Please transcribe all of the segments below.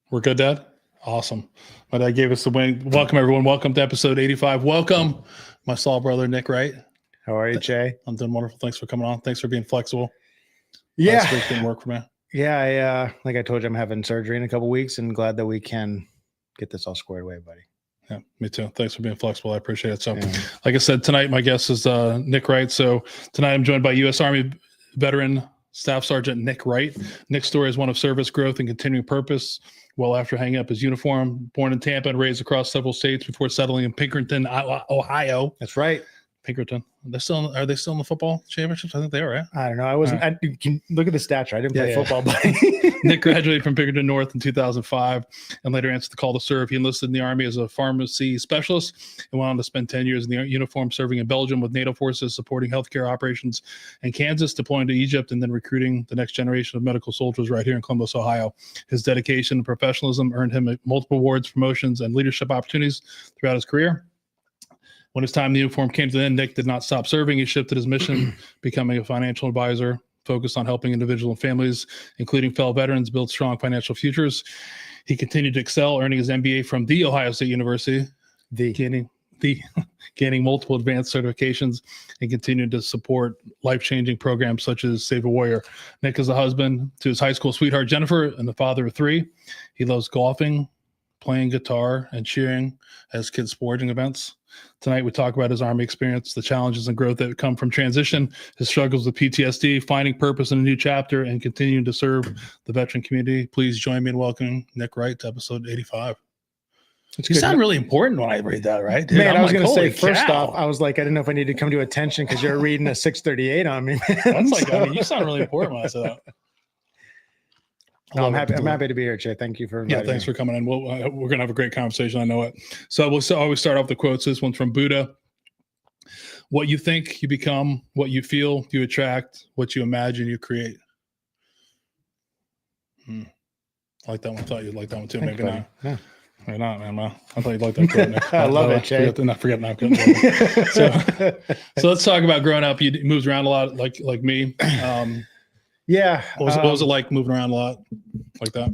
We're good, Dad? Awesome. My dad gave us the wing. Welcome, everyone. Welcome to episode 85. Welcome, my soul brother, Nick Wright. How are you, Jay? I'm doing wonderful. Thanks for coming on. Thanks for being flexible. Yeah. Last week didn't work for me. Yeah, like I told you, I'm having surgery in a couple weeks and glad that we can get this all squared away, buddy. Yeah, me too. Thanks for being flexible. I appreciate it. So, like I said, tonight my guest is Nick Wright. So tonight I'm joined by U.S. Army veteran Staff Sergeant Nick Wright. Nick's story is one of service, growth, and continuing purpose. Well, after hanging up his uniform, born in Tampa and raised across several states before settling in Pinkerton, Ohio. That's right. Pinkerton. Are they still in the football championships? I think they are, right? I don't know. I wasn't. Right. I can look at the stats. I didn't play football, but Nick graduated from Pinkerton North in 2005 and later answered the call to serve. He enlisted in the Army as a pharmacy specialist and went on to spend 10 years in the uniform, serving in Belgium with NATO forces, supporting healthcare operations in Kansas, deploying to Egypt, and then recruiting the next generation of medical soldiers right here in Columbus, Ohio. His dedication and professionalism earned him multiple awards, promotions, and leadership opportunities throughout his career. When his time in the uniform came to the end, Nick did not stop serving. He shifted his mission, becoming a financial advisor, focused on helping individuals and families, including fellow veterans, build strong financial futures. He continued to excel, earning his MBA from The Ohio State University, gaining multiple advanced certifications, and continuing to support life-changing programs such as Save a Warrior. Nick is a husband to his high school sweetheart, Jennifer, and the father of 3. He loves golfing, playing guitar, and cheering as kids' sporting events. Tonight, we talk about his Army experience, the challenges and growth that come from transition, his struggles with PTSD, finding purpose in a new chapter, and continuing to serve the veteran community. Please join me in welcoming Nick Wright to episode 85. You sound really important when I read that, right? Dude, man, I was going to say, first off, I was like, I didn't know if I needed to come to attention because you're reading a 638 on me, man. That's like, I mean, you sound really important when I said that. I'm happy to be here, Jay. Thank you for inviting thanks for coming in. We're going to have a great conversation. I know it. So we'll always start off the quotes. This one's from Buddha. What you think, you become. What you feel, you attract. What you imagine, you create. I like that one. I thought you'd like that one too. Thanks, maybe buddy. not. Yeah. Maybe not, man. I thought you'd like that quote, Nick. I love it, Jay. Not forget now. So let's talk about growing up. You moved around a lot, like me. Yeah. What was it like moving around a lot like that?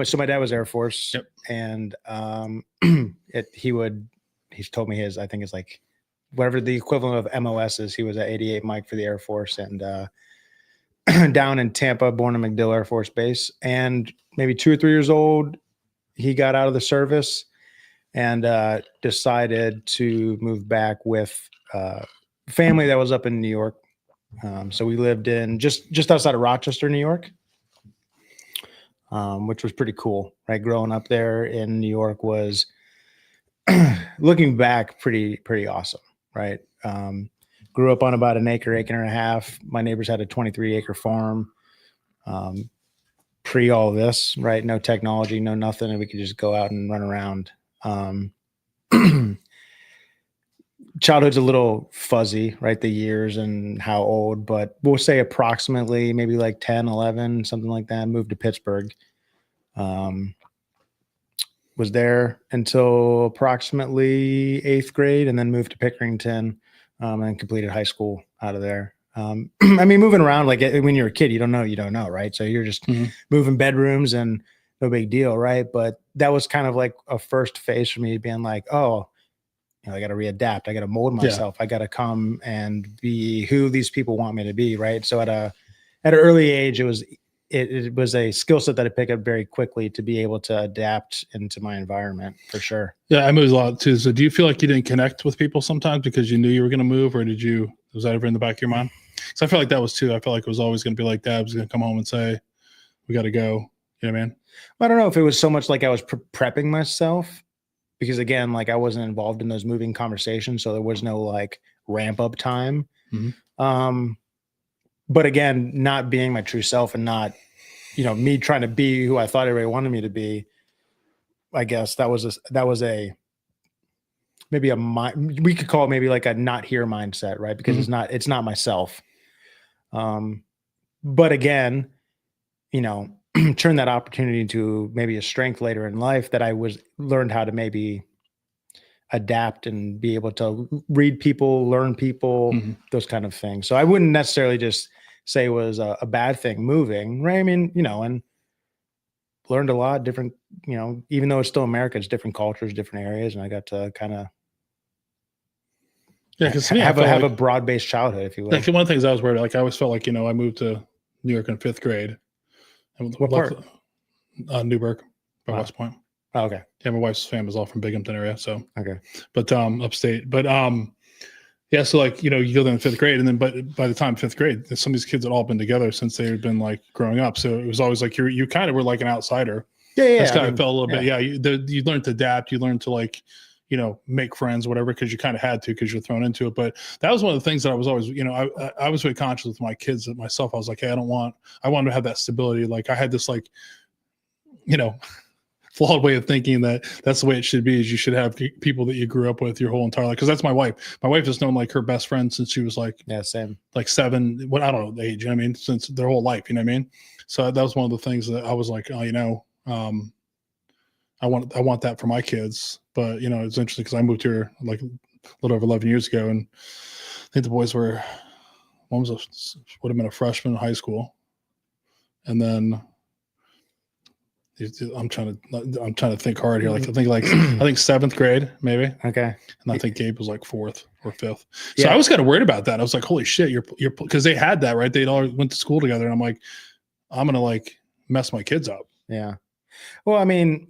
So my dad was Air Force, yep. And he's told me I think it's like whatever the equivalent of MOS is. He was at 88 Mike for the Air Force and down in Tampa, born in MacDill Air Force Base. And maybe 2 or 3 years old, he got out of the service and decided to move back with family that was up in New York. So we lived in just outside of Rochester, New York, which was pretty cool, right? Growing up there in New York was, looking back, pretty awesome, right? Grew up on about an acre and a half. My neighbors had a 23-acre farm. Pre all this, right? No technology, no nothing, and we could just go out and run around. Childhood's a little fuzzy, right? The years and how old, but we'll say approximately maybe like 10, 11, something like that. Moved to Pittsburgh. Was there until approximately 8th grade and then moved to Pickerington and completed high school out of there. I mean, moving around, like when you're a kid, you don't know, right? So you're just moving bedrooms and no big deal, right? But that was kind of like a first phase for me being like, oh, I got to readapt. I got to mold myself. Yeah. I got to come and be who these people want me to be. Right. So at an early age, it was a skill set that I picked up very quickly to be able to adapt into my environment for sure. Yeah. I moved a lot too. So do you feel like you didn't connect with people sometimes because you knew you were going to move, or was that ever in the back of your mind? So I feel like that was too. I felt like it was always going to be like Dad was going to come home and say, we got to go. You know what I mean? I don't know if it was so much like I was prepping myself. Because again, like I wasn't involved in those moving conversations, so there was no like ramp up time. But again, not being my true self and not, me trying to be who I thought everybody wanted me to be. I guess that was maybe we could call it maybe like a not here mindset, right? Because it's not myself. But again, turn that opportunity into maybe a strength later in life that I learned how to maybe adapt and be able to read people, learn people, those kind of things. So I wouldn't necessarily just say it was a bad thing moving, right? I mean, and learned a lot different, even though it's still America, it's different cultures, different areas. And I got to kind of because have a broad-based childhood, if you will. Like one of the things I was worried, like I always felt like, I moved to New York in 5th grade. And What part? Newburgh by Wow. West Point. Oh, okay. Yeah, my wife's family's all from Binghamton area. So Okay. But upstate. But yeah, so like, you go there in 5th grade, and then but by the time 5th grade, some of these kids had all been together since they had been like growing up. So it was always like you kind of were like an outsider. Yeah. That's kind of felt a little bit. Yeah, you learned to adapt. You learned to like, make friends, whatever, because you kind of had to because you're thrown into it. But that was one of the things that I was always, I was very conscious with my kids that myself. I was like, hey, I wanted to have that stability. Like I had this like, flawed way of thinking that that's the way it should be, is you should have people that you grew up with your whole entire life. Because that's my wife. My wife has known like her best friend since she was like, same, like 7. What I don't know the age. Since their whole life. You know what I mean? So that was one of the things that I was like, I want that for my kids. But it's interesting because I moved here like a little over 11 years ago, and I think the boys would have been a freshman in high school, and then. I'm trying to think hard here. Like I think 7th grade maybe. Okay. And I think Gabe was like 4th or 5th. So I was kind of worried about that. I was like, holy shit, you're because they had that, right? They'd all went to school together, and I'm like, I'm gonna like mess my kids up. Yeah. Well, I mean,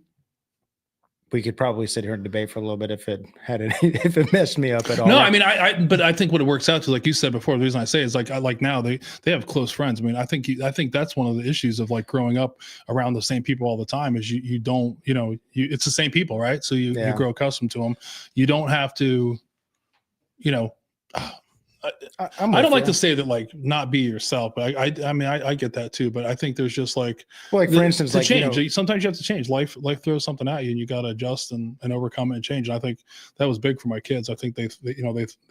we could probably sit here and debate for a little bit if it messed me up at all. No, I mean, but I think what it works out to, like you said before, the reason I say is like, I like now they have close friends. I mean, I think that's one of the issues of like growing up around the same people all the time is you don't, it's the same people, right? So you grow accustomed to them. You don't have to, I don't like to say that like not be yourself, but I mean I get that too. But I think there's just like, well, like for instance, to like change. Sometimes you have to change. Life throws something at you, and you got to adjust and overcome it and change. And I think that was big for my kids. I think they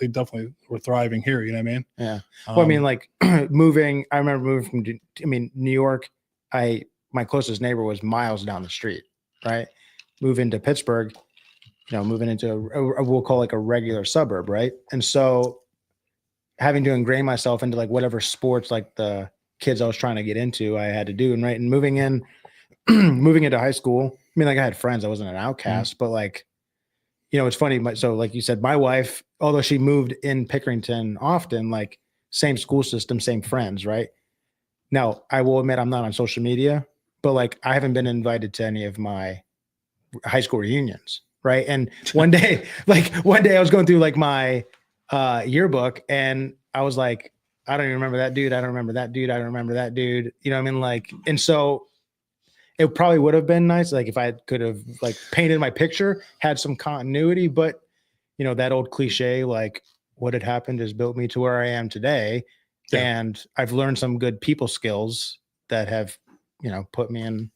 definitely were thriving here. You know what I mean? Yeah. Well, I mean, like moving. I remember moving from New York. My closest neighbor was miles down the street. Right. Moving to Pittsburgh. Moving into we'll call like a regular suburb, right? And so having to ingrain myself into like whatever sports like the kids I was trying to get into, I had to do. And moving into high school, I mean, like I had friends, I wasn't an outcast, but like, it's funny. So like you said, my wife, although she moved in Pickerington often, like same school system, same friends, right? Now I will admit I'm not on social media, but like I haven't been invited to any of my high school reunions. Right. And one day I was going through like my yearbook, and I was like, I don't even remember that dude. I don't remember that dude. I don't remember that dude. You know what I mean? Like, and so it probably would have been nice, like if I could have like painted my picture, had some continuity, but that old cliche, like what had happened has built me to where I am today. Yeah. And I've learned some good people skills that have, put me in.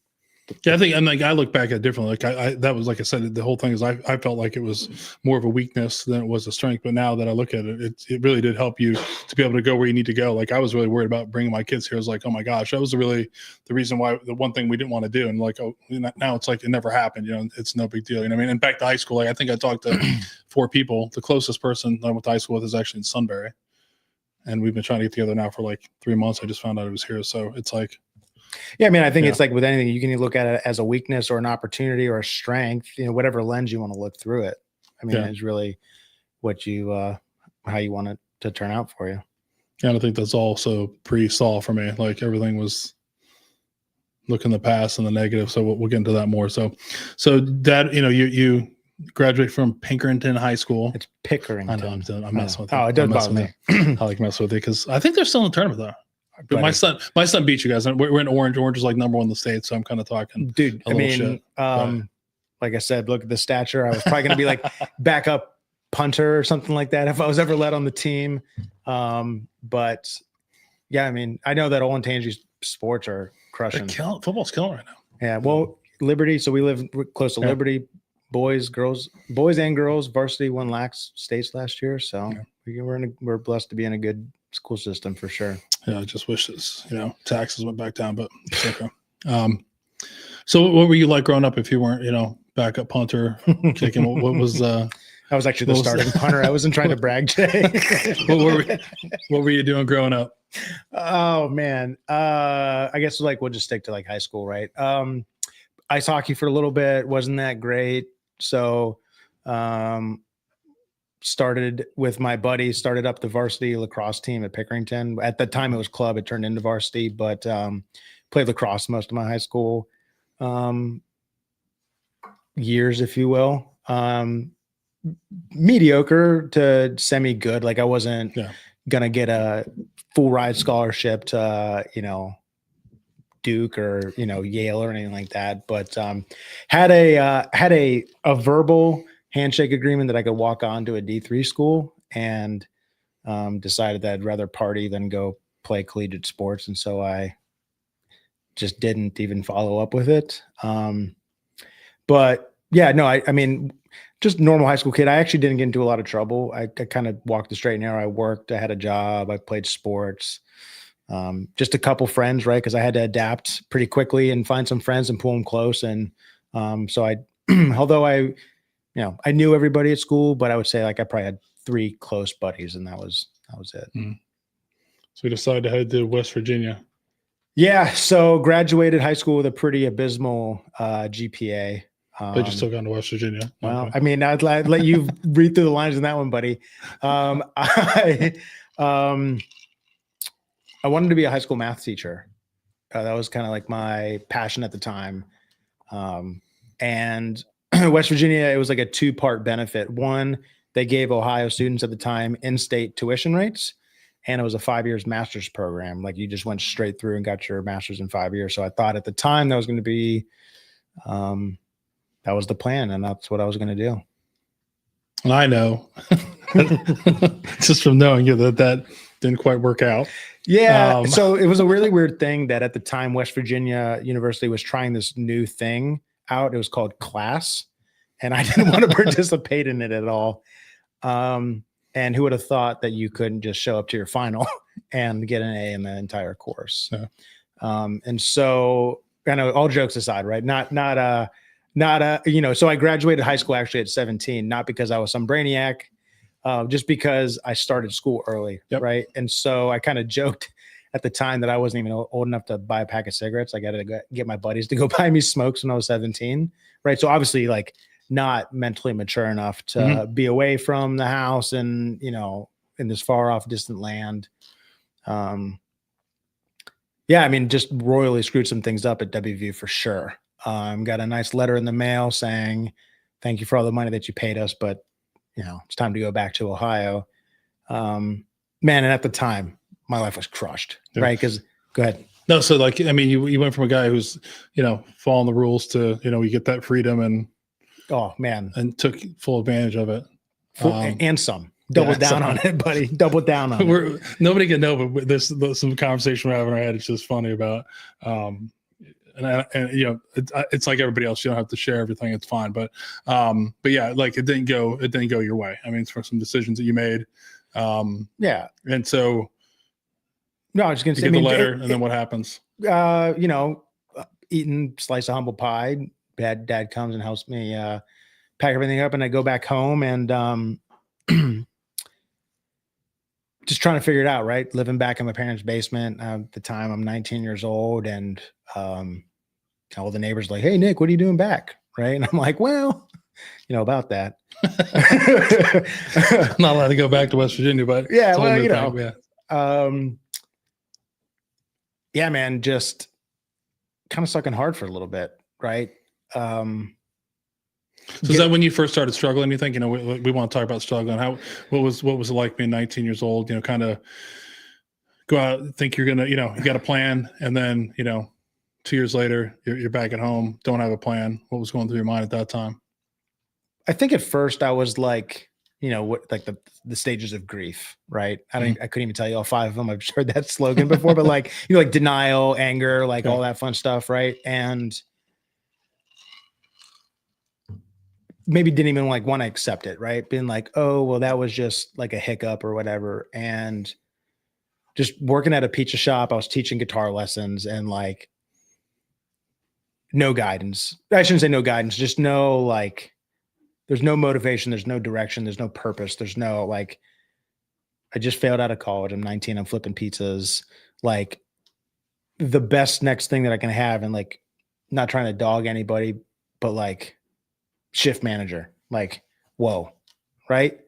Yeah, I think, and like I look back at it differently. Like that was, like I said, the whole thing is I felt like it was more of a weakness than it was a strength. But now that I look at it, it really did help you to be able to go where you need to go. Like I was really worried about bringing my kids here. I was like, oh my gosh, that was really the reason why, the one thing we didn't want to do. And like, oh, now it's like it never happened. It's no big deal. You know what I mean? And back to high school, like I think I talked to 4 people. The closest person I went to high school with is actually in Sunbury, and we've been trying to get together now for like 3 months. I just found out it was here, so it's like. Yeah, I mean, I think it's like with anything, you can look at it as a weakness or an opportunity or a strength, whatever lens you want to look through it. I mean, it's really what you, how you want it to turn out for you. Yeah, and I think that's also pre-Saul for me. Like everything was looking the past and the negative. So we'll get into that more. So Dad, you graduate from Pinkerton High School. It's Pickerington. I know, I'm messing with you. Oh, it doesn't bother me. I like messing with you because I think they're still in the tournament though. But my son beat you guys. We're in Orange. Orange is like number 1 in the state, so I'm kind of talking. Dude, I mean, shit, like I said, look at the stature. I was probably going to be like backup punter or something like that if I was ever led on the team. But yeah, I mean, I know that Owen Tangi's sports are crushing. Football's killing right now. Yeah, well, Liberty. So we're close to Liberty. Boys and girls. Varsity won lax states last year, so we're blessed to be in a good school system for sure. Yeah, I just wish this, taxes went back down, but it's okay. So what were you like growing up if you weren't, backup punter, kicking? What was I was actually the starting punter. I wasn't trying to brag, Jay. what were you doing growing up? Oh man. I guess we'll just stick to like high school, right? ice hockey for a little bit, wasn't that great. So started with my buddy, started up the varsity lacrosse team at Pickerington. At the time it was club, it turned into varsity, but played lacrosse most of my high school years, if you will. Mediocre to semi good. Like I wasn't gonna get a full ride scholarship to, Duke or, Yale or anything like that. But had a verbal handshake agreement that I could walk on to a D3 school, and decided that I'd rather party than go play collegiate sports. And so I just didn't even follow up with it. But yeah, no, I mean, just normal high school kid. I actually didn't get into a lot of trouble. I kind of walked the straight and narrow. I worked, I had a job, I played sports, just a couple friends, right? Because I had to adapt pretty quickly and find some friends and pull them close. And so I, although I knew everybody at school, but I would say like I probably had 3 close buddies, and that was it. Mm-hmm. So we decided to head to West Virginia. Yeah. So graduated high school with a pretty abysmal GPA. But you still gone to West Virginia. Well, okay. I mean, I'd let you read through the lines in that one, buddy. I wanted to be a high school math teacher. That was kind of like my passion at the time. And West Virginia, it was like a 2-part benefit. One, they gave Ohio students at the time in-state tuition rates, and it was a 5 years master's program. Like you just went straight through and got your master's in 5 years. So I thought at the time that was going to be, that was the plan, and that's what I was going to do. And I know just from knowing you that didn't quite work out. Yeah. So it was a really weird thing that at the time, West Virginia University was trying this new thing out. It was called class, and I didn't want to participate in it at all. And who would have thought that you couldn't just show up to your final and get an A in the entire course? Yeah. And so, I know, all jokes aside, right? So I graduated high school actually at 17, not because I was some brainiac, just because I started school early. Yep. Right. And so I kind of joked at the time that I wasn't even old enough to buy a pack of cigarettes. I got to get my buddies to go buy me smokes when I was 17. Right. So obviously, like, not mentally mature enough to be away from the house and, in this far off distant land. Yeah, I mean, just royally screwed some things up at WVU for sure. Got a nice letter in the mail saying, thank you for all the money that you paid us, but it's time to go back to Ohio. Man, and at the time, my life was crushed, right? Because go ahead. No, so like, I mean, you went from a guy who's, following the rules to, you get that freedom and took full advantage of it. And some. Double down on it, buddy. Double down on it. Nobody can know, but there's some conversation we're having in our head. It's just funny about, it's like everybody else. You don't have to share everything. It's fine. But yeah, like it didn't go your way. I mean, it's for some decisions that you made. Yeah. And so, no, I was going to say, you get the letter, and then what happens? Eating slice of humble pie. Dad comes and helps me pack everything up, and I go back home and just trying to figure it out, right? Living back in my parents' basement. At the time, I'm 19 years old, and all the neighbors are like, "Hey, Nick, what are you doing back?" Right? And I'm like, "Well, about that." I'm not allowed to go back to West Virginia, but yeah, yeah, man, just kind of sucking hard for a little bit, right? So is that when you first started struggling? You think, we want to talk about struggling. What was it like being 19 years old? Kind of go out, think you're gonna, you got a plan, and then 2 years later you're back at home, don't have a plan. What was going through your mind at that time? I think at first I was like, like the stages of grief, right? I couldn't even tell you all 5 of them. I've heard that slogan before, but like, like denial, anger, like all that fun stuff, right? And maybe didn't even like want to accept it, right? Being like, oh, well, that was just like a hiccup or whatever. And just working at a pizza shop, I was teaching guitar lessons, and like no guidance. I shouldn't say no guidance, just no, like, there's no motivation, there's no direction, there's no purpose, there's no, like, I just failed out of college. I'm 19, I'm flipping pizzas. Like, the best next thing that I can have, and like not trying to dog anybody, but like shift manager, like, whoa. Right.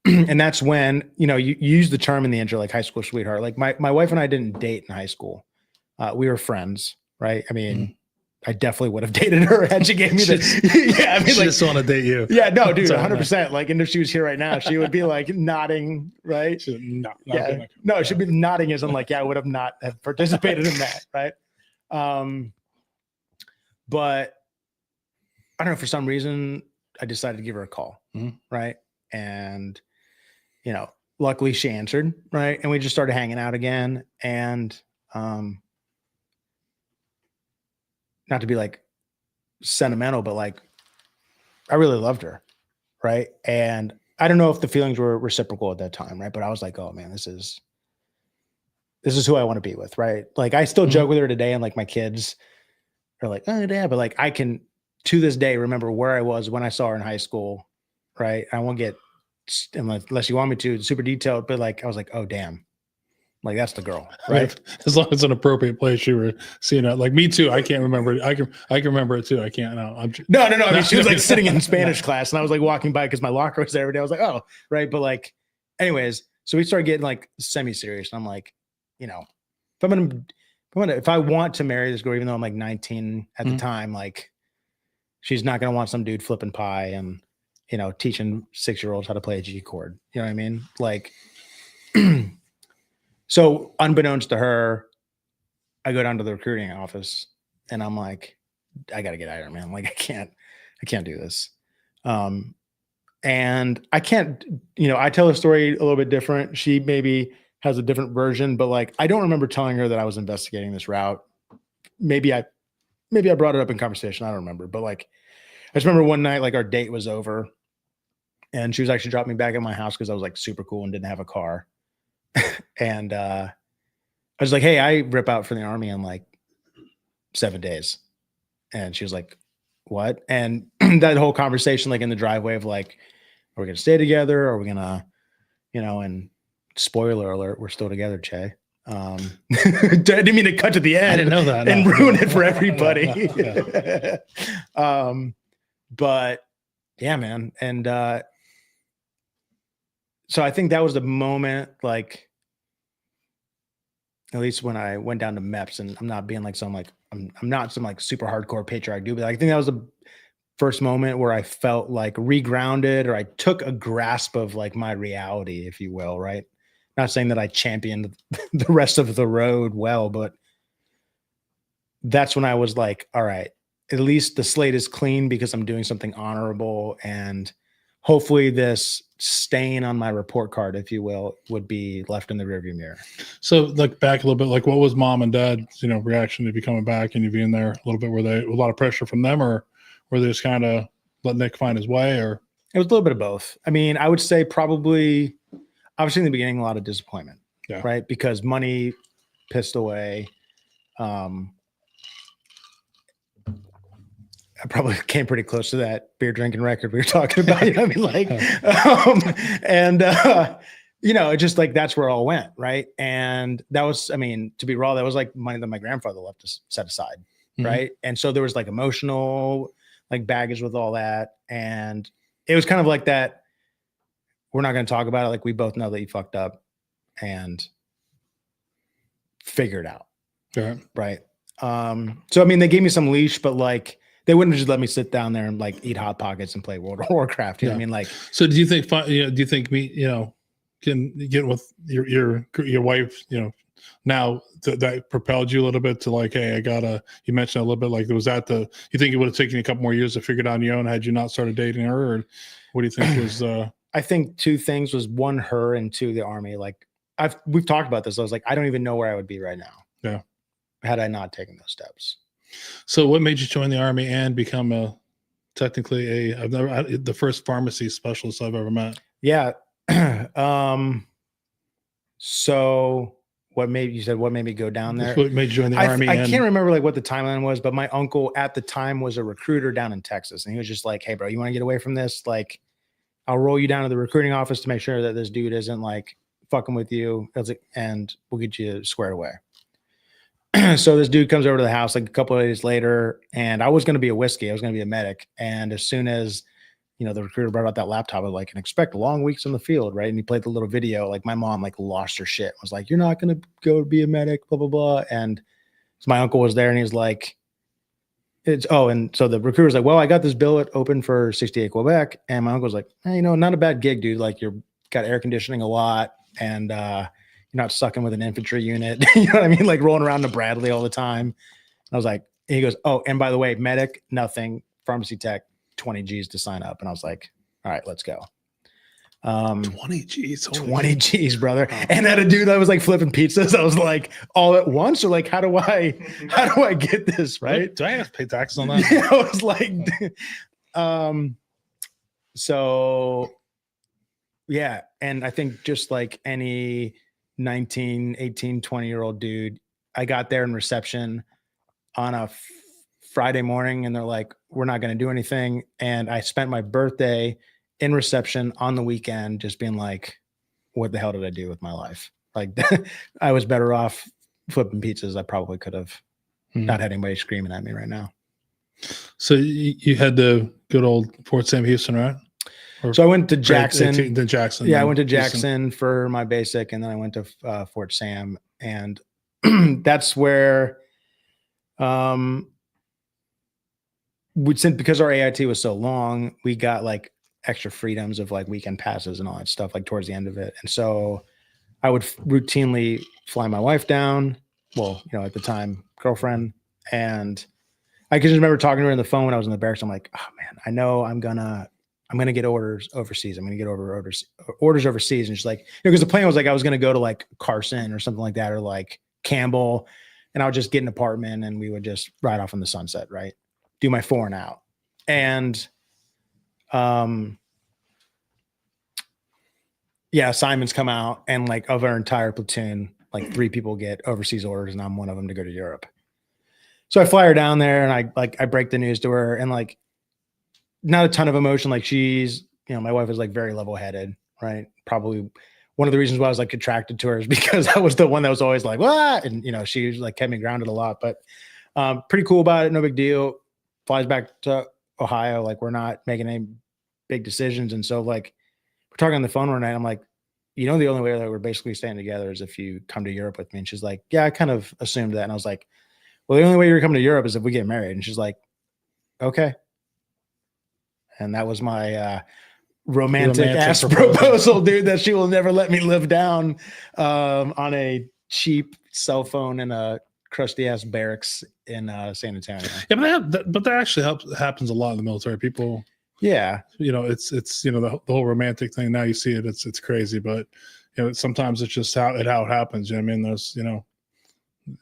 And that's when, you use the term in the intro, like high school sweetheart. Like my wife and I didn't date in high school. We were friends. Right. I mean, I definitely would have dated her had she gave me the. Yeah, I mean, she just want to date you. Yeah, no, dude, 100%. Like, and if she was here right now, she would be like nodding, right? No, she'd be nodding as in like, yeah, I would have not have participated in that, right? But I don't know, for some reason, I decided to give her a call, right? And luckily she answered, right? And we just started hanging out again, and not to be like sentimental, but like I really loved her, right? And I don't know if the feelings were reciprocal at that time, right? But I was like, oh man, this is who I want to be with, right? Like I still joke with her today, and like my kids are like, oh yeah, but like I can to this day remember where I was when I saw her in high school, right? I won't get, unless you want me to, super detailed, but like I was like, oh damn. Like that's the girl, right? As long as it's an appropriate place you were seeing it. Like me too. I can't remember it. I can remember it too. I can't. No. No. I mean, she was like sitting in Spanish class, and I was like walking by because my locker was there every day. I was like, oh, right. But like, anyways, so we started getting like semi-serious. And I'm like, if I want to marry this girl, even though I'm like 19 at the time, like she's not gonna want some dude flipping pie and teaching 6-year-olds how to play a G chord. You know what I mean? Like. So unbeknownst to her, I go down to the recruiting office and I'm like, I got to get out of here, man. Like, I can't do this. And I can't, I tell a story a little bit different. She maybe has a different version, but like, I don't remember telling her that I was investigating this route. Maybe I brought it up in conversation. I don't remember, but like, I just remember one night, like our date was over and she was actually dropping me back at my house because I was like super cool and didn't have a car. And I was like, hey, I rip out for the Army in like 7 days. And she was like, what? And that whole conversation, like in the driveway of like, are we going to stay together? Are we going to, and spoiler alert, we're still together, Che. I didn't mean to cut to the end. I didn't know that. And ruin it for everybody. But yeah, man. And so I think that was the moment, like, at least when I went down to MEPS, and I'm not being like I'm not some like super hardcore patriarch dude, but I think that was the first moment where I felt like regrounded, or I took a grasp of like my reality, if you will, right? Not saying that I championed the rest of the road well, but that's when I was like, all right, at least the slate is clean because I'm doing something honorable, and hopefully this stain on my report card, if you will, would be left in the rearview mirror. So like back a little bit, like what was mom and dad's, reaction to you coming back and you being there a little bit? Were they a lot of pressure from them, or were they just kind of let Nick find his way? Or it was a little bit of both. I mean, I would say probably, obviously in the beginning, a lot of disappointment, right? Because money pissed away. I probably came pretty close to that beer drinking record we were talking about. I mean, like, it just like, that's where it all went. Right. And that was, I mean, to be raw, that was like money that my grandfather left to set aside. Right. And so there was like emotional, like baggage with all that. And it was kind of like that. We're not going to talk about it. Like, we both know that you fucked up and figure it out. Right. So, I mean, they gave me some leash, but like, they wouldn't just let me sit down there and like eat Hot Pockets and play World of Warcraft. You know what I mean? Like, so do you think can get with your wife, now that propelled you a little bit to like, hey, you mentioned a little bit, like, was that you think it would have taken you a couple more years to figure it out on your own had you not started dating her? Or what do you think was, I think two things was, one, her, and two, the Army. Like we've talked about this. I was like, I don't even know where I would be right now. Yeah. Had I not taken those steps. So what made you join the Army and become the first pharmacy specialist I've ever met? Yeah. So what made me go down there? What made you join the Army? I can't remember like what the timeline was, but my uncle at the time was a recruiter down in Texas. And he was just like, hey bro, you want to get away from this? Like, I'll roll you down to the recruiting office to make sure that this dude isn't like fucking with you. And we'll get you squared away. So this dude comes over to the house like a couple of days later, and I was going to be a whiskey. I was going to be a medic. And as soon as, the recruiter brought out that laptop, I was like, and expect long weeks on the field, right? And he played the little video. Like my mom like lost her shit. Was like, you're not going to go be a medic, blah, blah, blah. And so my uncle was there and he was like, and so the recruiter was like, well, I got this billet open for 68 Quebec. And my uncle was like, hey, not a bad gig, dude. Like you're got air conditioning a lot and you're not sucking with an infantry unit. You know what I mean? Like rolling around to Bradley all the time. And I was like, he goes, oh, and by the way, medic, nothing, pharmacy tech, 20 G's to sign up. And I was like, all right, let's go. 20 G's. 20 G's, brother. And at a dude that was like flipping pizzas, I was like, all at once, or like, how do I get this? Right. Do I have to pay taxes on that? Yeah, I was like, so yeah. And I think just like any 19, 18, 20-year-old dude, I got there in reception on a Friday morning and they're like, we're not going to do anything. And I spent my birthday in reception on the weekend, just being like, what the hell did I do with my life? Like I was better off flipping pizzas. I probably could have not had anybody screaming at me right now. So you had the good old Fort Sam Houston, right? So I went to Jackson. Yeah, I went to Jackson for my basic, and then I went to Fort Sam, and that's where, because our AIT was so long, we got like extra freedoms of like weekend passes and all that stuff, like towards the end of it. And so I would routinely fly my wife down. Well, at the time, girlfriend, and I can just remember talking to her on the phone when I was in the barracks. I'm like, oh man, I know I'm gonna get orders overseas. I'm gonna get orders overseas. And she's like, because the plan was like I was gonna go to like Carson or something like that, or like Campbell, and I would just get an apartment and we would just ride off in the sunset, right? Do my 4 and out. And assignments come out, and like of our entire platoon, like 3 people get overseas orders, and I'm one of them to go to Europe. So I fly her down there, and I break the news to her, and like not a ton of emotion. Like she's, my wife is like very level-headed, right? Probably one of the reasons why I was like attracted to her is because I was the one that was always like, what? And she like kept me grounded a lot, but pretty cool about it. No big deal. Flies back to Ohio. Like we're not making any big decisions. And so like we're talking on the phone one night. I'm like, the only way that we're basically staying together is if you come to Europe with me. And she's like, yeah, I kind of assumed that. And I was like, well, the only way you're coming to Europe is if we get married. And she's like, okay. And that was my romantic ass proposal, dude, that she will never let me live down on a cheap cell phone in a crusty ass barracks in San Antonio. Yeah, but that actually happens a lot in the military. People, yeah, it's the whole romantic thing. Now you see it, it's crazy, but sometimes it's just how it happens. You know what I mean? There's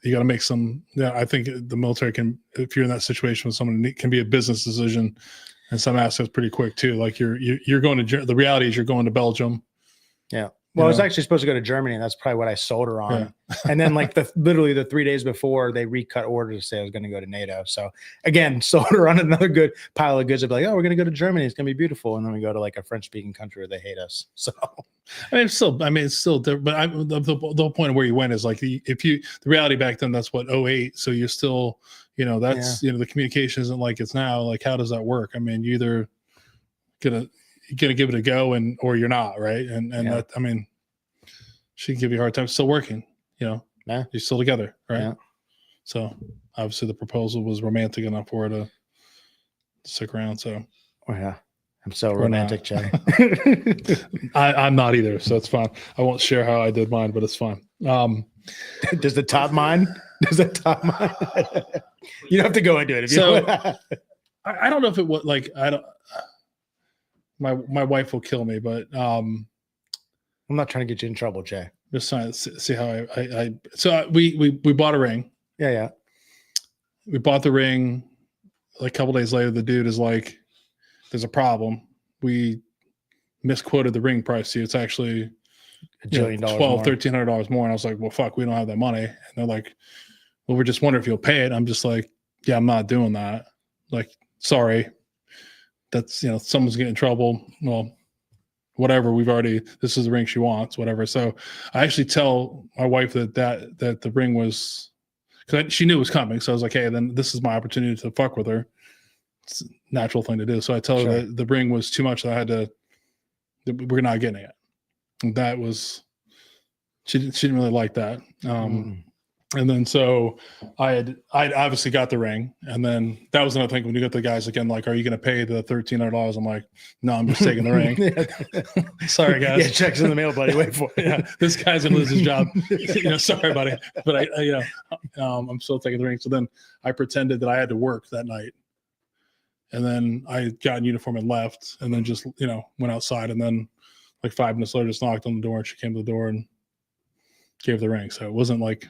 you got to make some. Yeah, I think the military can, if you're in that situation with someone, it can be a business decision. And some aspects pretty quick too. Like you're going to, the reality is you're going to Belgium. Yeah. Well, I was actually supposed to go to Germany, and that's probably what I sold her on. Yeah. And then like literally the 3 days before, they recut orders to say I was going to go to NATO. So again, sold her on another good pile of goods. I'd be like, oh, we're going to go to Germany. It's going to be beautiful. And then we go to like a French speaking country where they hate us. So it's still different. But the whole point of where you went is like, the reality back then, that's what, 08. So you're still, that's, the communication isn't like it's now. Like, how does that work? I mean, you either gonna give it a go or you're not, right? And that, I mean, she can give you a hard time. Still working, you're still together, right? Yeah. So obviously the proposal was romantic enough for her to stick around. So, I'm so romantic, Jay. I'm not either, so it's fine. I won't share how I did mine, but it's fine. Does the top mine? You don't have to go into it. If so, I don't know if it was like, my wife will kill me, but I'm not trying to get you in trouble, Jay. Just trying to see how so we bought a ring. Yeah. We bought the ring. Like a couple days later, the dude is like, there's a problem. We misquoted the ring price to you. It's actually $1 billion, $1,300 more. And I was like, well, fuck, we don't have that money. And they're like, well, we're just wondering if you'll pay it. I'm just like, yeah, I'm not doing that. Like, sorry. That's, someone's getting in trouble. Well, whatever. This is the ring she wants, whatever. So I actually tell my wife that the ring was, because she knew it was coming. So I was like, hey, then this is my opportunity to fuck with her. It's a natural thing to do. So I tell her that the ring was too much. That I had to, we're not getting it. And that was, she didn't really like that. And then so I obviously got the ring, and then that was another thing when you get the guys again, like, are you going to pay the $1,300? I'm like, no, I'm just taking the ring. Sorry, guys. Yeah, checks in the mail, buddy. Wait for it. Yeah, this guy's gonna lose his job. Sorry, buddy, but I'm still taking the ring. So then I pretended that I had to work that night, and then I got in uniform and left, and then just went outside, and then like 5 minutes later, just knocked on the door, and she came to the door and gave the ring. So it wasn't like.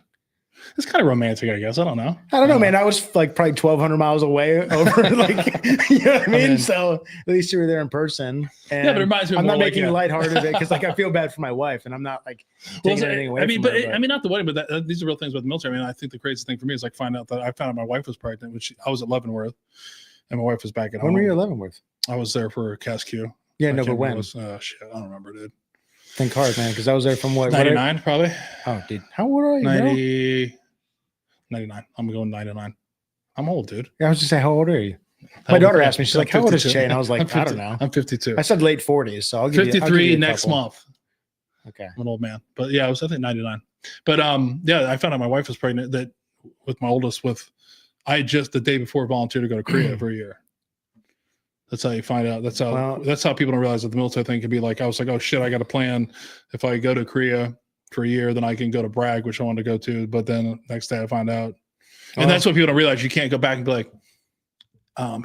It's kind of romantic, I guess. I don't know. Man. I was like probably 1,200 miles away over, like, you know what I mean? So at least you were there in person. And but it reminds me. I'm not making lighthearted of it because, like, I feel bad for my wife, and I'm not like taking anything away. I mean, not the wedding, but these are real things about the military. I mean, I think the craziest thing for me is like I found out my wife was pregnant. I was at Leavenworth, and my wife was back at home. When were you at Leavenworth? I was there for CASQ. Yeah, no, but when? Shit, I don't remember, dude. Think hard, man, because I was there from what? 99, probably. Oh, dude, how old are you? 99. I'm going 99. I'm old, dude. Yeah, I was just saying, how old are you? My daughter asked me, she's like, how old is Che? And I was like, I don't know. I'm 52. I said late 40s, so I'll give 53 you next month. Okay. I'm an old man. But yeah, I think 99. But yeah, I found out my wife was pregnant that with my oldest I just the day before volunteered to go to Korea every year. That's how you find out. That's how people don't realize that the military thing can be like, I was like, oh shit, I got a plan. If I go to Korea for a year, then I can go to Bragg, which I wanted to go to. But then next day I find out. And that's what people don't realize. You can't go back and be like,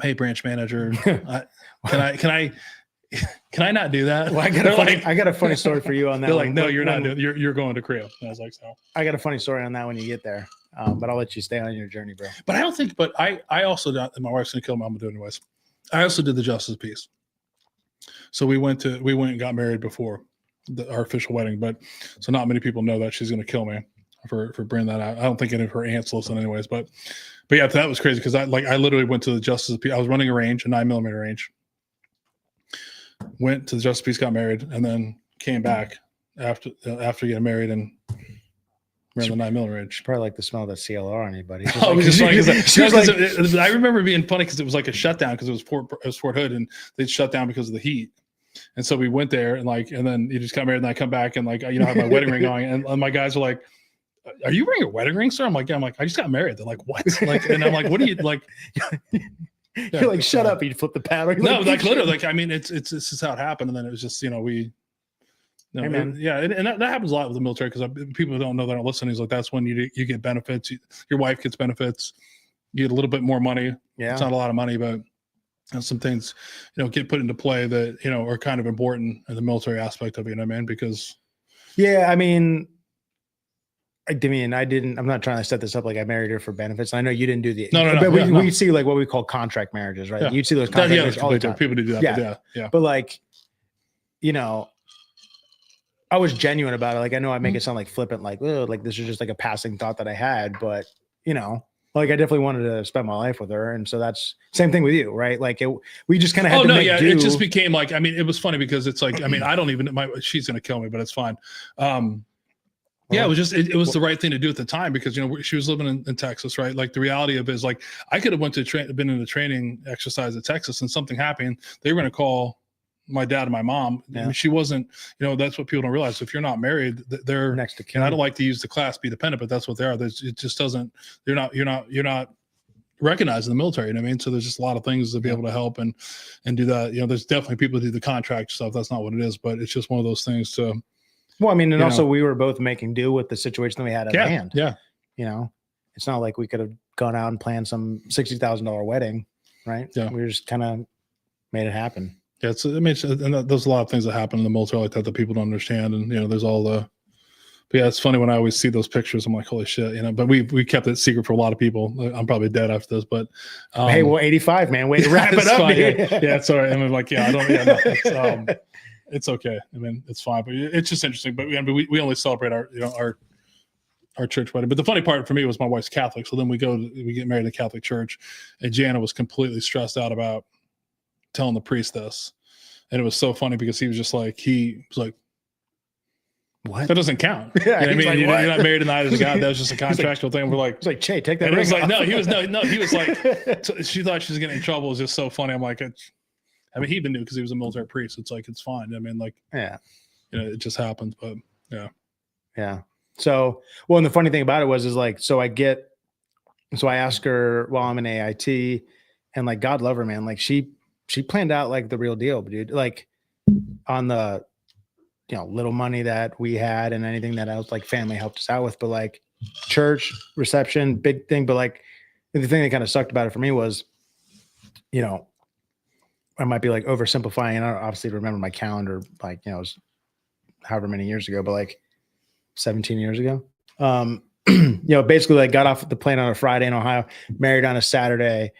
hey, branch manager, can I not do that? Well, I got a funny story for you on that. They're like, no, you're not. You're going to Korea. And I was like, so. I got a funny story on that when you get there, but I'll let you stay on your journey, bro. But I don't think. But I also my wife's gonna kill me. I'm gonna do it anyways. I also did the justice piece. So we went and got married before our official wedding, but so not many people know that she's gonna kill me for bringing that out. I don't think any of her aunts listen anyways, but yeah, that was crazy because I literally went to the justice piece. I was running a 9mm range. Went to the justice piece, got married, and then came back after getting married and ran the 9mm range. She probably liked the smell of that CLR on you, buddy. Oh, it was just funny I remember being funny because it was like a shutdown because it was Fort Hood and they'd shut down because of the heat. And so we went there and then you just got married and I come back and have my wedding ring on and my guys were like, are you wearing a wedding ring, sir? I'm like, I just got married. They're like, what? And I'm like, what are you like? You're like, shut up. You flip the paddle. No, literally, I mean, it's this is how it happened. And then it was just, and that happens a lot with the military because people don't know that aren't listening. Is like, that's when you get benefits. Your wife gets benefits. You get a little bit more money. Yeah. It's not a lot of money, but some things, get put into play that, are kind of important in the military aspect of it, because. Yeah. I mean, I'm not trying to set this up like I married her for benefits. I know you didn't do the no. But we see like what we call contract marriages, right? Yeah. You'd see those contract marriages all the time. People do that. Yeah. But I was genuine about it. Like I know I make it sound like flippant, like this is just like a passing thought that I had, but I definitely wanted to spend my life with her, and so that's same thing with you, right? Like we just kind of had to make do. It just became like it was funny because it's like I don't even she's gonna kill me, but it's fine. Yeah, it was just it was the right thing to do at the time because she was living in Texas, right? Like the reality of it is like I could have went to been in a training exercise at Texas and something happened. They were going to call my dad and my mom. Yeah. I mean, she wasn't. That's what people don't realize. If you're not married, they're next to kin. And I don't like to use the class be dependent, but that's what they are. It just doesn't. You're not recognized in the military. You know what I mean? So there's just a lot of things to be able to help and do that. There's definitely people who do the contract stuff. That's not what it is, but it's just one of those things to. Well, I mean, and also we were both making do with the situation that we had at hand. Yeah. It's not like we could have gone out and planned some $60,000 wedding, right? Yeah. We just kind of made it happen. Yeah. There's a lot of things that happen in the military like that people don't understand. And, there's all but yeah, it's funny when I always see those pictures. I'm like, holy shit, but we kept it secret for a lot of people. I'm probably dead after this, but. Hey, well, 85, man. Way to wrap it up. Fine, yeah. Sorry. I mean, like, yeah, I don't, yeah, no, it's okay. I mean, it's fine, but it's just interesting. But we only celebrate our church wedding. But the funny part for me was my wife's Catholic, so then we get married in a Catholic church, and Jana was completely stressed out about telling the priest this, and it was so funny because he was like, what? That doesn't count. Yeah, You know what I mean, like, you're not married in the eyes of God. That was just a contractual thing. We're like, it's like, Che, take that and it ring was like, off. no, he was like, so she thought she was getting in trouble. It was just so funny. I'm like, I mean, he even knew because he was a military priest. It's like, it's fine. I mean, like, yeah, it just happens. But yeah. So, well, and the funny thing about it is like, so I ask her while I'm in AIT, and like, God love her, man. Like she planned out like the real deal, dude. Like on the, little money that we had and anything that else, like family helped us out with, but like church reception, big thing. But like the thing that kind of sucked about it for me was, I might be like oversimplifying. And I don't obviously remember my calendar, like, it was however many years ago, but like 17 years ago. Basically like got off the plane on a Friday in Ohio, married on a Saturday,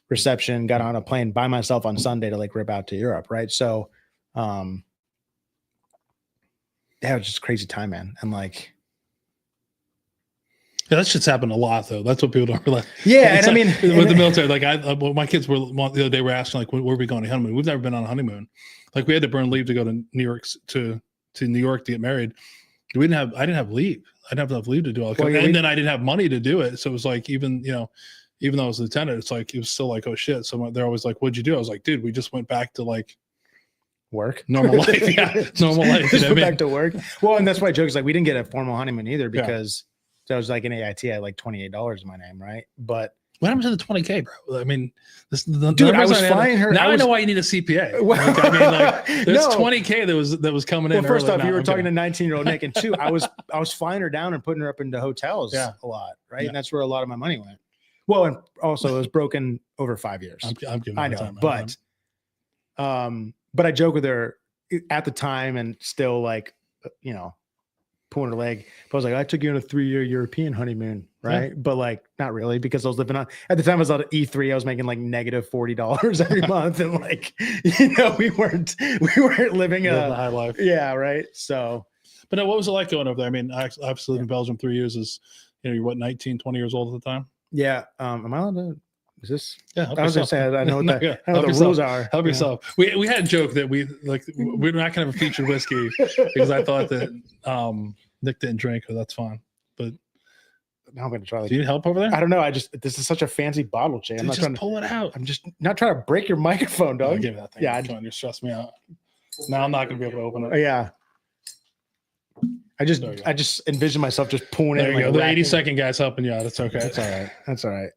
reception, got on a plane by myself on Sunday to like rip out to Europe. Right. So, yeah, it was just a crazy time, man. And like, yeah, that shit's happened a lot though. That's what people don't realize. Yeah, and like, I mean, with the military, like my kids were the other day were asking like, where are we going on honeymoon? We've never been on a honeymoon. Like we had to burn leave to go to New York to New York to get married. I didn't have leave. I didn't have enough leave to do all that. And then I didn't have money to do it. So it was like, even though I was a lieutenant, it's like, it was still like, oh shit. So they're always like, what'd you do? I was like, dude, we just went back to like work, normal life. Yeah, normal life. Just went back to work. Well, and that's why I joke is like, we didn't get a formal honeymoon either because I was like an AIT, I had like $28 in my name. Right. But what happened to the 20K, bro? I mean, dude, I was flying her. Now I know why you need a CPA. Like, I mean, like, there's 20K that was coming in. Well, first off, you were talking to 19-year-old Nick, and two, I was flying her down and putting her up into hotels a lot, right? Yeah. And that's where a lot of my money went. Well, and also it was broken over 5 years. I'm giving I know, time, but I joke with her at the time, and still like, pulling her leg. But I was like, I took you on a 3-year European honeymoon, right? Yeah. But like, not really, because I was living on, at the time I was on E3, I was making like negative $40 every month. And like, we weren't living a high life. Yeah. Right. So, but no, what was it like going over there? I mean, I obviously lived in Belgium 3 years. You're what, 19, 20 years old at the time? Yeah. Am I allowed to, is this? Yeah, I was going to say, I know what the rules are. Help yourself. We had a joke that we're not going to have a featured whiskey because I thought that Nick didn't drink, so that's fine. But now I'm going to try. Do you need help over there? I don't know. This is such a fancy bottle, Jay. I'm not trying to pull it out. I'm just not trying to break your microphone, dog. Give me that thing. Yeah, you're stressing me out. Now I'm not going to be able to open it. Yeah. I just envision myself just pulling there it. You go. The 80-second guy's helping you out. It's okay. That's all right. That's all right.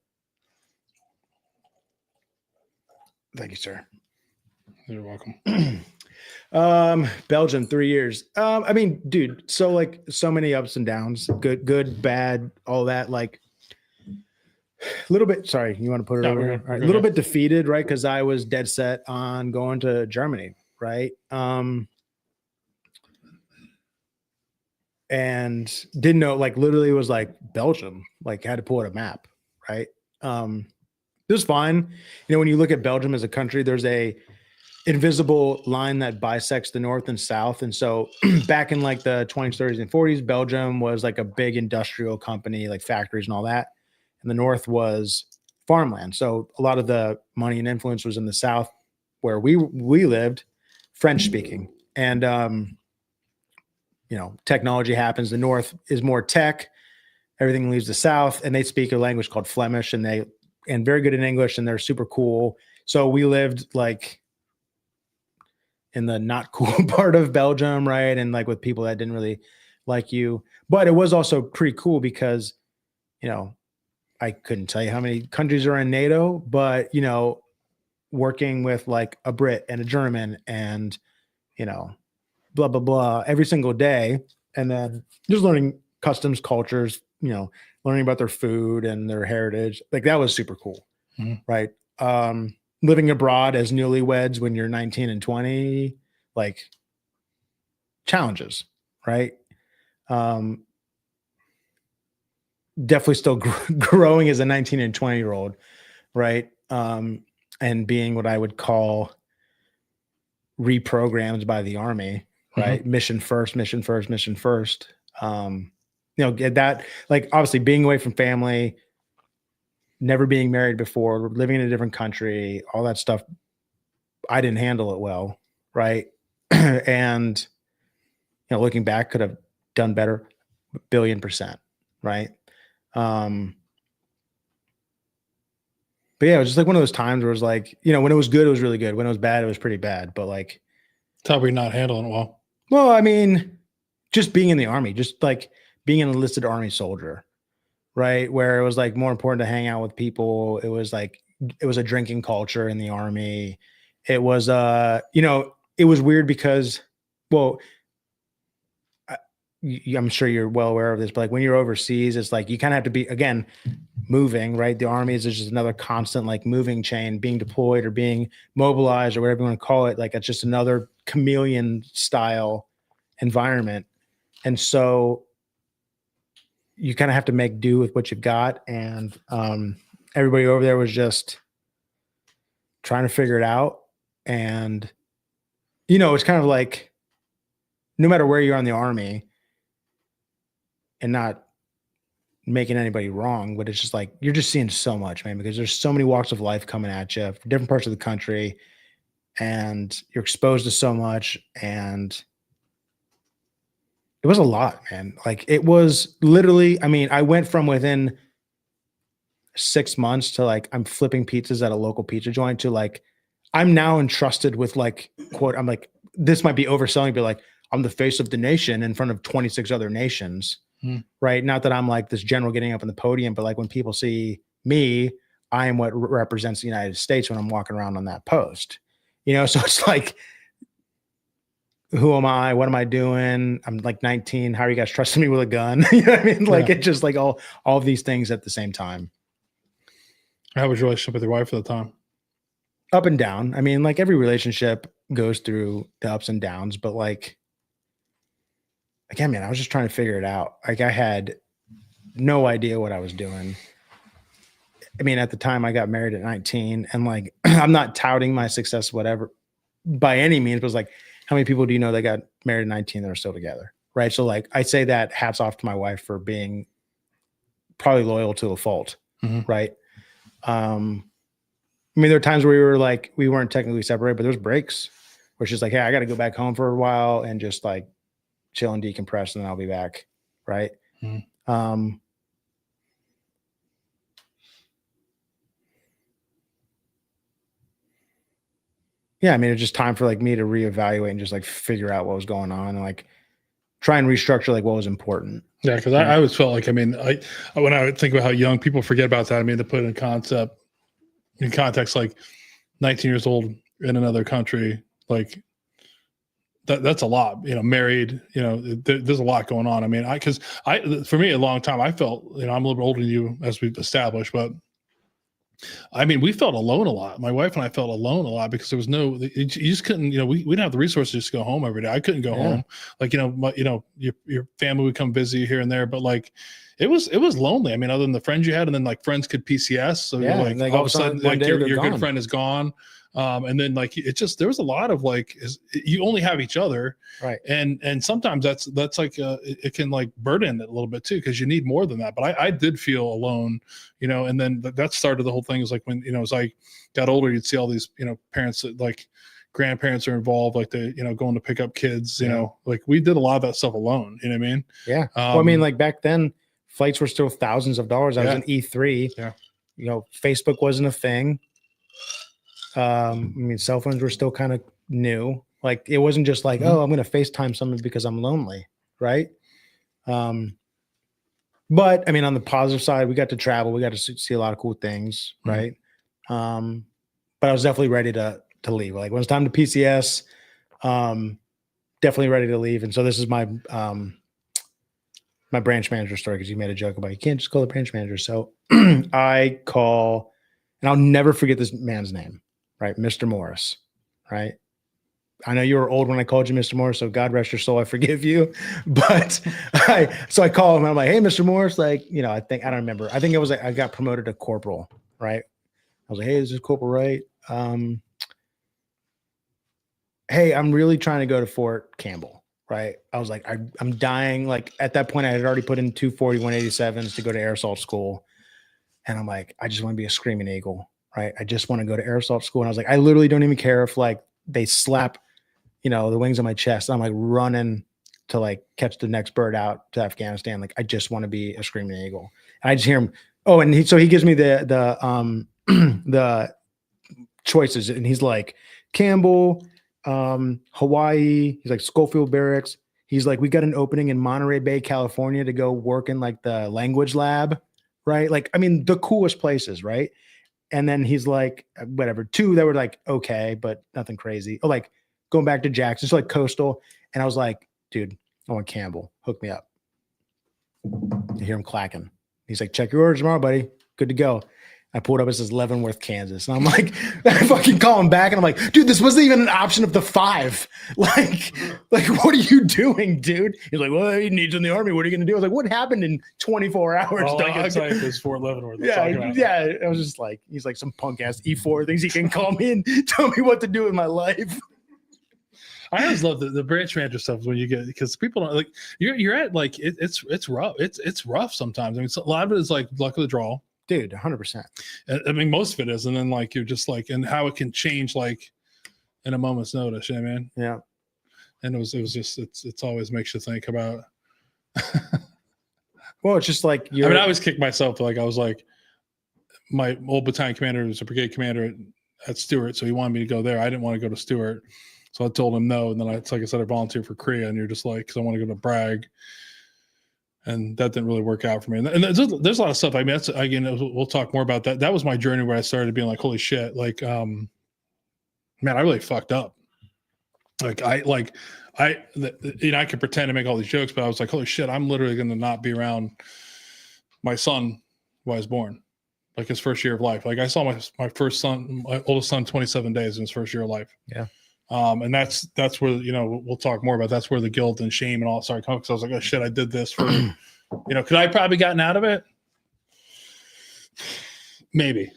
Thank you, sir. You're welcome. Belgium, 3 years. I mean, dude, so like so many ups and downs, good, bad, all that. Like a little bit. Sorry, you want to put it over here? All right, a little bit defeated, right? Because I was dead set on going to Germany, right? And didn't know, like literally was like Belgium, like had to pull out a map, right? It was fine. When you look at Belgium as a country, there's a invisible line that bisects the north and south. And so back in like the 20s, 30s, and 40s, Belgium was like a big industrial company, like factories and all that. And the north was farmland. So a lot of the money and influence was in the south where we lived, French speaking. And technology happens. The north is more tech. Everything leaves the south, and they speak a language called Flemish, and very good in English, and they're super cool. So we lived like in the not cool part of Belgium, right? And like with people that didn't really like you. But it was also pretty cool because, I couldn't tell you how many countries are in NATO, but, working with like a Brit and a German and, blah, blah, blah, every single day. And then just learning customs, cultures, learning about their food and their heritage. Like that was super cool. Mm-hmm. Right. Living abroad as newlyweds when you're 19 and 20, like challenges, right? Definitely still growing as a 19 and 20-year-old, right? And being what I would call reprogrammed by the Army, right? Mm-hmm. Mission first. That, like, obviously being away from family, never being married before, living in a different country, all that stuff, I didn't handle it well, right? And looking back, could have done better, 1,000,000,000%. Right. But yeah, it was just like one of those times where it was like, when it was good, it was really good. When it was bad, it was pretty bad. But like, Probably not handling it well. well, I mean, just being in the Army, just like being an enlisted Army soldier, right? Where it was like more important to hang out with people. It was a drinking culture in the Army. It was, it was weird because, well, I'm sure you're well aware of this, but like when you're overseas, it's like you kind of have to be, again, moving, right? The Army is just another constant like moving chain, being deployed or being mobilized or whatever you want to call it. Like it's just another chameleon style environment. And so you kind of have to make do with what you've got. And everybody over there was just trying to figure it out. And, it's kind of like no matter where you are in the Army, and not making anybody wrong, but it's just like you're just seeing so much, man, because there's so many walks of life coming at you from different parts of the country, and you're exposed to so much. And it was a lot, man. Like it was literally, I mean, I went from within 6 months to like I'm flipping pizzas at a local pizza joint to like I'm now entrusted with like quote, I'm like, this might be overselling, but like I'm the face of the nation in front of 26 other nations. Right. Not that I'm like this general getting up on the podium, but like when people see me, I am what represents the United States when I'm walking around on that post, so it's like, who am I? What am I doing? I'm like 19. How are you guys trusting me with a gun? You know what I mean? Like it's just like all of these things at the same time. How was your relationship with your wife at the time? Up and down. I mean, like every relationship goes through the ups and downs, but like, again, man, I was just trying to figure it out. Like I had no idea what I was doing. I mean, at the time I got married at 19 and like, I'm not touting my success, whatever, by any means, but it's like, how many people do you know that got married at 19 that are still together? Right. So like, I say that hats off to my wife for being probably loyal to a fault. Mm-hmm. Right. I mean, there were times where we weren't technically separated, but there was breaks where she's like, hey, I got to go back home for a while and just like chill and decompress, and then I'll be back. Right. Mm-hmm. Yeah. I mean, it's just time for like me to reevaluate and just like figure out what was going on and like try and restructure like what was important. Yeah. Cause I always felt like, I mean, when I would think about how young people forget about that, I mean, to put in context, like 19 years old in another country, like that's a lot, married, there's a lot going on. I mean, for me, a long time, I felt, I'm a little bit older than you as we've established, but I mean, we felt alone a lot. My wife and I felt alone a lot because there was you just couldn't, we didn't have the resources to just go home every day. I couldn't go home. Like, your family would come visit you here and there, but like, it was lonely. I mean, other than the friends you had, and then like friends could PCS. So you're like all of a sudden, like your good friend is gone. And then like there was a lot of like you only have each other, right? And sometimes that's like it can like burden it a little bit too, because you need more than that. But I did feel alone, and then that started the whole thing. Is like when as I got older, you'd see all these parents that like grandparents are involved, like they going to pick up kids, like we did a lot of that stuff alone. You know what I mean? Yeah. Well, I mean, like back then, flights were still thousands of dollars. I was in E3. Yeah. Facebook wasn't a thing. I mean, cell phones were still kind of new. Like it wasn't just like, oh, I'm going to FaceTime someone because I'm lonely. Right. But I mean, on the positive side, we got to travel. We got to see a lot of cool things. Right. But I was definitely ready to leave. Like when it was time to PCS, definitely ready to leave. And so this is my branch manager story, because you made a joke about you can't just call the branch manager. So I call, and I'll never forget this man's name. Right. Mr. Morris. Right. I know you were old when I called you Mr. Morris, so God rest your soul, I forgive you. But so I call him and I'm like, hey, Mr. Morris, like, I don't remember. I think it was like I got promoted to corporal. Right. I was like, hey, this is Corporal Wright. Hey, I'm really trying to go to Fort Campbell. Right. I was like, I'm dying. Like at that point I had already put in 240 187s to go to air assault school. And I'm like, I just want to be a screaming eagle. Right. I just want to go to air assault school. And I was like, I literally don't even care if like they slap, the wings on my chest. I'm like running to like catch the next bird out to Afghanistan. Like, I just want to be a screaming eagle. And I just hear him. Oh, and so he gives me the the choices, and he's like Campbell, Hawaii. He's like Schofield Barracks. He's like, we got an opening in Monterey Bay, California, to go work in like the language lab, right? Like, I mean, the coolest places, right? And then he's like, whatever, 2 that were like okay, but nothing crazy. Oh, like going back to Jackson, so like coastal. And I was like, dude, I want Campbell. Hook me up. I hear him clacking. He's like, check your orders tomorrow, buddy. Good to go. I pulled up, it says Leavenworth, Kansas. And I'm like, I fucking call him back. And I'm like, dude, this wasn't even an option of the 5. Like, what are you doing, dude? He's like, well, he needs in the Army. What are you going to do? I was like, what happened in 24 hours, All dog? I can type is Fort Leavenworth. Yeah. I was just like, he's like some punk ass E4 thinks he can call me and tell me what to do in my life. I always love the branch manager stuff when you get, because people don't like, you're at like, it's rough. It's rough sometimes. I mean, a lot of it is like luck of the draw. Dude, 100%. I mean, most of it is. And then like, you're just like, and how it can change like in a moment's notice. You know what I mean? Yeah. And it was just, it's always makes you think about. Well, it's just like, I always kick myself. Like I was like, my old battalion commander was a brigade commander at Stewart. So he wanted me to go there. I didn't want to go to Stewart. So I told him no. And then it's like I said, I volunteered for Korea, and you're just like, cause I want to go to Bragg. And that didn't really work out for me. And there's a lot of stuff. I mean, that's, again, we'll talk more about that. That was my journey where I started being like, holy shit. Like, man, I really fucked up. Like I could pretend to make all these jokes, but I was like, holy shit, I'm literally going to not be around my son who I was born, like his first year of life. Like I saw my first son, my oldest son, 27 days in his first year of life. Yeah. And that's where, we'll talk more about, that's where the guilt and shame and all started coming. Cause I was like, oh shit, I did this for, could I probably gotten out of it? Maybe,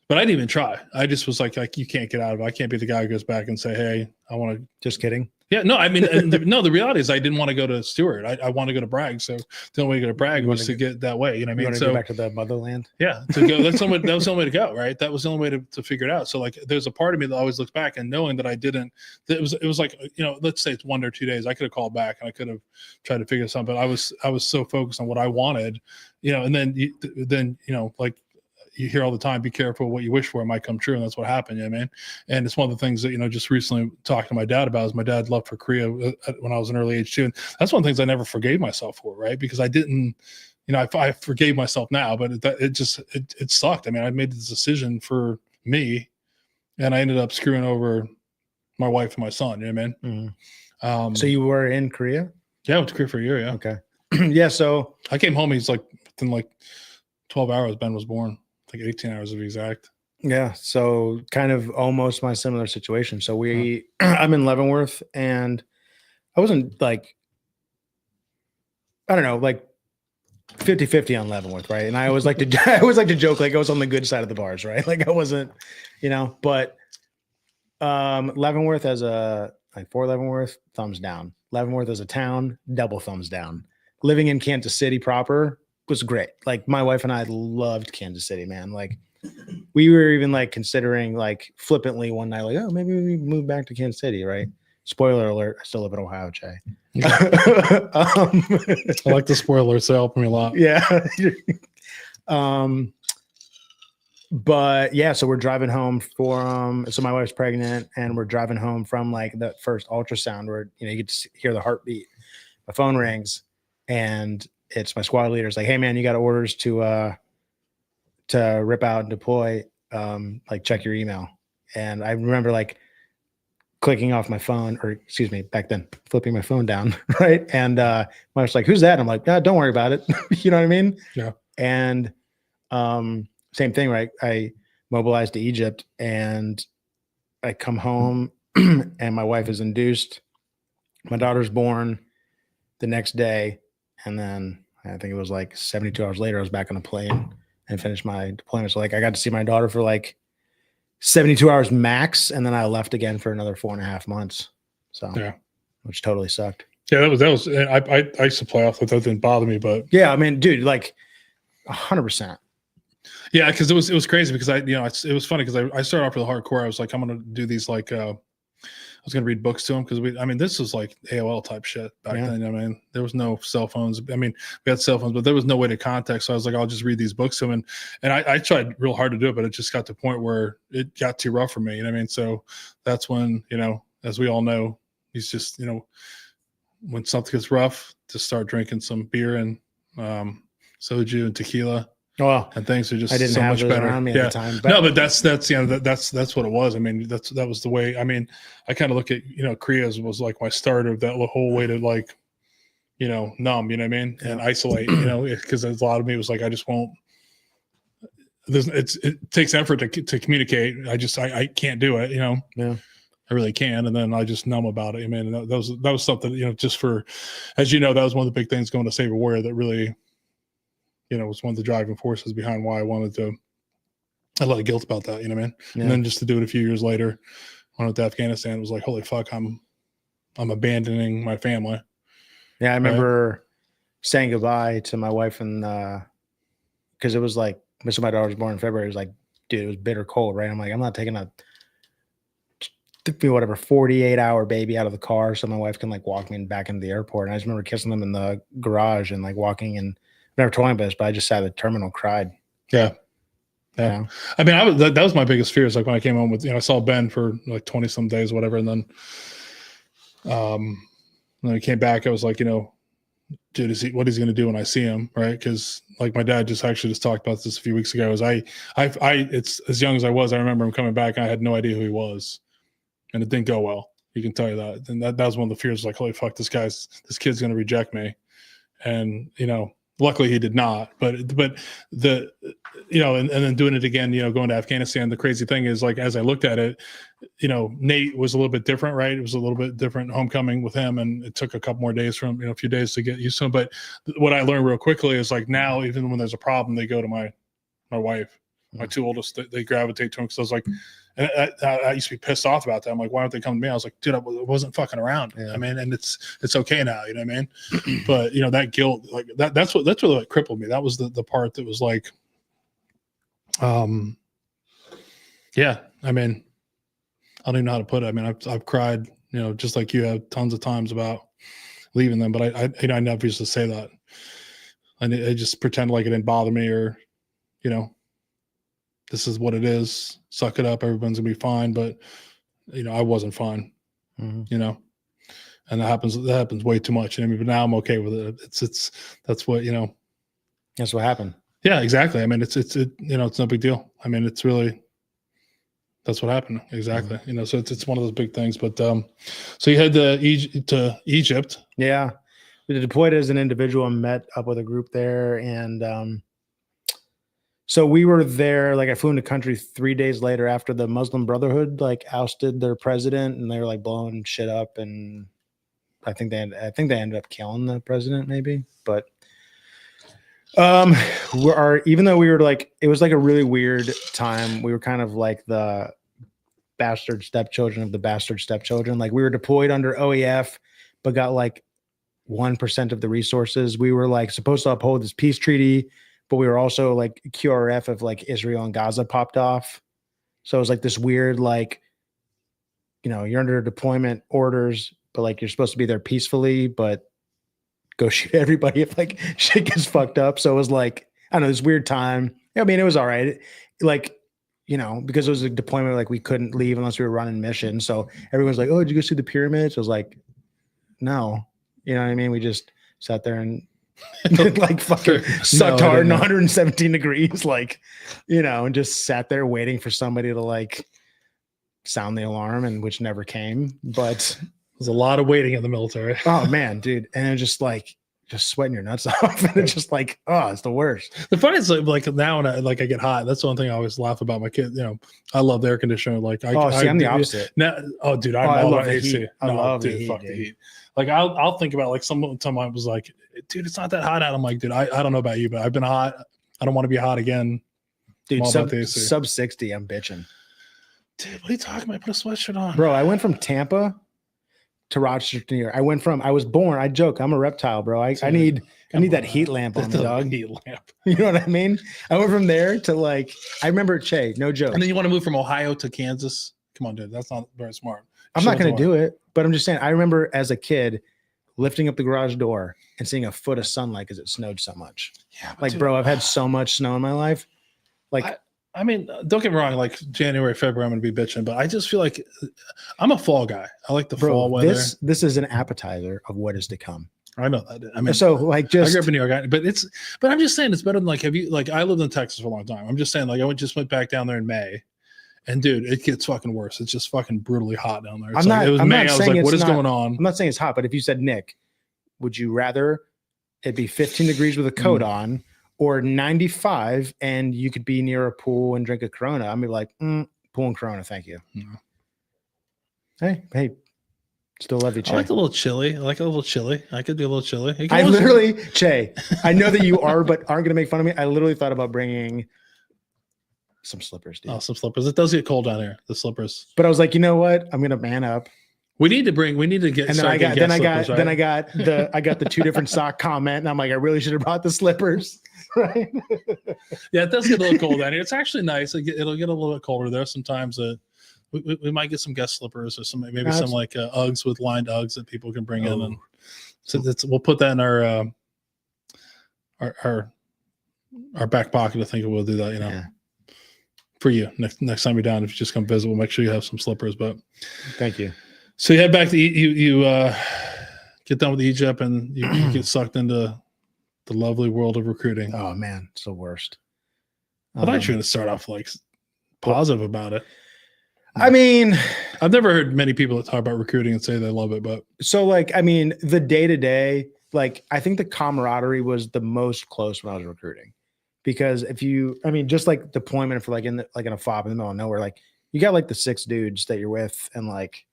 but I didn't even try. I just was like, you can't get out of it. I can't be the guy who goes back and say, hey, I want to. Just kidding. Yeah, no, I mean, the reality is I didn't want to go to Stewart. I want to go to Bragg. So the only way to go to Bragg was to get that way. You know what I mean? So go back to the motherland. Yeah, to go. That was the only way to go, right? That was the only way to figure it out. So like, there's a part of me that always looks back and knowing that I didn't. It was like, let's say it's 1 or 2 days. I could have called back and I could have tried to figure something. But I was so focused on what I wanted, and then like. You hear all the time, be careful what you wish for, it might come true. And that's what happened. You know what I mean? And it's one of the things that, just recently talking to my dad about is my dad left for Korea when I was an early age too. And that's one of the things I never forgave myself for, right? Because I didn't, I forgave myself now, but it sucked. I mean, I made this decision for me and I ended up screwing over my wife and my son. You know what I mean? Mm-hmm. So you were in Korea? Yeah, I went to Korea for a year. Yeah. Okay. Yeah. So I came home. He's like, within like 12 hours, Ben was born. Like 18 hours to be exact. Yeah. So kind of almost my similar situation. So I'm in Leavenworth, and I wasn't like, I don't know, like 50-50 on Leavenworth. Right. And I always like to joke, like I was on the good side of the bars, right? Like I wasn't, but Leavenworth for Leavenworth, thumbs down. Leavenworth as a town, double thumbs down. Living in Kansas City proper was great. Like my wife and I loved Kansas City, man. Like we were even like considering like flippantly one night, like, oh, maybe we move back to Kansas City, right? Spoiler alert, I still live in Ohio, Jay. I like the spoilers. They help me a lot. Yeah. But yeah, so we're driving home so my wife's pregnant and we're driving home from like the first ultrasound where, you get to hear the heartbeat. My phone rings and it's my squad leader. It's like, hey man, you got orders to rip out and deploy. Like check your email. And I remember like clicking off my phone, or excuse me, back then flipping my phone down. Right. And my wife's like, who's that? I'm like, don't worry about it. You know what I mean? Yeah. And same thing, right? I mobilized to Egypt and I come home and my wife is induced. My daughter's born the next day. And then I think it was like 72 hours later, I was back on a plane and finished my deployment. So like I got to see my daughter for like 72 hours max. And then I left again for another 4.5 months. So yeah, which totally sucked. Yeah, that was, I used to play off that didn't bother me, but yeah, I mean, dude, like 100%. Yeah. Cause it was crazy because it was funny because I started off with hardcore. I was like, I'm going to do these like, was going to read books to him because this was like AOL type shit back then. I mean, there was no cell phones. I mean, we had cell phones, but there was no way to contact. So I was like, I'll just read these books to him. And I tried real hard to do it, but it just got to the point where it got too rough for me. You know what I mean? So that's when, as we all know, he's just, when something gets rough, just start drinking some beer and soju and tequila. Well, and things are just I didn't so have much those better. around me at the time. No, but that's what it was. I mean, that was the way. I mean, I kind of look at Kriya's was like my start of that whole way to like, numb. You know what I mean? And isolate. Because a lot of me was like, I just won't. It takes effort to communicate. I can't do it. Yeah. I really can, and then I just numb about it. I mean, that was something. Just for, as you know, that was one of the big things going to Save a Warrior that really. Was one of the driving forces behind why I wanted to. I had a lot of guilt about that, man. Yeah. And then just to do it a few years later, when I went to Afghanistan, it was like, holy fuck, I'm abandoning my family. Yeah, I remember saying goodbye to my wife, and because it was like, Mr. My daughter was born in February. It was like, dude, it was bitter cold, right? I'm like, I'm not taking a 48-hour baby out of the car so my wife can like walk me back into the airport. And I just remember kissing them in the garage and like walking and. Never told anybody this, but I just sat at the terminal, cried. Yeah. I mean, that was my biggest fear. Is like when I came home with, I saw Ben for like 20 some days, whatever. And then, when I came back, I was like, dude, what is he going to do when I see him? Right. Cause like my dad just talked about this a few weeks ago. It's as young as I was, I remember him coming back and I had no idea who he was and it didn't go well. You can tell you that. And that was one of the fears, like, holy fuck, this kid's going to reject me. And, luckily he did not, but the, and then doing it again, going to Afghanistan, the crazy thing is like, as I looked at it, Nate was a little bit different, right? It was a little bit different homecoming with him. And it took a couple more days a few days to get used to him. But what I learned real quickly is like now, even when there's a problem, they go to my wife, my two oldest, they gravitate to him. Cause I was like, and I used to be pissed off about that. I'm like, why don't they come to me? I was like, dude, I wasn't fucking around. Yeah. I mean, and it's okay now, you know what I mean? But that guilt, like that's really what crippled me. That was the part that was like, yeah, I mean, I don't even know how to put it. I mean, I've cried, just like you have tons of times about leaving them, but I never used to say that. I just pretend like it didn't bother me or, this is what it is. Suck it up. Everyone's gonna be fine. But I wasn't fine. Mm-hmm. And that happens way too much. I mean, but now I'm okay with it. That's what That's what happened. Yeah, exactly. I mean, it's no big deal. I mean, it's really that's what happened. Exactly. Mm-hmm. So it's one of those big things. But so you head to Egypt. Yeah, we deployed as an individual and met up with a group there, and so we were there, like I flew into country 3 days later after the Muslim Brotherhood like ousted their president and they were like blowing shit up. And I think they ended up killing the president maybe. But even though we were like, it was like a really weird time. We were kind of like the bastard stepchildren of the bastard stepchildren. Like we were deployed under OEF, but got like 1% of the resources. We were like supposed to uphold this peace treaty, but we were also like QRF if like Israel and Gaza popped off. So it was like this weird, like, you're under deployment orders, but like you're supposed to be there peacefully, but go shoot everybody if like shit gets fucked up. So it was like, I don't know, this weird time. I mean, it was all right. Like, because it was a deployment, like we couldn't leave unless we were running mission. So everyone's like, oh, did you go see the pyramids? I was like, no, you know what I mean? We just sat there and like fucking sucked hard in 117 degrees, like, and just sat there waiting for somebody to like sound the alarm, and which never came. But there's a lot of waiting in the military. Oh man, dude. And it just like sweating your nuts off. And it's just like, oh, it's the worst. The funny is like now when I get hot, that's the one thing I always laugh about my kid. I love the air conditioner. Like I'm the opposite. Now, dude, I love the AC. Heat. I love the heat, fuck the heat. Like I'll think about like someone I was like, dude, it's not that hot out. I'm like, dude, I don't know about you, but I've been hot. I don't want to be hot again. Dude, sub 60, I'm bitching. Dude, what are you talking about? Put a sweatshirt on. Bro, I went from Tampa to Rochester, New York. I was born, I joke, I'm a reptile, bro. I need that heat lamp on the dog. Heat lamp. You know what I mean? I went from there to like, I remember, Che, no joke. And then you want to move from Ohio to Kansas Come on, dude. That's not very smart. I'm not going to do it, but I'm just saying, I remember as a kid lifting up the garage door and seeing a foot of sunlight because it snowed so much. Yeah. Like, dude, bro, I've had so much snow in my life. Like, I mean, don't get me wrong. Like January, February, I'm going to be bitching, but I just feel like I'm a fall guy. I like the fall weather. This is an appetizer of what is to come. I know that. I mean, so like, just I grew up in New York, but I'm just saying it's better than like, I lived in Texas for a long time. I'm just saying, like, I just went back down there in May, and dude, it gets fucking worse. It's just fucking brutally hot down there. It's it was May. I was like, what is going on? I'm not saying it's hot, but if you said, Nick, would you rather it be 15 degrees with a coat on, or 95 and you could be near a pool and drink a Corona? I'm like, pool and Corona, thank you. Yeah. Hey, still love you, Che. I like a little chilly. I could be a little chilly. I literally, Che, I know that you are, but aren't going to make fun of me. I literally thought about bringing some slippers, dude. Oh, some slippers. It does get cold down here, the slippers. But I was like, you know what? I'm going to man up. We need to get. And then I got the 2 different sock comment, and I'm like, I really should have brought the slippers, right? Yeah, it does get a little cold down here. It's actually nice. It'll get a little bit colder there. Sometimes we might get some guest slippers or some like Uggs with lined Uggs that people can bring in, and so we'll put that in our back pocket. I think we'll do that. Yeah. For you next time you're down, if you just come visit, we'll make sure you have some slippers. But thank you. So you head back to you get done with Egypt, and you get sucked into the lovely world of recruiting. Oh man, it's the worst. I thought you were going to start off like positive about it. I mean, I've never heard many people that talk about recruiting and say they love it, but so like, I mean, the day to day, like I think the camaraderie was the most close when I was recruiting, because just like deployment for like in a fob in the middle of nowhere, like you got like the 6 dudes that you're with and like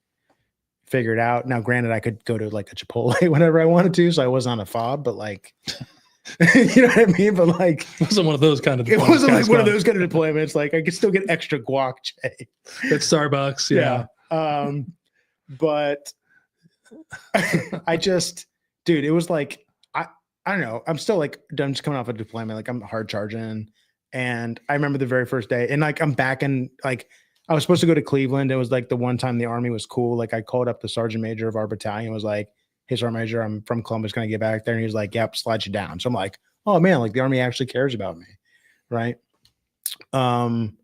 figure it out. Now, granted, I could go to like a Chipotle whenever I wanted to, so I wasn't on a fob, but like, you know what I mean? But like, it wasn't one of those kind of. It wasn't like one of those kind of deployments. Like, I could still get extra guac, Jay. At Starbucks, yeah. But I just, dude, it was like I don't know. I'm still like done just coming off a deployment. Like I'm hard charging, and I remember the very first day, and like I'm back in like. I was supposed to go to Cleveland. It was like the one time the Army was cool. Like I called up the sergeant major of our battalion, was like, hey, sergeant major, I'm from Columbus. Can I get back there? And he was like, yep, slide you down. So I'm like, oh man, like the Army actually cares about me. Right. And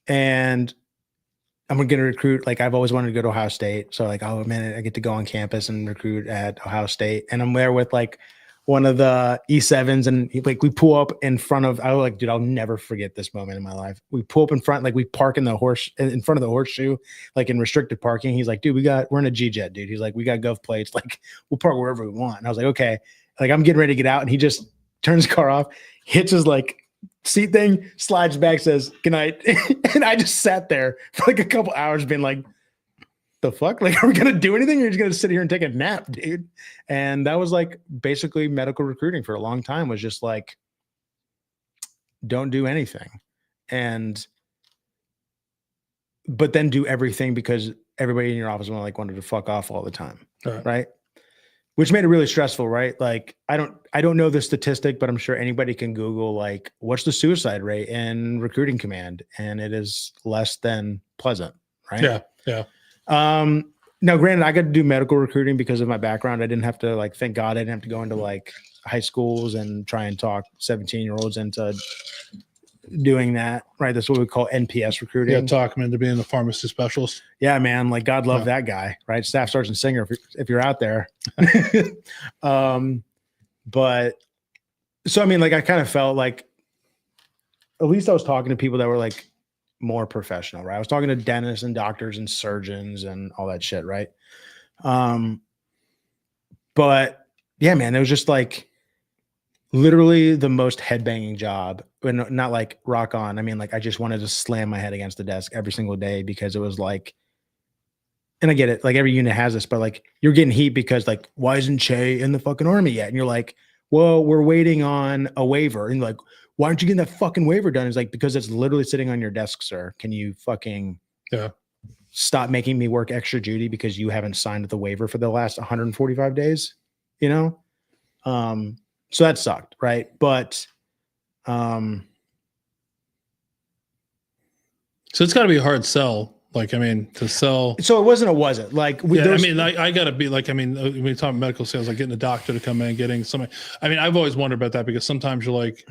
I'm going to recruit. Like I've always wanted to go to Ohio State. So like, oh man, I get to go on campus and recruit at Ohio State. And I'm there with like one of the E7s, and like we pull up in front of, dude, I'll never forget this moment in my life. We pull up in front, like we park in front of the horseshoe, like in restricted parking. He's like, dude, we're in a G-Jet, dude. He's like, we got gov plates. Like we'll park wherever we want. And I was like, okay. Like I'm getting ready to get out, and he just turns the car off, hits his like seat thing, slides back, says good night. And I just sat there for like a couple hours being like, the fuck? Like, are we going to do anything? Or are you just going to sit here and take a nap, dude? And that was like basically medical recruiting for a long time, was just like, don't do anything. But then do everything because everybody in your office wanted to fuck off all the time. Right. Which made it really stressful, right? Like, I don't know the statistic, but I'm sure anybody can Google, like, what's the suicide rate in recruiting command? And it is less than pleasant, right? Yeah. Yeah. Now, granted, I got to do medical recruiting because of my background. I didn't have to, like, thank God I didn't have to go into like high schools and try and talk 17-year-olds into doing that, right? That's what we call NPS recruiting. Yeah, talk them into being a pharmacy specialist. Yeah, man. Like, God love that guy, right? Staff Sergeant Singer, if you're out there. But so, I mean, like, I kind of felt like at least I was talking to people that were like more professional, right? I was talking to dentists and doctors and surgeons and all that shit, right? But yeah, man, it was just like literally the most headbanging job, but not like rock on. I mean, like I just wanted to slam my head against the desk every single day because it was like, and I get it, like every unit has this, but like you're getting heat because like, why isn't Che in the fucking Army yet? And you're like, well, we're waiting on a waiver. And like, why aren't you getting that fucking waiver done? It's like, because it's literally sitting on your desk, sir. Can you fucking stop making me work extra duty because you haven't signed the waiver for the last 145 days? You know? So that sucked, right? But so it's got to be a hard sell Like, I mean, to sell. So it wasn't like, I gotta be like, I mean, when you talk medical sales, like getting a doctor to come in, getting somebody. I mean, I've always wondered about that because sometimes you're like,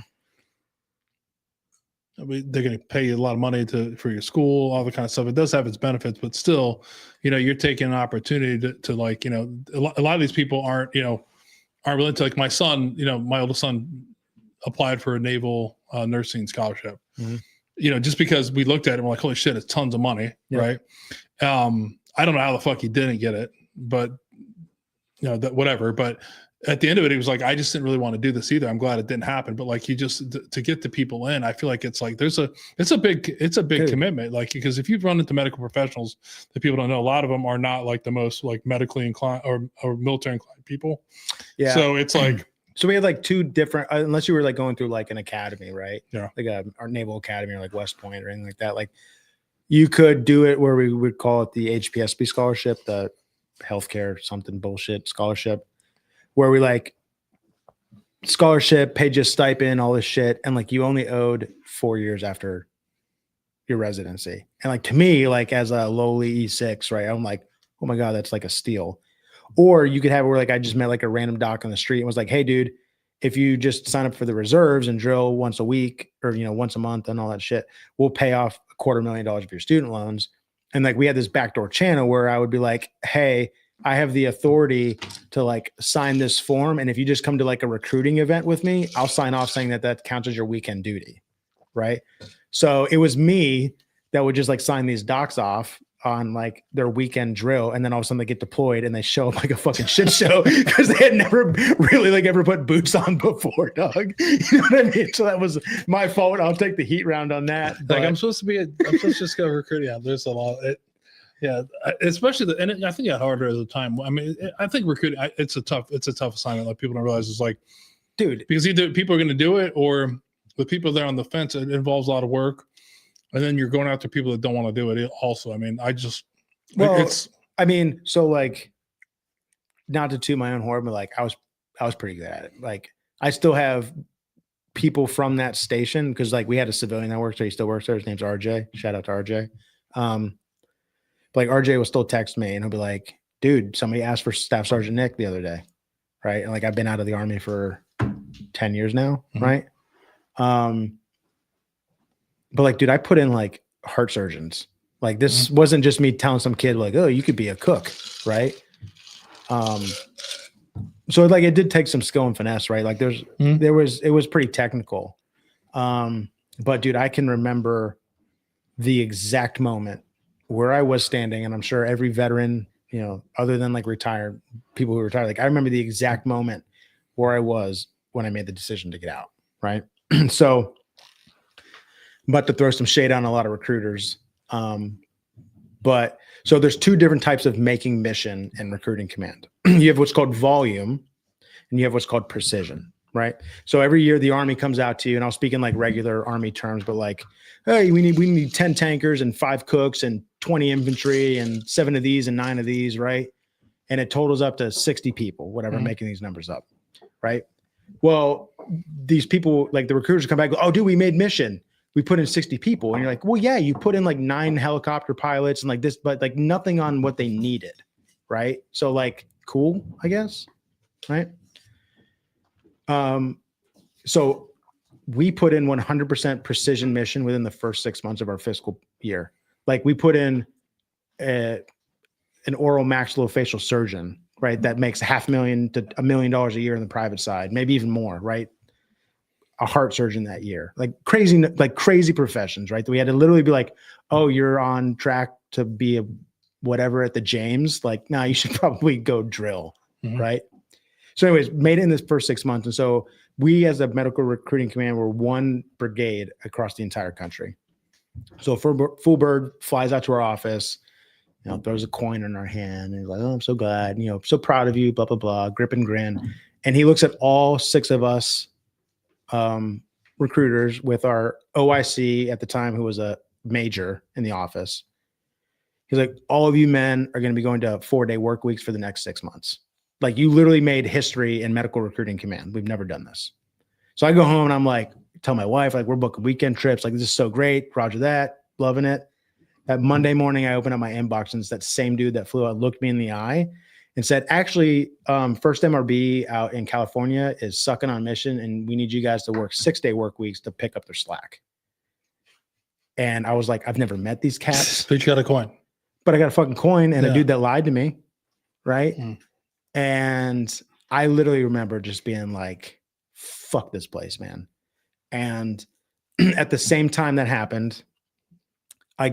I mean, they're going to pay you a lot of money for your school, all the kind of stuff. It does have its benefits, but still, you're taking an opportunity to like, a lot of these people aren't willing to, like my son, my oldest son applied for a naval nursing scholarship, just because we looked at it and we're like, holy shit, it's tons of money. Yeah. Right. I don't know how the fuck he didn't get it, but that whatever, but at the end of it, he was like, I just didn't really want to do this either. I'm glad it didn't happen. But like, you just, to get the people in, I feel like it's like, it's a big commitment. Like, because if you run into medical professionals that people don't know, a lot of them are not like the most like medically inclined or military inclined people. Yeah. So it's like, so we had like two different, unless you were like going through like an academy, right? Yeah. Like our naval academy or like West Point or anything like that. Like you could do it where we would call it the HPSB scholarship, the healthcare something bullshit scholarship, where we like scholarship, paid you a stipend, all this shit. And like, you only owed 4 years after your residency. And like, to me, like as a lowly E6, right. I'm like, oh my God, that's like a steal. Or you could have it where like, I just met like a random doc on the street and was like, hey dude, if you just sign up for the reserves and drill once a week or, once a month and all that shit, we'll pay off $250,000 of your student loans. And like, we had this backdoor channel where I would be like, hey, I have the authority to like sign this form. And if you just come to like a recruiting event with me, I'll sign off saying that counts as your weekend duty. Right. So it was me that would just like sign these docs off on like their weekend drill. And then all of a sudden they get deployed and they show up like a fucking shit show because they had never really like ever put boots on before, dog. You know what I mean? So that was my fault. I'll take the heat round on that. Like I'm supposed to just go recruiting. Yeah, there's a lot. Yeah, especially and I think it got harder at the time. I mean, I think recruiting it's a tough assignment. Like people don't realize it's like, dude, because either people are going to do it or the people there on the fence. It involves a lot of work, and then you're going after people that don't want to do it. Also, I mean, so like, not to toot my own horn, but like I was pretty good at it. Like I still have people from that station because like we had a civilian that works there. He still works there. His name's RJ. Shout out to RJ. Like RJ will still text me and he'll be like, dude, somebody asked for Staff Sergeant Nick the other day. Right. And like, I've been out of the Army for 10 years now. Mm-hmm. Right. But like, dude, I put in like heart surgeons. Like this wasn't just me telling some kid like, oh, you could be a cook. Right. So like, it did take some skill and finesse, right? Like it was pretty technical. But dude, I can remember the exact moment where I was standing, and I'm sure every veteran, other than like retired people who retired, like I remember the exact moment where I was when I made the decision to get out. Right. So, but to throw some shade on a lot of recruiters. But so there's two different types of making mission and recruiting command. You have what's called volume and you have what's called precision. Right. So every year the Army comes out to you, and I'll speak in like regular Army terms, but like, hey, we need 10 tankers and 5 cooks and 20 infantry and 7 of these and 9 of these. Right. And it totals up to 60 people, whatever, making these numbers up. Right. Well, these people, like the recruiters come back, go, oh, dude, we made mission. We put in 60 people. And you're like, well, yeah, you put in like 9 helicopter pilots and like this, but like nothing on what they needed. Right. So like, cool, I guess. Right. So we put in 100% precision mission within the first 6 months of our fiscal year. Like we put in an oral maxillofacial surgeon, right? That makes $500,000 to $1 million a year in the private side, maybe even more, right? A heart surgeon that year, like crazy professions, right? That we had to literally be like, oh, you're on track to be a whatever at the James. Like, nah, you should probably go drill, right? So anyways, made it in this first 6 months. And so we as a medical recruiting command were one brigade across the entire country. So Full Bird flies out to our office, throws a coin in our hand and he's like, oh, I'm so glad, so proud of you, blah, blah, blah, grip and grin. And he looks at all 6 of us recruiters with our OIC at the time, who was a major in the office. He's like, all of you men are going to be going to 4-day work weeks for the next 6 months. Like you literally made history in medical recruiting command. We've never done this. So I go home and I'm like, tell my wife, like, we're booking weekend trips. Like, this is so great. Roger that. Loving it. That Monday morning, I opened up my inbox and it's that same dude that flew out, looked me in the eye and said, actually, first MRB out in California is sucking on mission and we need you guys to work 6-day work weeks to pick up their slack. And I was like, I've never met these cats. But you got a coin. But I got a fucking coin and Yeah. a dude that lied to me. Right. Mm. And I literally remember just being like, fuck this place, man. And at the same time that happened, I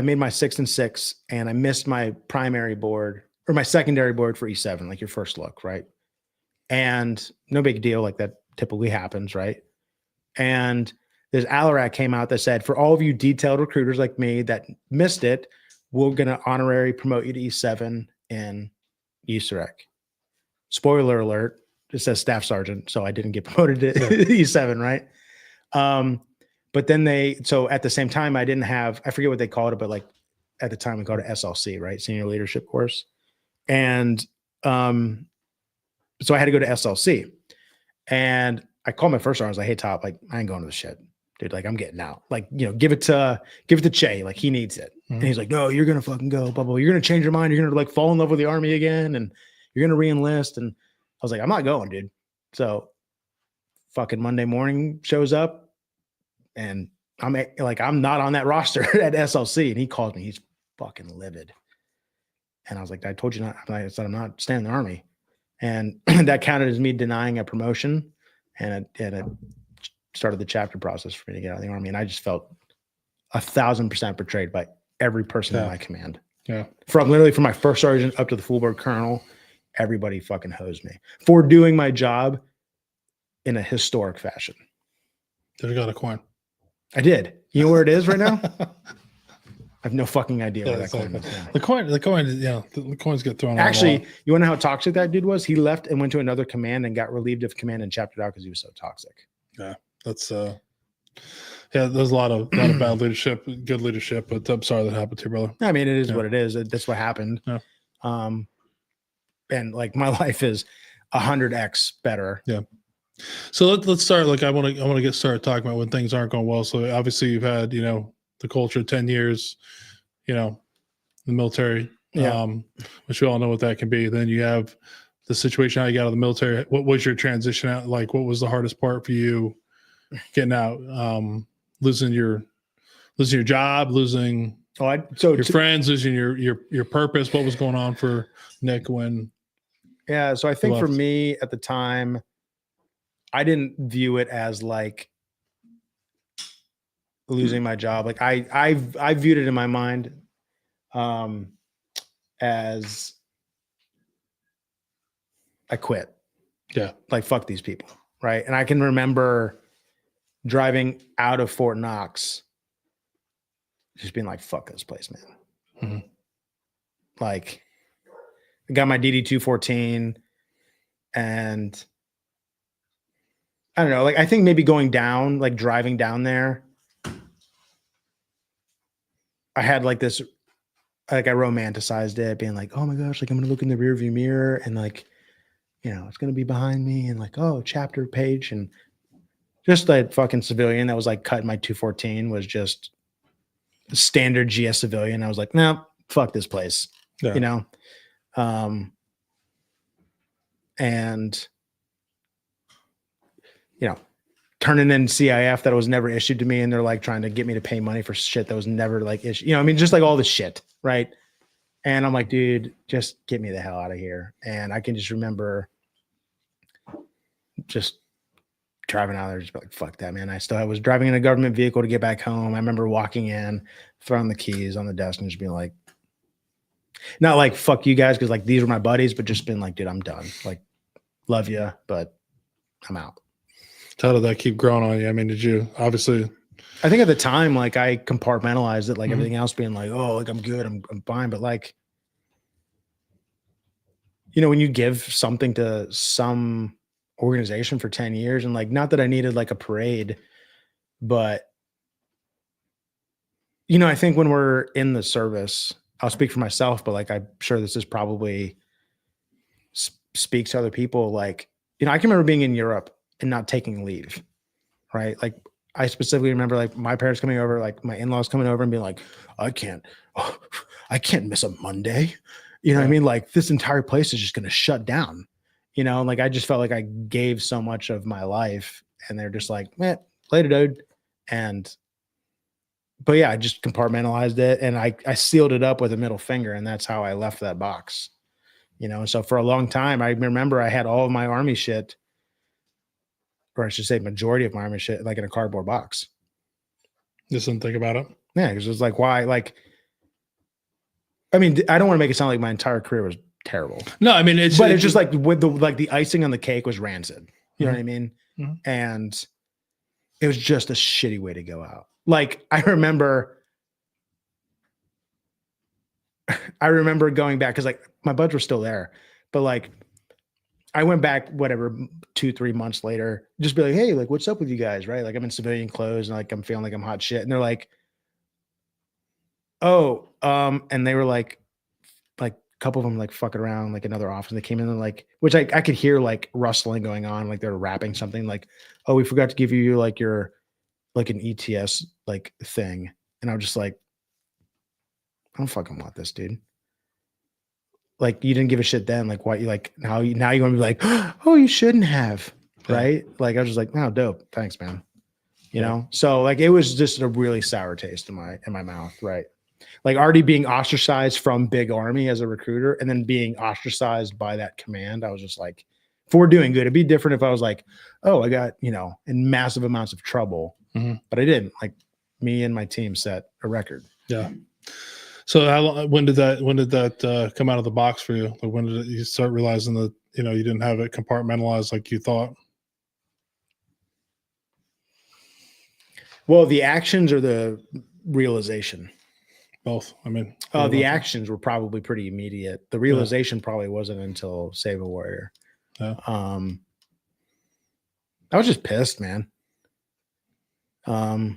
made my 6 and 6 and I missed my primary board or my secondary board for E7, like your first look. Right. And no big deal. Like that typically happens. Right. And this Alarak came out that said, for all of you detailed recruiters like me that missed it, we're going to honorary promote you to E7 in USEREC. Spoiler alert, it says staff sergeant, so I didn't get promoted to E7, right? But then so at the same time, I didn't have, I forget what they called it, but like at the time we called it SLC, right? Senior Leadership Course. And so I had to go to SLC. And I called my first sergeant, I was like, hey, Top, like, I ain't going to the shit. Dude, like I'm getting out. Like, give it to Che. Like he needs it. Mm-hmm. And he's like, no, you're gonna fucking go, blah, blah. You're gonna change your mind. You're gonna like fall in love with the Army again, and you're gonna re-enlist. And I was like, I'm not going, dude. So fucking Monday morning shows up, and I'm not on that roster at SLC. And he calls me. He's fucking livid. And I was like, I told you not. I said I'm not staying in the Army, and that counted as me denying a promotion, and it started the chapter process for me to get out of the Army. And I just felt 1,000% betrayed by every person in my command. Yeah. From my first sergeant up to the full board colonel, everybody fucking hosed me for doing my job in a historic fashion. Did you got a coin? I did. You know where it is right now? I have no fucking idea where that coin is now. The coins get thrown. Actually, you want to know how toxic that dude was? He left and went to another command and got relieved of command and chaptered out because he was so toxic. Yeah. That's there's a lot of bad leadership, good leadership, but I'm sorry that happened to you, brother. I mean, it is what it is. That's what happened. Yeah. And like my life is 100x better. Yeah. So let's start. Like I want to get started talking about when things aren't going well. So obviously you've had, the culture 10 years, the military, which we all know what that can be. Then you have the situation how you got out of the military. What was your transition out? Like, what was the hardest part for you getting out? Losing your job, losing your friends, losing your purpose. What was going on for Nick when? Yeah. So I think for me at the time, I didn't view it as like losing my job. Like I viewed it in my mind as I quit. Yeah. Like fuck these people. Right. And I can remember driving out of Fort Knox just being like, fuck this place, man. Mm-hmm. Like I got my DD-214 and I don't know, like I think maybe going down, like driving down there, I had like this, like I romanticized it being like, oh my gosh, like I'm going to look in the rearview mirror and like, it's going to be behind me and like, oh, chapter page. And just that fucking civilian that was like cutting my 214 was just standard GS civilian. I was like, no, fuck this place, and turning in CIF that was never issued to me. And they're like trying to get me to pay money for shit that was never like issued, just like all this shit. Right. And I'm like, dude, just get me the hell out of here. And I can just remember just driving out there, just like, fuck that, man. I was driving in a government vehicle to get back home. I remember walking in, throwing the keys on the desk and just being like, not like, fuck you guys. Cause like, these were my buddies, but just been like, dude, I'm done. Like, love you, but I'm out. How did that keep growing on you? I mean, did you obviously? I think at the time, like I compartmentalized it, like everything else being like, oh, like I'm good, I'm fine. But like, when you give something to some organization for 10 years and like, not that I needed like a parade, but I think when we're in the service, I'll speak for myself, but like, I'm sure this is probably speaks to other people. Like, I can remember being in Europe and not taking leave, right? Like I specifically remember like my parents coming over, like my in-laws coming over and being like, I can't, I can't miss a Monday. You know what I Yeah. mean? Like this entire place is just going to shut down, you know? And like, I just felt like I gave so much of my life and they're just like, man, later, dude. And, but yeah, I just compartmentalized it and I sealed it up with a middle finger. And that's how I left that box, you know? So for a long time, I remember I had all of my army shit, or I should say majority of my army shit, like in a cardboard box. Just didn't think about it. Yeah, because it was like, why? Like, I mean, I don't want to make it sound like my entire career was terrible. No, I mean, it's just like with the icing on the cake was rancid. You know what I mean? Mhm. And it was just a shitty way to go out. Like I remember going back because like my buds were still there, but like I went back, whatever, 2-3 months later, just be like, hey, like, what's up with you guys? Right? Like I'm in civilian clothes and like I'm feeling like I'm hot shit. And they're like, oh, and they were like a couple of them like fucking around, like another office. And they came in and like, which I could hear like rustling going on, like they're wrapping something like, oh, we forgot to give you like your like an ETS like thing. And I was just like, I don't fucking want this, dude. Like you didn't give a shit then. Like why you like now you're gonna be like, oh, you shouldn't have. Yeah. Right. Like I was just like, oh, dope. Thanks, man. You know? So like it was just a really sour taste in my mouth. Right. Like already being ostracized from Big Army as a recruiter and then being ostracized by that command. I was just like, for doing good. It'd be different if I was like, oh, I got, you know, in massive amounts of trouble, but I didn't. Like me and my team set a record. Yeah. So how long, when did that come out of the box for you? Like when did you start realizing that, you know, you didn't have it compartmentalized like you thought? Well, the actions or the realization? Both. I mean, The actions were probably pretty immediate. The realization probably wasn't until Save a Warrior. Yeah. I was just pissed, man. I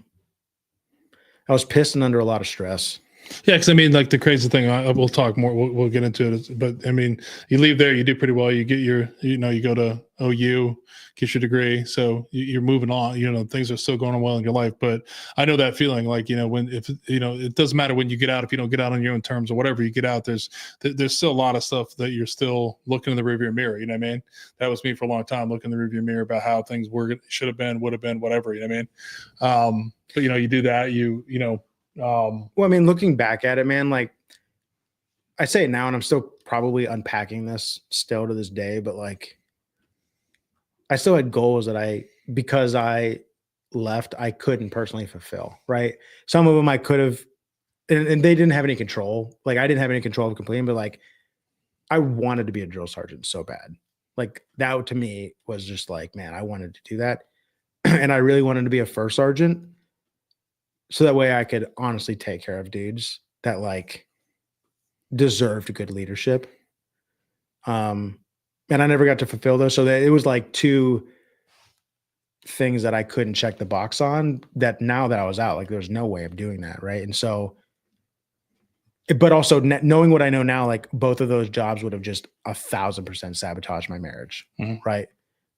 was pissed and under a lot of stress. Yeah, because I mean, like the crazy thing, we'll talk more. We'll get into it. But I mean, you leave there, you do pretty well. You get your, you know, you go to OU, get your degree, so you're moving on. You know, things are still going well in your life. But I know that feeling, like you know, when if you know, it doesn't matter when you get out. If you don't get out on your own terms or whatever, you get out. There's still a lot of stuff that you're still looking in the rearview mirror. You know what I mean? That was me for a long time, looking in the rearview mirror about how things were, should have been, would have been, whatever. You know what I mean? But you know, you do that. You know. Well, I mean, looking back at it, man, like I say it now, and I'm still probably unpacking this still to this day, but like I still had goals that because I left, I couldn't personally fulfill, right? Some of them I could have, and they didn't have any control. Like I didn't have any control of completing, but like I wanted to be a drill sergeant so bad. Like that to me was just like, man, I wanted to do that. And I really wanted to be a first sergeant. So that way I could honestly take care of dudes that like deserved good leadership. And I never got to fulfill those. So that it was like two things that I couldn't check the box on that now that I was out, like there's no way of doing that. Right. And so, but also knowing what I know now, like both of those jobs would have just 1,000% sabotaged my marriage. Mm-hmm. Right.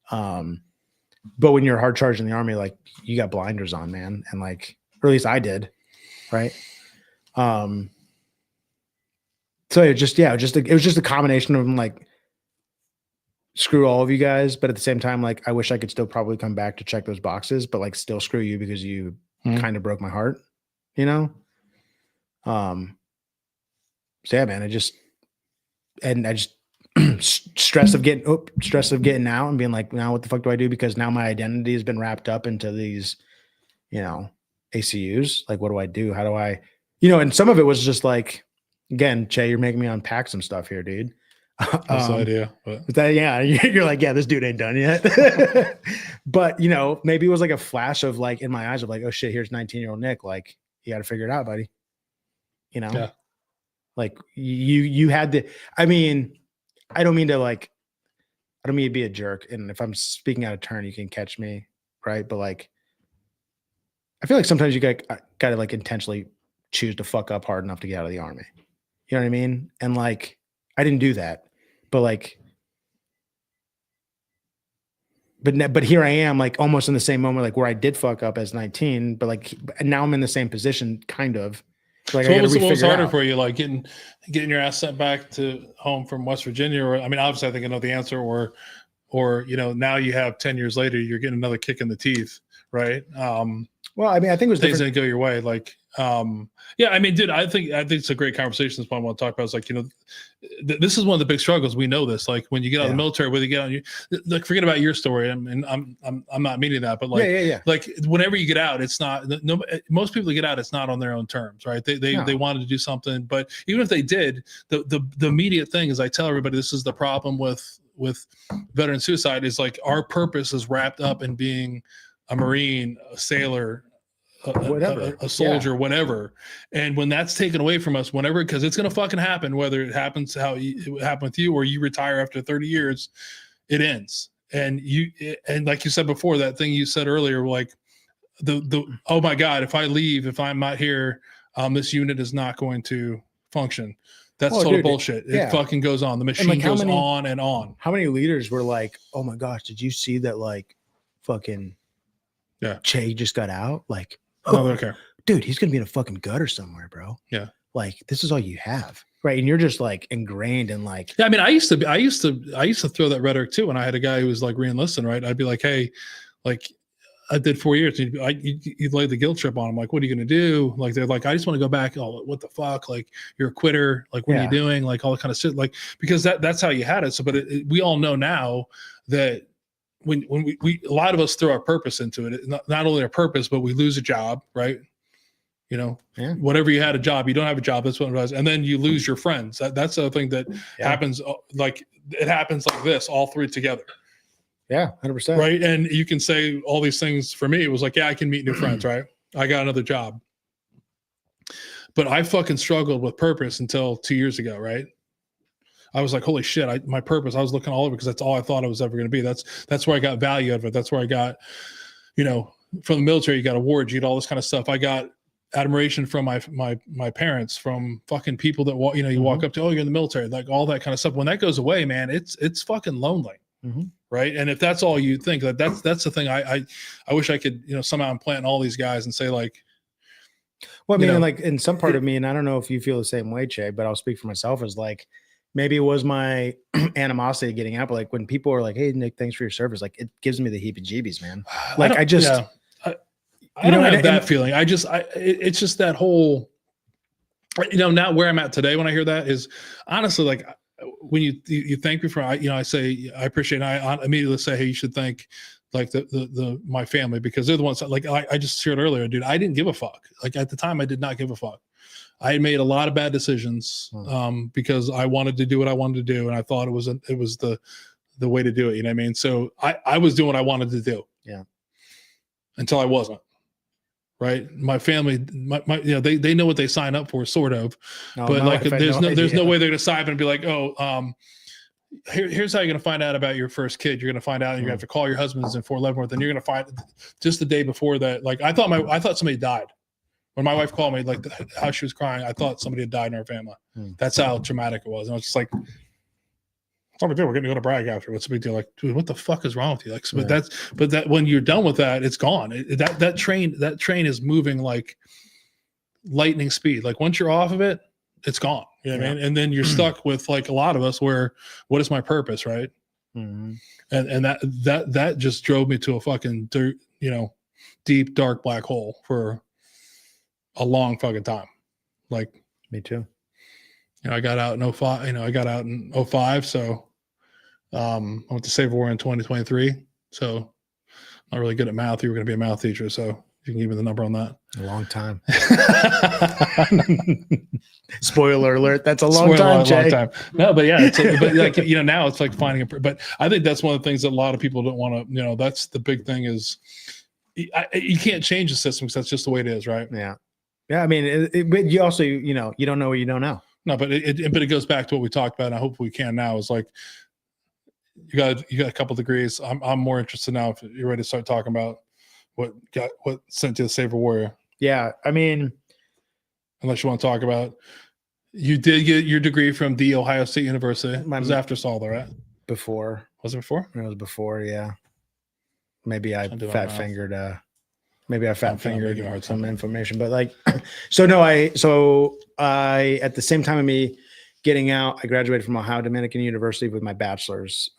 But when you're hard charged in the Army, like you got blinders on, man. And like, or at least I did. Right. So it just, yeah, it was just a combination of like, screw all of you guys. But at the same time, like, I wish I could still probably come back to check those boxes, but like still screw you because you kind of broke my heart, you know? So yeah, man, I just stress of getting out and being like, now what the fuck do I do? Because now my identity has been wrapped up into these, you know, ACUs. Like, what do I do? How do I, you know, and some of it was just like, again, Che, you're making me unpack some stuff here, dude. That's the idea. But yeah, you're like, yeah, this dude ain't done yet. But, you know, maybe it was like a flash of like in my eyes of like, oh shit, here's 19-year-old Nick. Like, you got to figure it out, buddy. You know? yeah. Like you had to, I mean, I don't mean to be a jerk. And if I'm speaking out of turn, you can catch me. Right. But like, I feel like sometimes you got to like intentionally choose to fuck up hard enough to get out of the Army. You know what I mean? And like, I didn't do that, but but here I am, like almost in the same moment, like where I did fuck up as 19, but like now I'm in the same position, kind of. Like, so I what was harder out. for you, like getting your ass sent back to home from West Virginia? Or I mean, obviously, I think I know the answer. Or now you have 10 years later, you're getting another kick in the teeth, right? Well, I mean, I think it was things different. didn't go your way. Like, yeah, I mean, dude, I think it's a great conversation. This point I want to talk about is like, this is one of the big struggles. We know this. Like when you get out of the military, whether you get on, like, forget about your story. And I'm not meaning that, but like, like whenever you get out, it's not. No, most people get out, it's not on their own terms, right? They wanted to do something, but even if they did, the immediate thing is, I tell everybody, this is the problem with veteran suicide, is like our purpose is wrapped up in being a Marine, a sailor, a soldier, whatever. And when that's taken away from us, whenever, because it's going to fucking happen, whether it happens how it happened with you or you retire after 30 years, it ends. And like you said before, that thing you said earlier, like oh my God, if I leave, if I'm not here, this unit is not going to function. That's total bullshit. It fucking goes on. The machine goes on and on. How many leaders were like, oh my gosh, did you see that? Like fucking Che just got out? Like, okay, dude, he's gonna be in a fucking gutter somewhere, bro. Yeah, like this is all you have, right? And you're just like ingrained in like. Yeah, I mean, I used to throw that rhetoric too. When I had a guy who was like re-enlisting, right? I'd be like, hey, like I did 4 years. You'd lay the guilt trip on him. Like, what are you gonna do? Like, they're like, I just want to go back. Oh, what the fuck? Like, you're a quitter. Like, what are you doing? Like, all that kind of shit. Like, because that's how you had it. So, but we all know now that. When we a lot of us throw our purpose into it, not only our purpose, but we lose a job, right? Whatever you had a job, you don't have a job. That's what it was. And then you lose your friends. That's the thing that happens. Like it happens like this, all three together. Yeah, 100%. Right. And you can say all these things. For me, it was like, I can meet new friends, right? I got another job. But I fucking struggled with purpose until 2 years ago, right? I was like, holy shit, my purpose. I was looking all over because that's all I thought I was ever going to be. That's where I got value out of it. That's where I got, from the military, you got awards, you get all this kind of stuff. I got admiration from my parents, from fucking people that walk, you walk up to, oh, you're in the military, like all that kind of stuff. When that goes away, man, it's fucking lonely. Right. And if that's all you think, that's the thing I wish I could, somehow implant in all these guys and say like, well, I mean, like in some part of me, and I don't know if you feel the same way, Che, but I'll speak for myself, is like, maybe it was my animosity getting out, but like when people are like, hey, Nick, thanks for your service, like it gives me the heebie-jeebies, man. Like I don't have that feeling. It's just that whole, now where I'm at today when I hear that is honestly, like when you thank me for, I say, I appreciate it. I immediately say, hey, you should thank like my family, because they're the ones that, like I just shared earlier, dude, I didn't give a fuck. Like at the time I did not give a fuck. I had made a lot of bad decisions because I wanted to do what I wanted to do. And I thought it was the way to do it. You know what I mean? So I was doing what I wanted to do. Yeah. Until I wasn't. Right. My family, they know what they sign up for, sort of, but like, there's no way they're going to sign up and be like, oh, here's how you're going to find out about your first kid. You're going to find out, and you're going to have to call your husband's in Fort Leavenworth, and you're going to find just the day before that. Like I thought somebody died. When my wife called me, like how she was crying, I thought somebody had died in our family. That's how traumatic it was. And I was just like, what's the big deal? We're going to go to Bragg after. What's the big deal? Like, dude, what the fuck is wrong with you? Like, so, but that when you're done with that, it's gone. That train is moving like lightning speed. Like once you're off of it, it's gone. You know what I mean? And then you're stuck with like a lot of us where, what is my purpose? Right. And that just drove me to a fucking deep, dark black hole for a long fucking time. Like me too. I got out in 05, I got out in 05. So I went to Save War in 2023. So not really good at math. You were going to be a math teacher. So you can give me the number on that. A long time. Spoiler alert. That's a long time, Jay. Long time. No, but yeah, but like, now it's like finding but I think that's one of the things that a lot of people don't want to, that's the big thing is you can't change the system because that's just the way it is. Right. Yeah. Yeah, I mean, but you also, you don't know what you don't know. No, but it goes back to what we talked about, and I hope we can now. Is like you got a couple degrees. I'm more interested now if you're ready to start talking about what sent you to Save a Warrior. Yeah, I mean, unless you want to talk about, you did get your degree from the Ohio State University. It was after Saul, though, right? Before. Was it before? It was before, yeah. maybe I do my fat math. fingered I'm making it hard some time. information, but like, I at the same time of me getting out, I graduated from Ohio Dominican University with my bachelor's.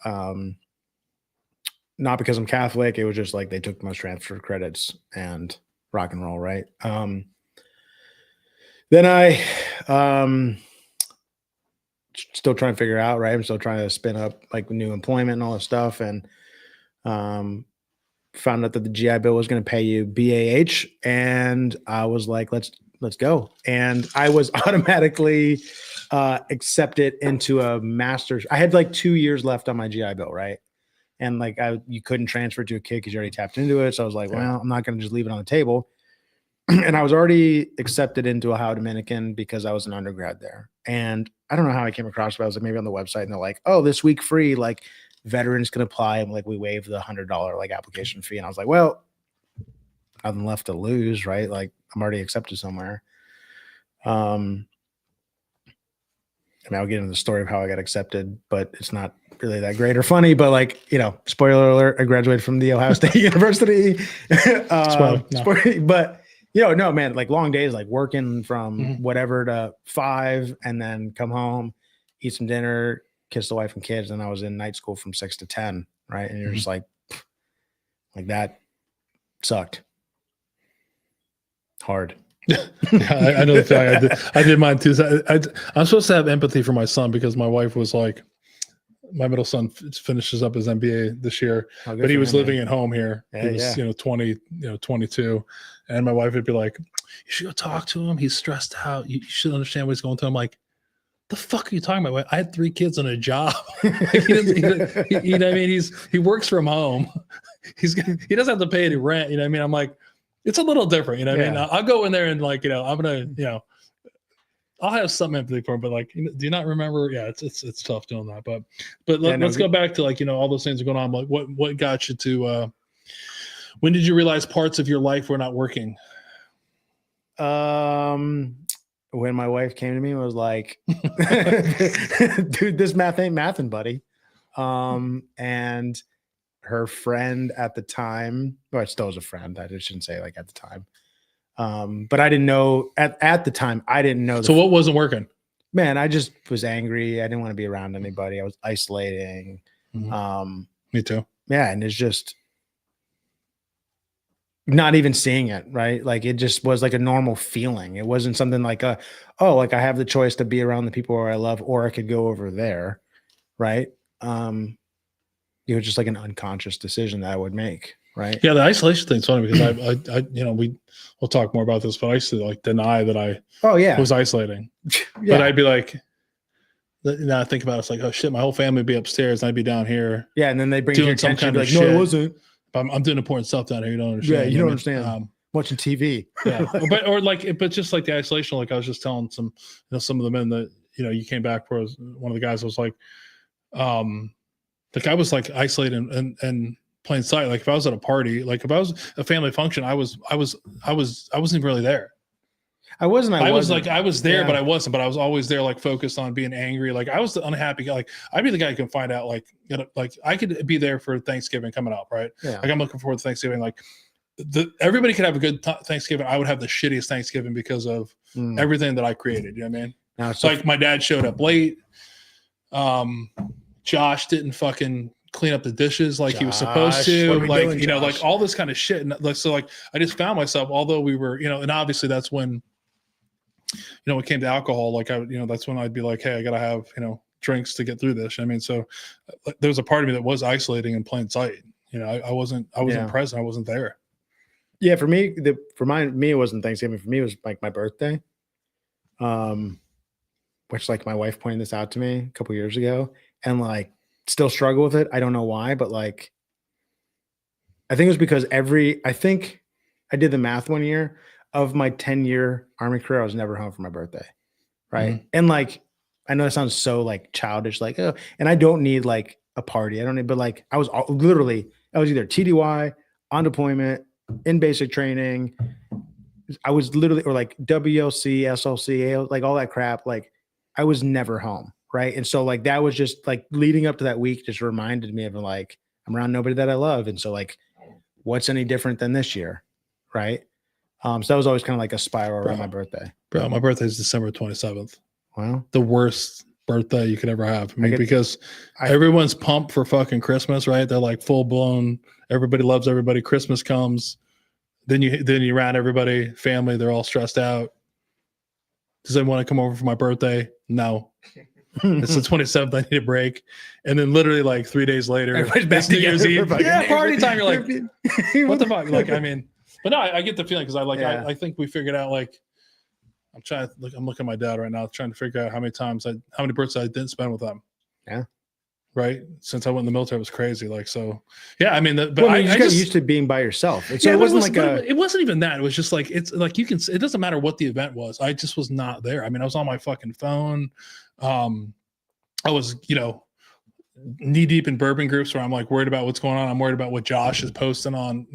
Not because I'm Catholic, it was just like they took the most transfer credits and rock and roll, right? Then I still trying to figure out, right? I'm still trying to spin up like new employment and all this stuff, and found out that the GI Bill was going to pay you BAH, and I was like, let's go. And I was automatically accepted into a master's. I had like 2 years left on my GI Bill, right? And like you couldn't transfer to a kid because you already tapped into it. So I was like, well, I'm not going to just leave it on the table. And I was already accepted into Ohio Dominican because I was an undergrad there. And I don't know how I came across it. I was like, maybe on the website, and they're like, oh, this week free, like veterans can apply. And like, we waive the $100 like application fee. And I was like, well, nothing left to lose, right? Like I'm already accepted somewhere. I mean, I'll get into the story of how I got accepted, but it's not really that great or funny. But like, spoiler alert, I graduated from the Ohio State University. But no, man, like long days, like working from whatever to 5, and then come home, eat some dinner, kiss the wife and kids. And I was in night school from 6 to 10. Right. And you're just like that sucked. Hard. I know the feeling. I did mine too. I'm supposed to have empathy for my son because my wife was like, my middle son finishes up his MBA this year, but he was living at home here. He was, 20, 22. And my wife would be like, you should go talk to him. He's stressed out. You should understand what he's going through. I'm like, the fuck are you talking about? I had 3 kids and a job. Like, he works from home. He doesn't have to pay any rent. I mean? I'm like, it's a little different. I mean? I'll go in there and like, I'm going to, I'll have some empathy for him, but like, do you not remember? Yeah, it's tough doing that. But let's go back to like, all those things are going on. Like what got you to, when did you realize parts of your life were not working? When my wife came to me and was like, dude, this math ain't mathing, buddy. And her friend at the time, or it still was a friend. I just shouldn't say like at the time. But I didn't know at the time, I didn't know. So what wasn't working? Man, I just was angry. I didn't want to be around anybody. I was isolating. Me too. Yeah. And it's just not even seeing it, right? Like it just was like a normal feeling. It wasn't something like like I have the choice to be around the people who I love, or I could go over there. Right. It was just like an unconscious decision that I would make. Right. Yeah. The isolation thing's funny because we'll talk more about this, but I used to like deny that I was isolating. But I'd be like, now I think about it, it's like, oh shit, my whole family would be upstairs and I'd be down here. Yeah. And then they bring you some kind of like, shit. No, it wasn't. I'm doing important stuff down here. You don't understand. Yeah. You don't understand. Watching TV. Yeah. But just like the isolation, like I was just telling some of the men that, you came back for one of the guys was like, I was like isolated and plain sight. Like if I was at a party, like if I was a family function, I wasn't really there. I was there, but I wasn't. But I was always there, like focused on being angry. Like I was the unhappy guy. Like I'd be the guy who can find out, like I could be there for Thanksgiving coming up, right? Yeah. Like I'm looking forward to Thanksgiving. Like everybody could have a good Thanksgiving. I would have the shittiest Thanksgiving because of everything that I created. You know what I mean? Now, so like my dad showed up late. Josh didn't fucking clean up the dishes like he was supposed to, like doing, like all this kind of shit. And like, so like I just found myself, although we were, and obviously that's when, when it came to alcohol, like that's when I'd be like, hey, I gotta have, drinks to get through this. I mean, so there was a part of me that was isolating in plain sight. I wasn't present. I wasn't there. Yeah. For me, it wasn't Thanksgiving. For me, it was like my birthday. Which like my wife pointed this out to me a couple years ago, and like still struggle with it. I don't know why, but like, I think it was because I think I did the math one year of my 10-year Army career. I was never home for my birthday. Right. Mm-hmm. And like, I know it sounds so like childish, like, oh, and I don't need like a party. I don't need, but like, I was either TDY, on deployment, in basic training. I was literally, or like WLC, SLC, like all that crap. Like I was never home. Right. And so like, that was just like leading up to that week just reminded me of like, I'm around nobody that I love. And so like, what's any different than this year? Right. So that was always kind of like a spiral around my birthday. Bro, my birthday is December 27th. Wow. The worst birthday you could ever have. I mean, because I- everyone's pumped for fucking Christmas, right? They're like full blown. Everybody loves everybody. Christmas comes. Then you round everybody, family. They're all stressed out. Does anyone want to come over for my birthday? No. It's the 27th. I need a break. And then literally like 3 days later, Everybody's back it's New Year's together Eve. for fucking Yeah, New party Year's. time. You're like, what the fuck? Like, I mean, but no, I get the feeling because I think we figured out like, I'm looking at my dad right now, trying to figure out how many birthdays I didn't spend with them. Yeah. Right. Since I went in the military, it was crazy. Like, so yeah, I mean, you just got used to being by yourself. So it wasn't it wasn't even that. It was just like, it's like, it doesn't matter what the event was. I just was not there. I mean, I was on my fucking phone. I was, knee deep in bourbon groups where I'm like worried about what's going on. I'm worried about what Josh is posting on,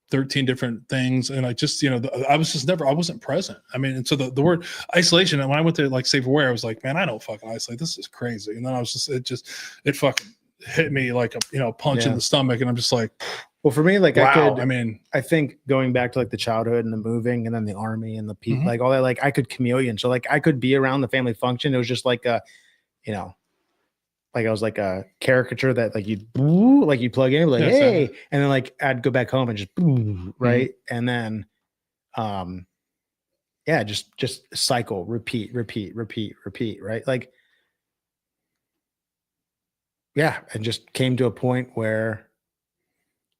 13 different things. And I just, I wasn't present. I mean, and so the word isolation, and when I went to like Save for Wear, I was like, man, I don't fucking isolate. This is crazy. And then I was just, it fucking hit me like a punch in the stomach. And I'm just like, well, for me, like, wow. I think going back to like the childhood and the moving and then the army and the people, like all that, like I could chameleon. So like I could be around the family function. It was just like like I was like a caricature that like you'd plug in, like, hey, and then like I'd go back home and just right. And then just cycle, repeat, right? Like, yeah, and just came to a point where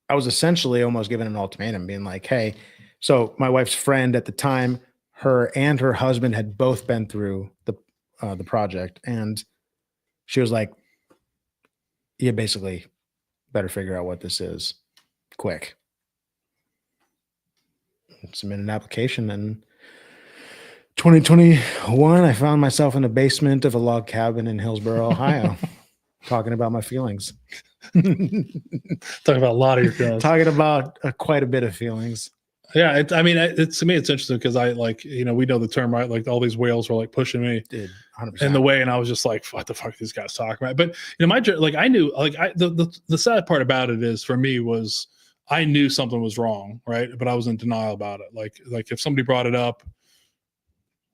I was essentially almost given an ultimatum, being like, hey, so my wife's friend at the time, her and her husband had both been through the project, and she was like, you basically better figure out what this is quick. Submit an application, and 2021, I found myself in the basement of a log cabin in Hillsboro, Ohio, talking about my feelings. Talking about a lot of your feelings. Talking about quite a bit of feelings. Yeah, to me, it's interesting because I like, we know the term, right? Like all these whales were like pushing me 100%. in the way, and I was just like, what the fuck are these guys talking about? But I knew, like, the sad part about it is, for me, was I knew something was wrong, right? But I was in denial about it. Like if somebody brought it up,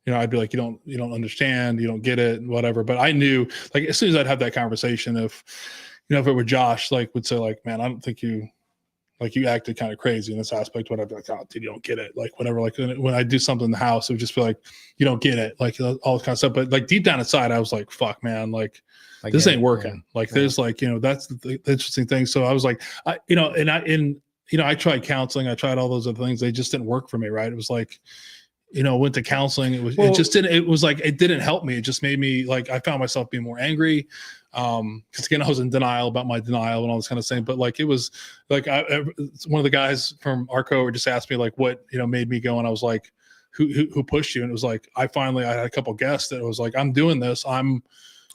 I'd be like, you don't understand, you don't get it, whatever. But I knew, like, as soon as I'd have that conversation, if it were Josh, like, would say like, man, I don't think you acted kind of crazy in this aspect, whatever. Like, oh, dude, you don't get it. Like, whatever. Like, when I do something in the house, it would just be like, you don't get it. Like, all this kind of stuff. But like deep down inside, I was like, fuck, man, like this ain't working. Like, there's like, that's the interesting thing. So I was like, I tried counseling. I tried all those other things. They just didn't work for me. Right. It was like, went to counseling. It didn't help me. It just made me like, I found myself being more angry. Because again, I was in denial about my denial and all this kind of thing. But like, it was like, one of the guys from Arco just asked me like, what, made me go, and I was like, who pushed you? And it was like, I had a couple guests that was like, I'm doing this. I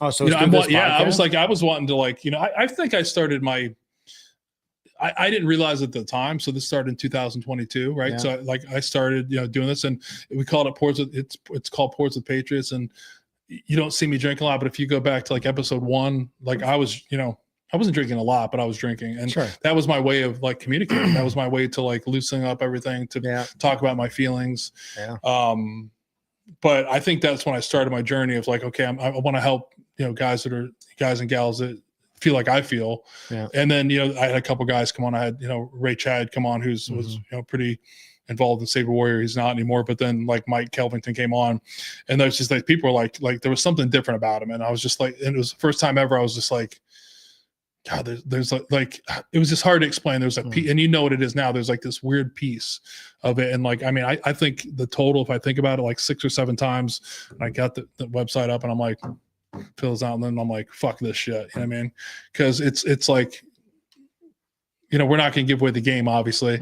was like, I was wanting to like, I think I started I didn't realize at the time. So this started in 2022, right? Yeah. So like I started, doing this, and we called it it's called Ports with Patriots. And you don't see me drink a lot, but if you go back to like episode 1, like I was, I wasn't drinking a lot, but I was drinking, and that was my way of like communicating. That was my way to like loosening up everything, to talk about my feelings. Yeah. But I think that's when I started my journey of like, okay, I want to help, guys and gals that feel like I feel. Yeah. And then, I had a couple guys come on. I had, Ray Chad come on, was, pretty involved in Saber Warrior. He's not anymore, but then like Mike Kelvington came on, and there's just like, people were like there was something different about him. And I was just like, and it was the first time ever I was just like, God, there's like, it was just hard to explain. There's a piece, and what it is now, there's like this weird piece of it. And like, I mean, I think the total, if I think about it, like 6 or 7 times, I got the website up and I'm like, fills out, and then I'm like, fuck this shit. You know what I mean? Because it's like, we're not going to give away the game, obviously.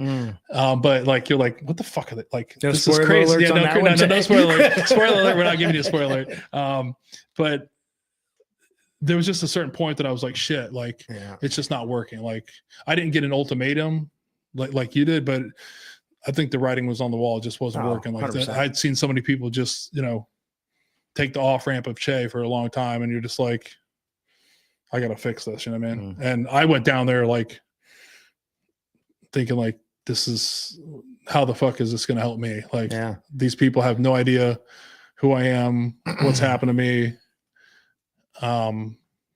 But like, you're like, what the fuck are they like? No, this is crazy. Yeah, no spoiler alert. Spoiler alert. We're not giving you a spoiler alert. But there was just a certain point that I was like, shit, like it's just not working. Like I didn't get an ultimatum like you did, but I think the writing was on the wall. It just wasn't working like 100%. That. I'd seen so many people just, take the off ramp of Che for a long time, and you're just like, I got to fix this. You know what I mean? And I went down there like thinking like, this is how the fuck is this going to help me? Like these people have no idea who I am, what's happened to me.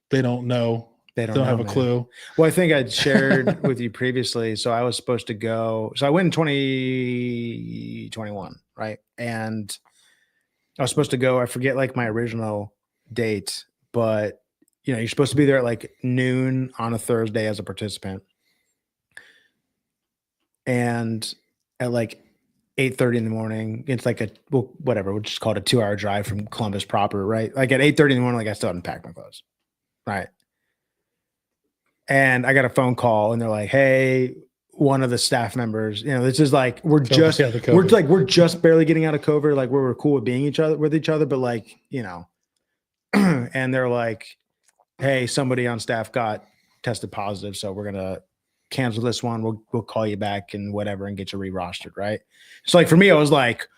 They don't know. They don't have a clue. Well, I think I'd shared with you previously. So I was supposed to go. So I went in 2021, right? And I was supposed to go. I forget like my original date, but you know, you're supposed to be there at like noon on a Thursday as a participant. And at like 8:30 in the morning, it's like whatever, we'll just call it a 2-hour drive from Columbus proper, right? Like at 8:30 in the morning, like I still hadn't packed my clothes. Right. And I got a phone call and they're like, hey, one of the staff members, you know, this is like, we're just barely getting out of COVID. Like we're cool with being with each other, but like, you know, and they're like, hey, somebody on staff got tested positive. So we're going to cancel this one. We'll call you back and whatever, and get you re-rostered. Right. So like for me, I was like,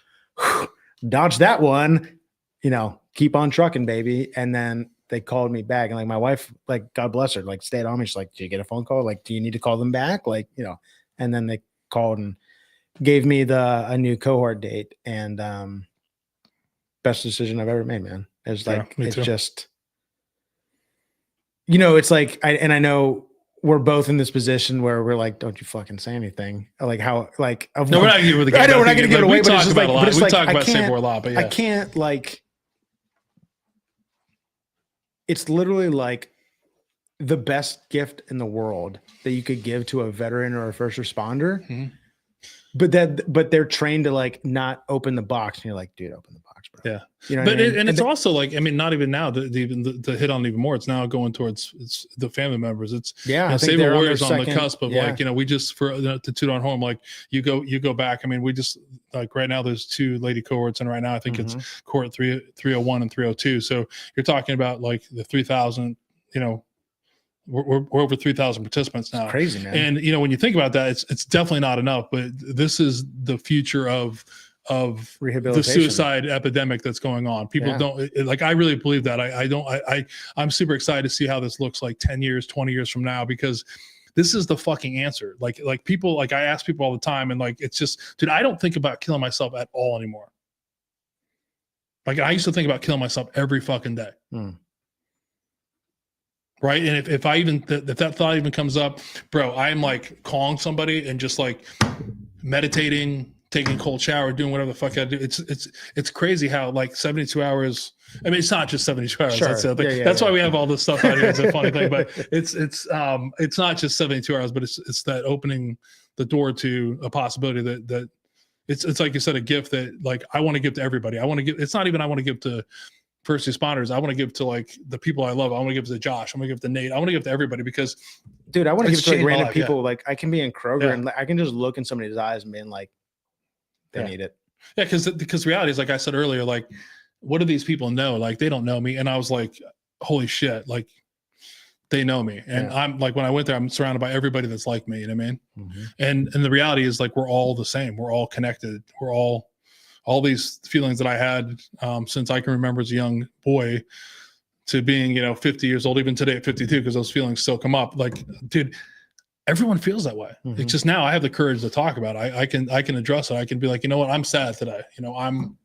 dodge that one, you know, keep on trucking, baby. And then they called me back, and like my wife, like God bless her, like stayed on me. She's like, "Do you get a phone call? Like, do you need to call them back?" Like, you know. And then they called and gave me a new cohort date, and best decision I've ever made, man. It's like it's just, you know, it's like I know we're both in this position where we're like, don't you fucking say anything. Like how like no, we're not gonna give it. I know we're not gonna give it away, but it's just like, we talk about Singapore a lot, but yeah. I can't like. It's literally like the best gift in the world that you could give to a veteran or a first responder. Mm-hmm. But they're trained to like not open the box, and you're like, dude, open the box, bro. Yeah, you know. But it's also like, I mean, not even now. The hit on even more. It's now going towards the family members. It's I think Saber Warriors on the cusp of like, you know, we just to toot on home. Like you go back. I mean, we just like right now there's 2 lady cohorts, and right now I think it's cohort 301 and 302. So you're talking about like the 3,000. You know. We're over 3,000 participants now. It's crazy, man. And you know, when you think about that, it's definitely not enough. But this is the future of rehabilitation, the suicide epidemic that's going on. People don't like. I really believe that. I'm super excited to see how this looks like 10 years, 20 years from now, because this is the fucking answer. Like people, like I ask people all the time, and like it's just, dude, I don't think about killing myself at all anymore. Like I used to think about killing myself every fucking day. Right. And if that thought even comes up, bro, I'm like calling somebody and just like meditating, taking a cold shower, doing whatever the fuck I do. It's crazy how like 72 hours. I mean, it's not just 72 hours. Sure. That's why we have all this stuff out here. It's a funny thing, but it's not just 72 hours, but it's that opening the door to a possibility that it's like you said, a gift that like I want to give to everybody. I want to give. It's not even I want to give to first responders. I want to give to like the people I love. I want to give to Josh. I want to give to Nate. I want to give to everybody, because dude, I want to give to like random people. Like I can be in Kroger and I can just look in somebody's eyes and being like, they need it. Yeah. Because reality is, like I said earlier, like what do these people know? Like they don't know me. And I was like, holy shit. Like they know me. And I'm like, when I went there, I'm surrounded by everybody that's like me. You know what I mean? Mm-hmm. And the reality is like, we're all the same. We're all connected. We're all these feelings that I had since I can remember as a young boy to being, 50 years old, even today at 52, because those feelings still come up. Like, dude, everyone feels that way. Mm-hmm. It's just now I have the courage to talk about it. I can address it. I can be like, you know what, I'm sad today. I'm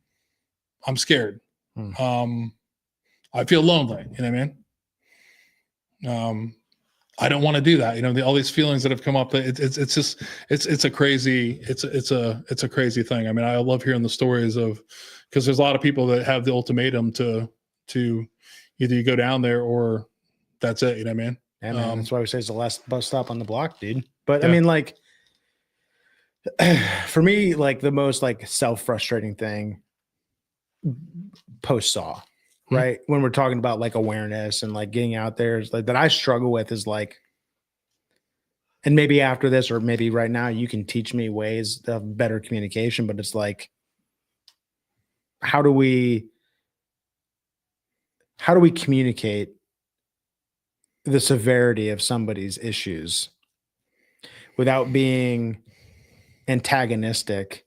scared. I feel lonely. You know what I mean? I don't want to do that. All these feelings that have come up. It's just a crazy thing. I mean, I love hearing the stories because there's a lot of people that have the ultimatum to either you go down there or that's it. You know what I mean? Yeah, man. That's why we say it's the last bus stop on the block, dude. But I mean, like, for me, like the most like self-frustrating thing post-saw, right? When we're talking about like awareness and like getting out there, is like that I struggle with is like, and maybe after this, or maybe right now, you can teach me ways of better communication, but it's like, how do we communicate the severity of somebody's issues without being antagonistic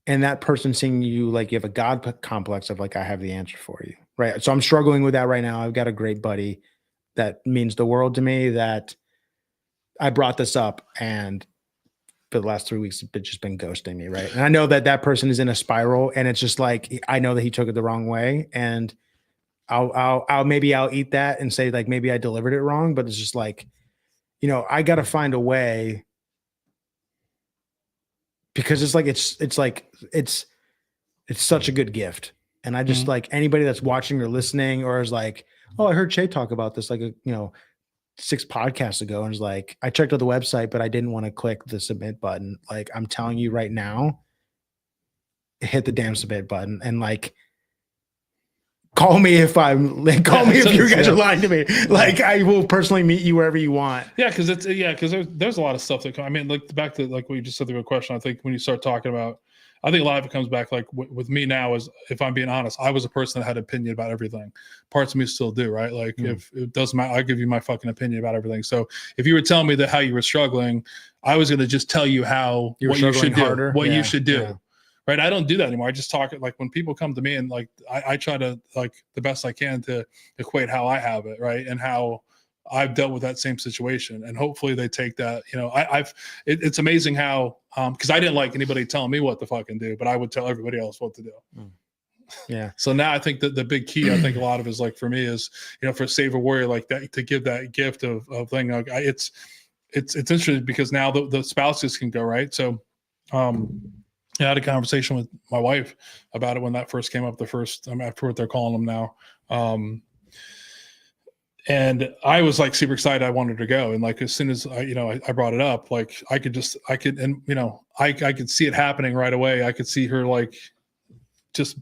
and that person seeing you like you have a God complex of like, I have the answer for you, right? So I'm struggling with that right now. I've got a great buddy that means the world to me, that I brought this up, and for the last 3 weeks, it's just been ghosting me, right? And I know that person is in a spiral, and it's just like, I know that he took it the wrong way, and I'll eat that and say like, maybe I delivered it wrong, but it's just like, I got to find a way, because it's such a good gift. And I just like anybody that's watching or listening, or is like, oh, I heard Che talk about this like 6 podcasts ago, and was like, I checked out the website, but I didn't want to click the submit button. Like, I'm telling you right now, hit the damn submit button, and like, call me if if you guys are lying to me. Like, I will personally meet you wherever you want. Yeah, because there's a lot of stuff that I mean, like back to like what you just said, the real question. I think when you start talking about, I think a lot of it comes back like with me now is, if I'm being honest, I was a person that had an opinion about everything. Parts of me still do, right? Like if it doesn't matter, I'll give you my fucking opinion about everything. So if you were telling me that how you were struggling, I was going to just tell you what you should do, you should do. Yeah. Right. I don't do that anymore. I just talk like when people come to me, and like, I try to like the best I can to equate how I have it. Right. And how I've dealt with that same situation, and hopefully they take that, it's amazing how, cause I didn't like anybody telling me what to fucking do, but I would tell everybody else what to do. Yeah. So now I think that the big key, I think a lot of is like, for me is, for Save a Warrior, like that, to give that gift of thing. Like it's interesting because now the spouses can go, right. So, I had a conversation with my wife about it when that first came up, after what they're calling them now. And I was like super excited. I wanted to go. And like, as soon as I brought it up, like I could see it happening right away. I could see her like, just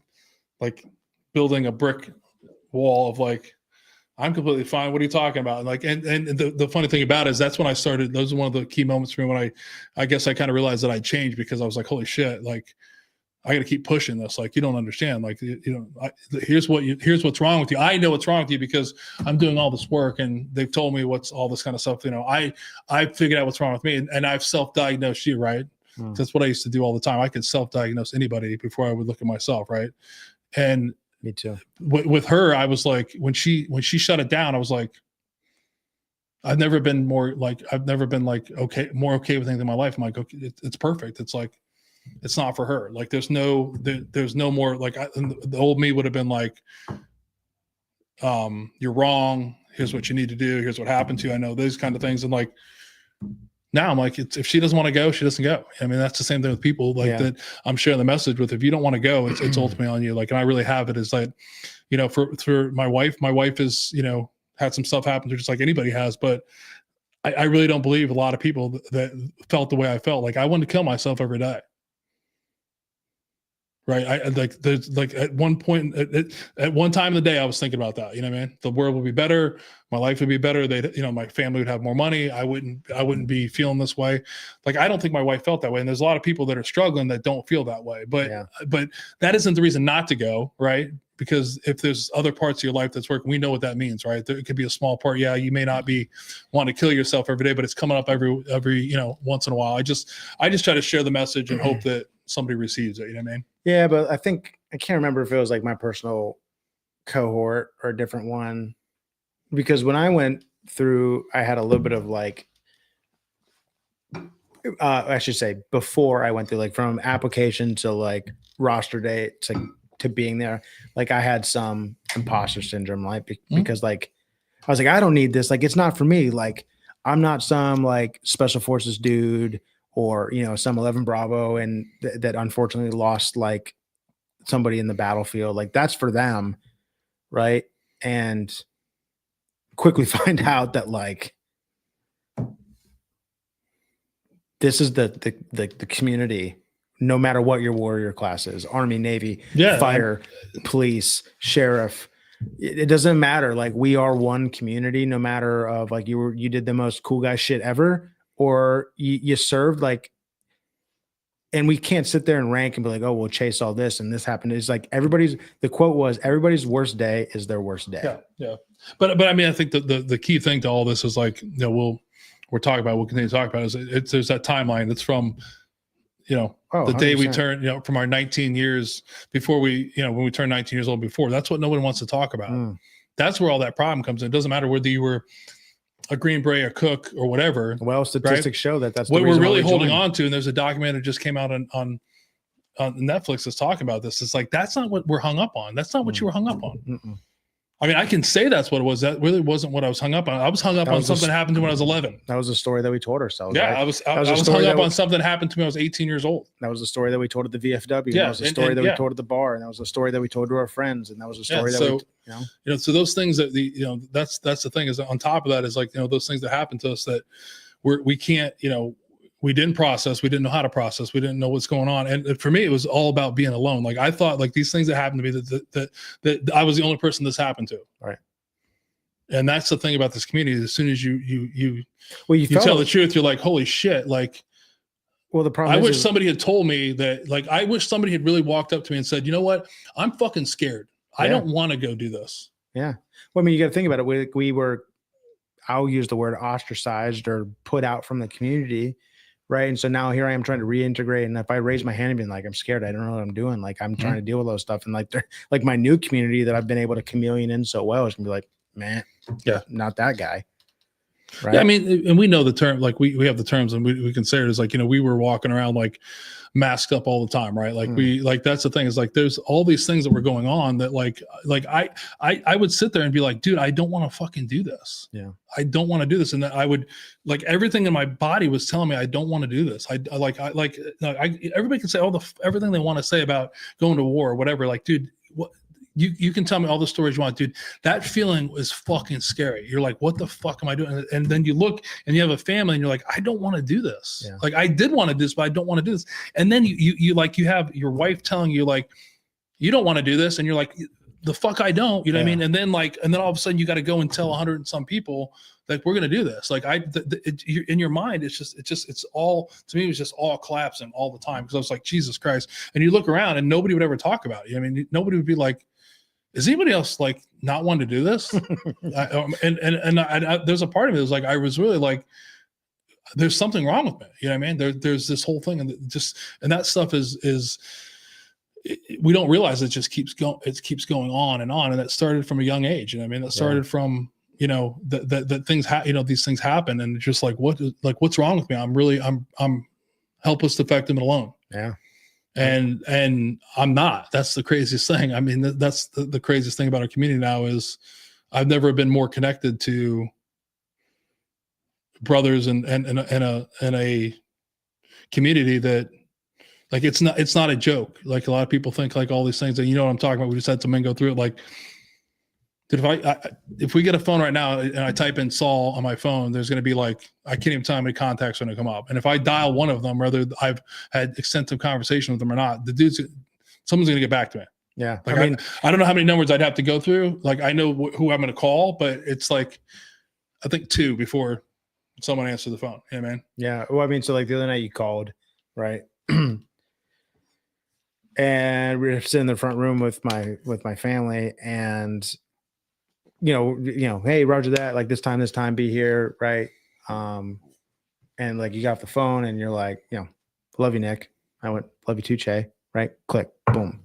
like building a brick wall of like, I'm completely fine. What are you talking about? And like, and the funny thing about it is that's when I started. Those are one of the key moments for me when I guess I kind of realized that I changed, because I was like, holy shit, like I got to keep pushing this. Like, you don't understand. Like, here's what's wrong with you. I know what's wrong with you because I'm doing all this work, and they've told me what's all this kind of stuff. I figured out what's wrong with me, and I've self-diagnosed you, right? That's what I used to do all the time. I could self-diagnose anybody before I would look at myself, right? And me too. With her, I was like, when she shut it down, I was like, I've never been more like okay with anything in my life. I'm like, okay, it's perfect. It's like, it's not for her. Like, there's no more like the old me would have been like, you're wrong. Here's what you need to do. Here's what happened to you. I know those kind of things. And like, now I'm like, if she doesn't want to go, she doesn't go. I mean, that's the same thing with people like that I'm sharing the message with. If you don't want to go, it's ultimately on you. Like, and I really have it is like, for my wife is, had some stuff happen to her just like anybody has, but I really don't believe a lot of people that felt the way I felt. Like, I wanted to kill myself every day. Right. I like, there's like at one point at one time in the day, I was thinking about that, you know what I mean? The world would be better. My life would be better. My family would have more money. I wouldn't be feeling this way. Like, I don't think my wife felt that way. And there's a lot of people that are struggling that don't feel that way, but that isn't the reason not to go. Right. Because if there's other parts of your life that's working, we know what that means, right? It could be a small part. Yeah. You may not be wanting to kill yourself every day, but it's coming up every, once in a while. I just try to share the message and hope that somebody receives it. You know what I mean? Yeah, but I can't remember if it was like my personal cohort or a different one, because when I went through, I had a little bit of like, I should say before I went through, like from application to like roster day to being there, like I had some imposter syndrome, like because like I was like, I don't need this. Like, it's not for me. Like, I'm not some like special forces dude or, some 11 Bravo and that unfortunately lost like somebody in the battlefield. Like, that's for them. Right. And quickly find out that like, this is the community, no matter what your warrior class is, Army, Navy, fire, police, sheriff, it doesn't matter. Like, we are one community, no matter of like you did the most cool guy shit ever, or you served, like, and we can't sit there and rank and be like, oh, we'll chase all this and this happened. It's like the quote was, everybody's worst day is their worst day. Yeah. But I mean, I think the key thing to all this is like, we'll continue to talk about is there's that timeline that's from, the day 100%. We turn, from our 19 years before we, when we turn 19 years old before, that's what no one wants to talk about. That's where all that problem comes in. It doesn't matter whether you were a Green Beret, a cook, or whatever. Well, statistics show that that's what the we're reason really why holding on to. And there's a documentary that just came out on Netflix that's talking about this. It's like, that's not what we're hung up on. That's not what you were hung up on. Mm-mm. I mean, I can say that's what it was. That really wasn't what I was hung up on. I was hung up on something that happened to me when I was 11. That was the story that we told ourselves. Yeah, right? I was hung up on something that happened to me when I was 18 years old. That was the story that we told at the VFW. Yeah, that was the story that we told at the bar, and that was the story that we told to our friends, and that was the story that so those things that that's the thing, is on top of that is like, those things that happen to us that we can't, we didn't process, we didn't know how to process, we didn't know what's going on. And for me, it was all about being alone. Like, I thought, like, these things that happened to me, that I was the only person this happened to. Right. And that's the thing about this community. As soon as you tell the truth, you're like, holy shit. Like, well, the problem I wish somebody had told me that, like, I wish somebody had really walked up to me and said, you know what? I'm fucking scared. Yeah. I don't want to go do this. Yeah. Well, I mean, you got to think about it. We were, I'll use the word ostracized or put out from the community. Right. And so now here I am trying to reintegrate. And if I raise my hand and being like, I'm scared, I don't know what I'm doing. Like, I'm trying to deal with those stuff. And like, like my new community that I've been able to chameleon in so well is gonna be like, man, yeah, not that guy. Right. Yeah, I mean, and we know the term, like we have the terms, and we consider it as like, we were walking around like masked up all the time, right? Like that's the thing, is like, there's all these things that were going on that like I would sit there and be like, dude, I don't want to fucking do this. Yeah. I don't want to do this. And I would, like, everything in my body was telling me, I don't want to do this. Everybody can say everything they want to say about going to war or whatever. Like, dude, what? You can tell me all the stories you want, dude. That feeling was fucking scary. You're like, what the fuck am I doing? And then you look and you have a family and you're like, I don't want to do this. Yeah. Like, I did want to do this, but I don't want to do this. And then you have your wife telling you, like, you don't want to do this. And you're like, the fuck I don't, you know what I mean? And then all of a sudden you got to go and tell 100 and some people that we're going to do this. Like, in your mind, it's all, to me, it was just all collapsing all the time. Cause I was like, Jesus Christ. And you look around and nobody would ever talk about it. I mean, nobody would be like, is anybody else like not wanting to do this? And there's a part of me that was like, I was really like, there's something wrong with me. You know what I mean? There's this whole thing, and that stuff is we don't realize it just keeps going. It keeps going on. And that started from a young age. You know what I mean? That started from, that things, these things happen, and it's just like, what's wrong with me? I'm helpless, defective, and alone. Yeah. And I'm not. That's the craziest thing. I mean, that's the craziest thing about our community now is I've never been more connected to brothers and a community that, like, it's not a joke. Like, a lot of people think like all these things that, what I'm talking about. We just had some men go through it. Like, dude, if we get a phone right now and I type in Saul on my phone, there's going to be like, I can't even tell how many contacts are going to come up. And if I dial one of them, whether I've had extensive conversation with them or not, someone's going to get back to me. Yeah. Like, I don't know how many numbers I'd have to go through. Like, I know who I'm going to call, but it's like, I think 2 before someone answered the phone. Yeah, man. Yeah. Well, I mean, so like the other night you called, right? And we were sitting in the front room with my family, and hey, Roger that, like this time, be here, right? And like you got off the phone and you're like, love you, Nick. I went, love you too, Che, right? Click, boom.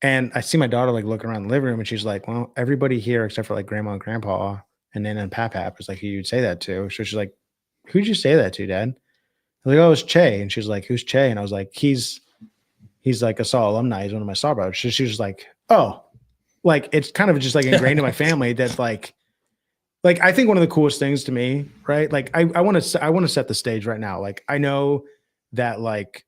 And I see my daughter like looking around the living room, and she's like, well, everybody here except for like grandma and grandpa and Nana and Pap was like, who you'd say that to. So she's like, who'd you say that to, Dad? I was like, oh, it's Che. And she's like, who's Che? And I was like, he's like a Saul alumni. He's one of my Saul brothers. She was like, oh. Like, it's kind of just like ingrained in my family that like I think one of the coolest things to me, right? Like, I want to set the stage right now. Like, I know that like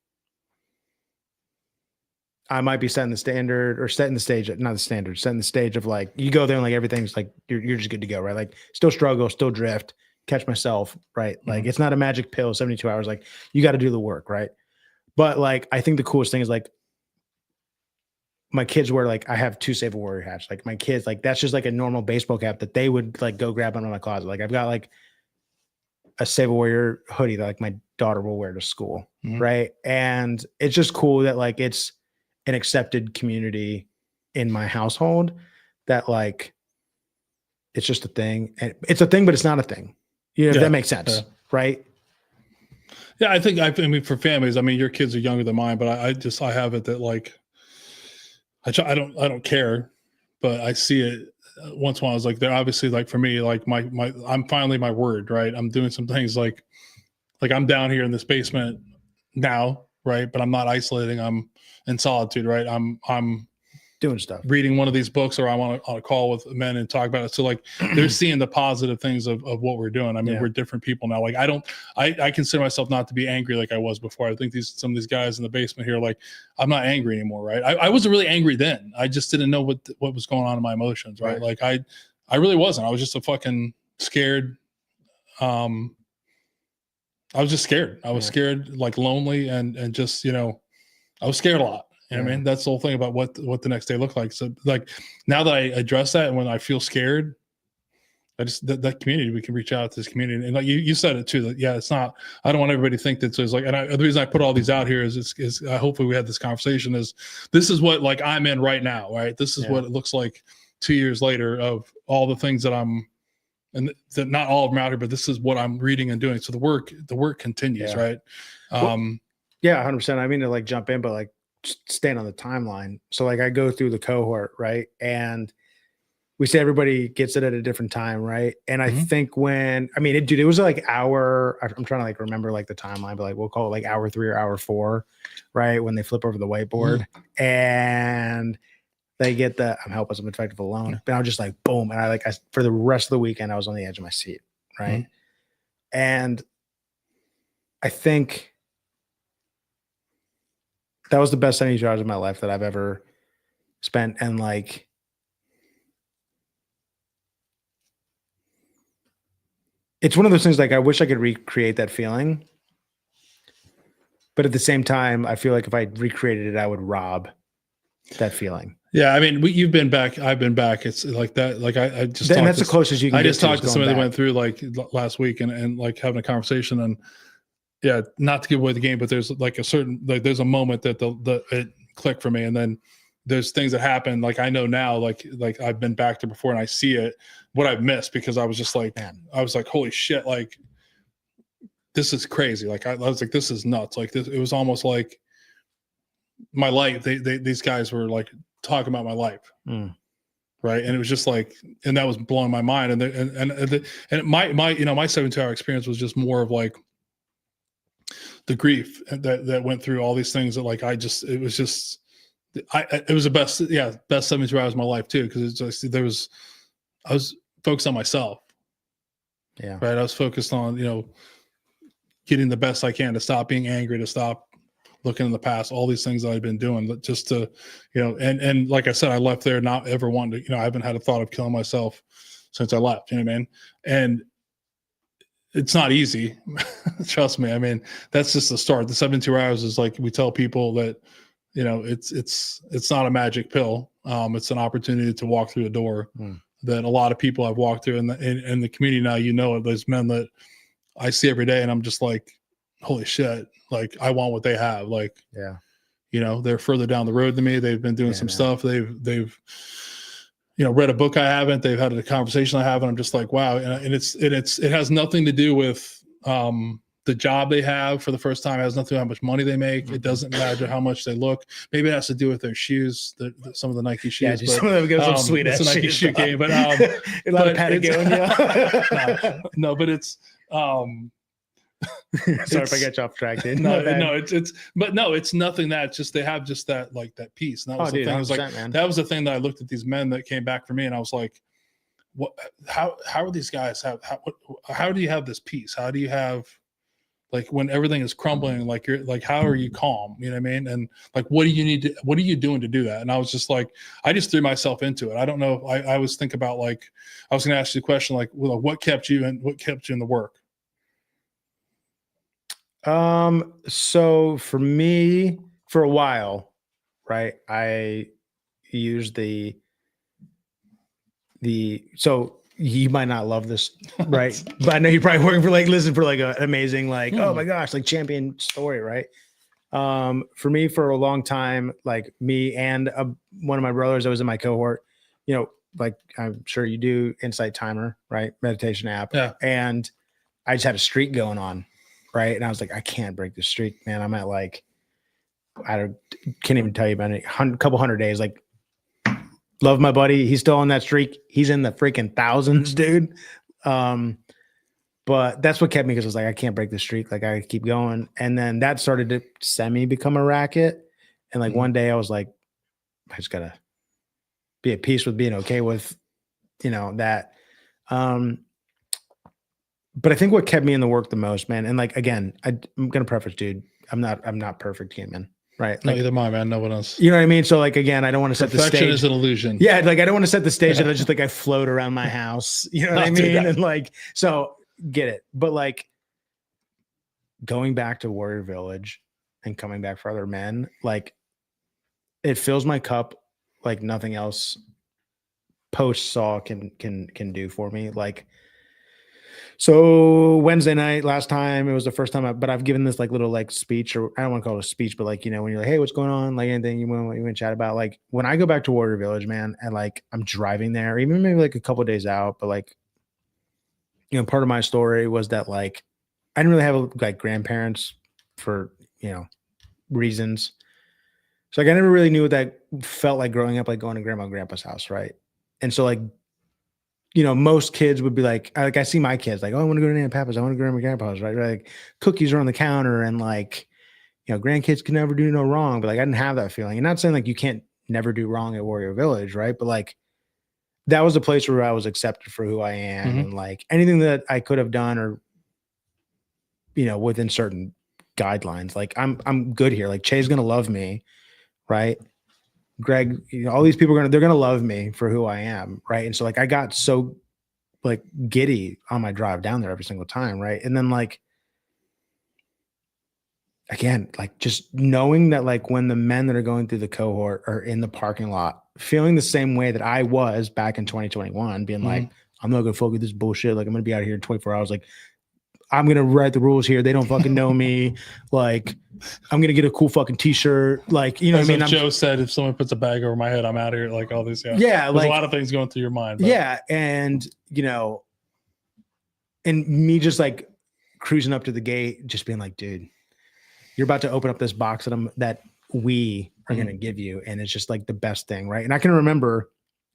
I might be setting the standard or setting the stage, not the standard, setting the stage of like, you go there and like everything's like you're just good to go, right? Like, still struggle, still drift, catch myself, right? Like, it's not a magic pill, 72 hours. Like, you got to do the work, right? But like, I think the coolest thing is like, my kids wear, like, I have 2 Save a Warrior hats. Like, my kids, like, that's just like a normal baseball cap that they would like go grab out of my closet. Like, I've got like a Save a Warrior hoodie that like my daughter will wear to school. Right. And it's just cool that like it's an accepted community in my household, that like it's just a thing. And it's a thing, but it's not a thing. If that makes sense. Yeah. Right. Yeah. I mean, for families, I mean, your kids are younger than mine, but I have it that like, I don't care, but I see it once in a while, I was like, they're obviously like, for me, like I'm finally my word, right? I'm doing some things like I'm down here in this basement now, right? But I'm not isolating. I'm in solitude, right? I'm doing stuff, reading one of these books, or I'm on a call with men and talk about it. So like they're seeing the positive things of what we're doing. I mean, we're different people now. Like I consider myself not to be angry like I was before. I think some of these guys in the basement here, like I'm not angry anymore, right? I wasn't really angry then. I just didn't know what was going on in my emotions, right? Like I really wasn't. I was just a fucking scared. I was just scared. I was scared, like lonely, and just, I was scared a lot. You know what I mean? That's the whole thing about what the next day looked like. So like now that I address that, and when I feel scared, I just that community, we can reach out to this community. And like you said it too, that it's not, I don't want everybody to think that it's like, and the reason I put all these out here is hopefully we had this conversation this is what like I'm in right now, right? This is what it looks like 2 years later of all the things that and that not all of them out here, but this is what I'm reading and doing. So the work continues, right? Well, 100%. I mean to like jump in, but like staying on the timeline. So like I go through the cohort, right? And we say everybody gets it at a different time, right? And I think it was like I'm trying to like remember like the timeline, but like we'll call it like hour 3 or hour 4, right? When they flip over the whiteboard and they get the I'm helpless, I'm effective alone. But I was just like boom, and I for the rest of the weekend I was on the edge of my seat, right? And I think that was the best 72 hours of my life that I've ever spent. And like, it's one of those things, like, I wish I could recreate that feeling. But at the same time, I feel like if I recreated it, I would rob that feeling. Yeah. I mean, you've been back. I've been back. It's like that. Like I just, then that's the closest you can I get just talked to somebody that back. went through like last week and like having a conversation, and not to give away the game, but there's like a certain, like there's a moment that it clicked for me. And then there's things that happen. Like I know now, like I've been back there before and I see it, what I've missed, because I was just like, I was like, holy shit. Like this is crazy. Like I was like, this is nuts. Like this, it was almost like my life. These guys were like talking about my life. Right. And it was just like, and that was blowing my mind. And my 72-hour experience was just more of like the grief that went through all these things that like, it was the best 72 hours of my life too. Cause it's just, I was focused on myself. Yeah. Right. I was focused on, getting the best I can to stop being angry, to stop looking in the past, all these things that I've been doing just to, and like I said, I left there not ever wanting to, I haven't had a thought of killing myself since I left, you know what I mean? And it's not easy. Trust me. I mean, that's just the start. The 72 hours is like, we tell people that, it's not a magic pill. It's an opportunity to walk through a door that a lot of people have walked through in the community. Now, there's men that I see every day and I'm just like, holy shit. Like I want what they have. Like, they're further down the road than me. They've been doing some stuff. They've read a book I haven't. They've had a conversation I haven't. I'm just like, wow. And it has nothing to do with the job they have for the first time. It has nothing to do with how much money they make. It doesn't matter how much they look. Maybe it has to do with their shoes, some of the Nike shoes. Yeah, some of them go some sweet ass Nike shoes, shoe game, but a lot of Patagonia. No, but it's sorry if I get you off track, dude. It's nothing that just, they have just that, like that piece. And that was the thing. I was like, man. That was the thing that I looked at these men that came back for me and I was like, what, how are these guys how do you have this peace? How do you have, like, when everything is crumbling, like you're like, how are you calm? You know what I mean? And like, what are you doing to do that? And I was just like, I just threw myself into it. I don't know. I was thinking about, like, I was going to ask you a question, like, well, what kept you in the work? So for me, for a while, right, I used so you might not love this, right? But I know you're probably working for an amazing, like, oh my gosh, like champion story, right? For me, for a long time, like me and one of my brothers that was in my cohort, like I'm sure you do, Insight Timer, right? Meditation app. Yeah. And I just had a streak going on. Right. And I was like, I can't break this streak, man. I'm at like, can't even tell you about it. Couple hundred days, like Love my buddy. He's still on that streak. He's in the freaking thousands, dude. But that's what kept me, because I was like, I can't break the streak. Like, I keep going. And then that started to semi become a racket. And like one day I was like, I just gotta be at peace with being okay with, that. But I think what kept me in the work the most, man, and like, again, I'm gonna preface, dude, I'm not perfect human, right? Like, no, either am I, man. No one else. you know what I mean? So like, again, I don't want to set the Perfection stage. is an illusion. Yeah, like I don't want to set the stage that I just like I float around my house. You know what I mean? And like, so get it. But like going back to Warrior Village and coming back for other men, like it fills my cup like nothing else post Saw can do for me. Like, so Wednesday night, last time, it was the first time but I've given this like little like speech, or I don't want to call it a speech, but like, when you're like, hey, what's going on? Like anything you want to chat about? Like when I go back to Warrior Village, man, and like I'm driving there, even maybe like a couple of days out, but like, part of my story was that like, I didn't really have like grandparents for, reasons. So like, I never really knew what that felt like growing up, like going to grandma and grandpa's house. Right. And so like, most kids would be like I see my kids like, oh, I want to go to Nana and Papa's. I want to go to my grandpa's, right? Like cookies are on the counter, and like, grandkids can never do no wrong. But like, I didn't have that feeling. And not saying like you can't never do wrong at Warrior Village, right? But like, that was a place where I was accepted for who I am, and like anything that I could have done, or within certain guidelines, like I'm good here. Like Che's gonna love me, right? Greg, all these people they're gonna love me for who I am, right? And so like I got so like giddy on my drive down there every single time, right? And then like again, like just knowing that like when the men that are going through the cohort are in the parking lot, feeling the same way that I was back in 2021, being like, I'm not gonna fuck with this bullshit. Like I'm gonna be out of here in 24 hours. Like I'm gonna write the rules here. They don't fucking know me. Like I'm gonna get a cool fucking t-shirt. Like, what I mean? Joe said, if someone puts a bag over my head, I'm out of here. Like all these. Yeah. There's like a lot of things going through your mind. But. Yeah. And, and me just like cruising up to the gate, just being like, dude, you're about to open up this box that we are going to give you. And it's just like the best thing. Right. And I can remember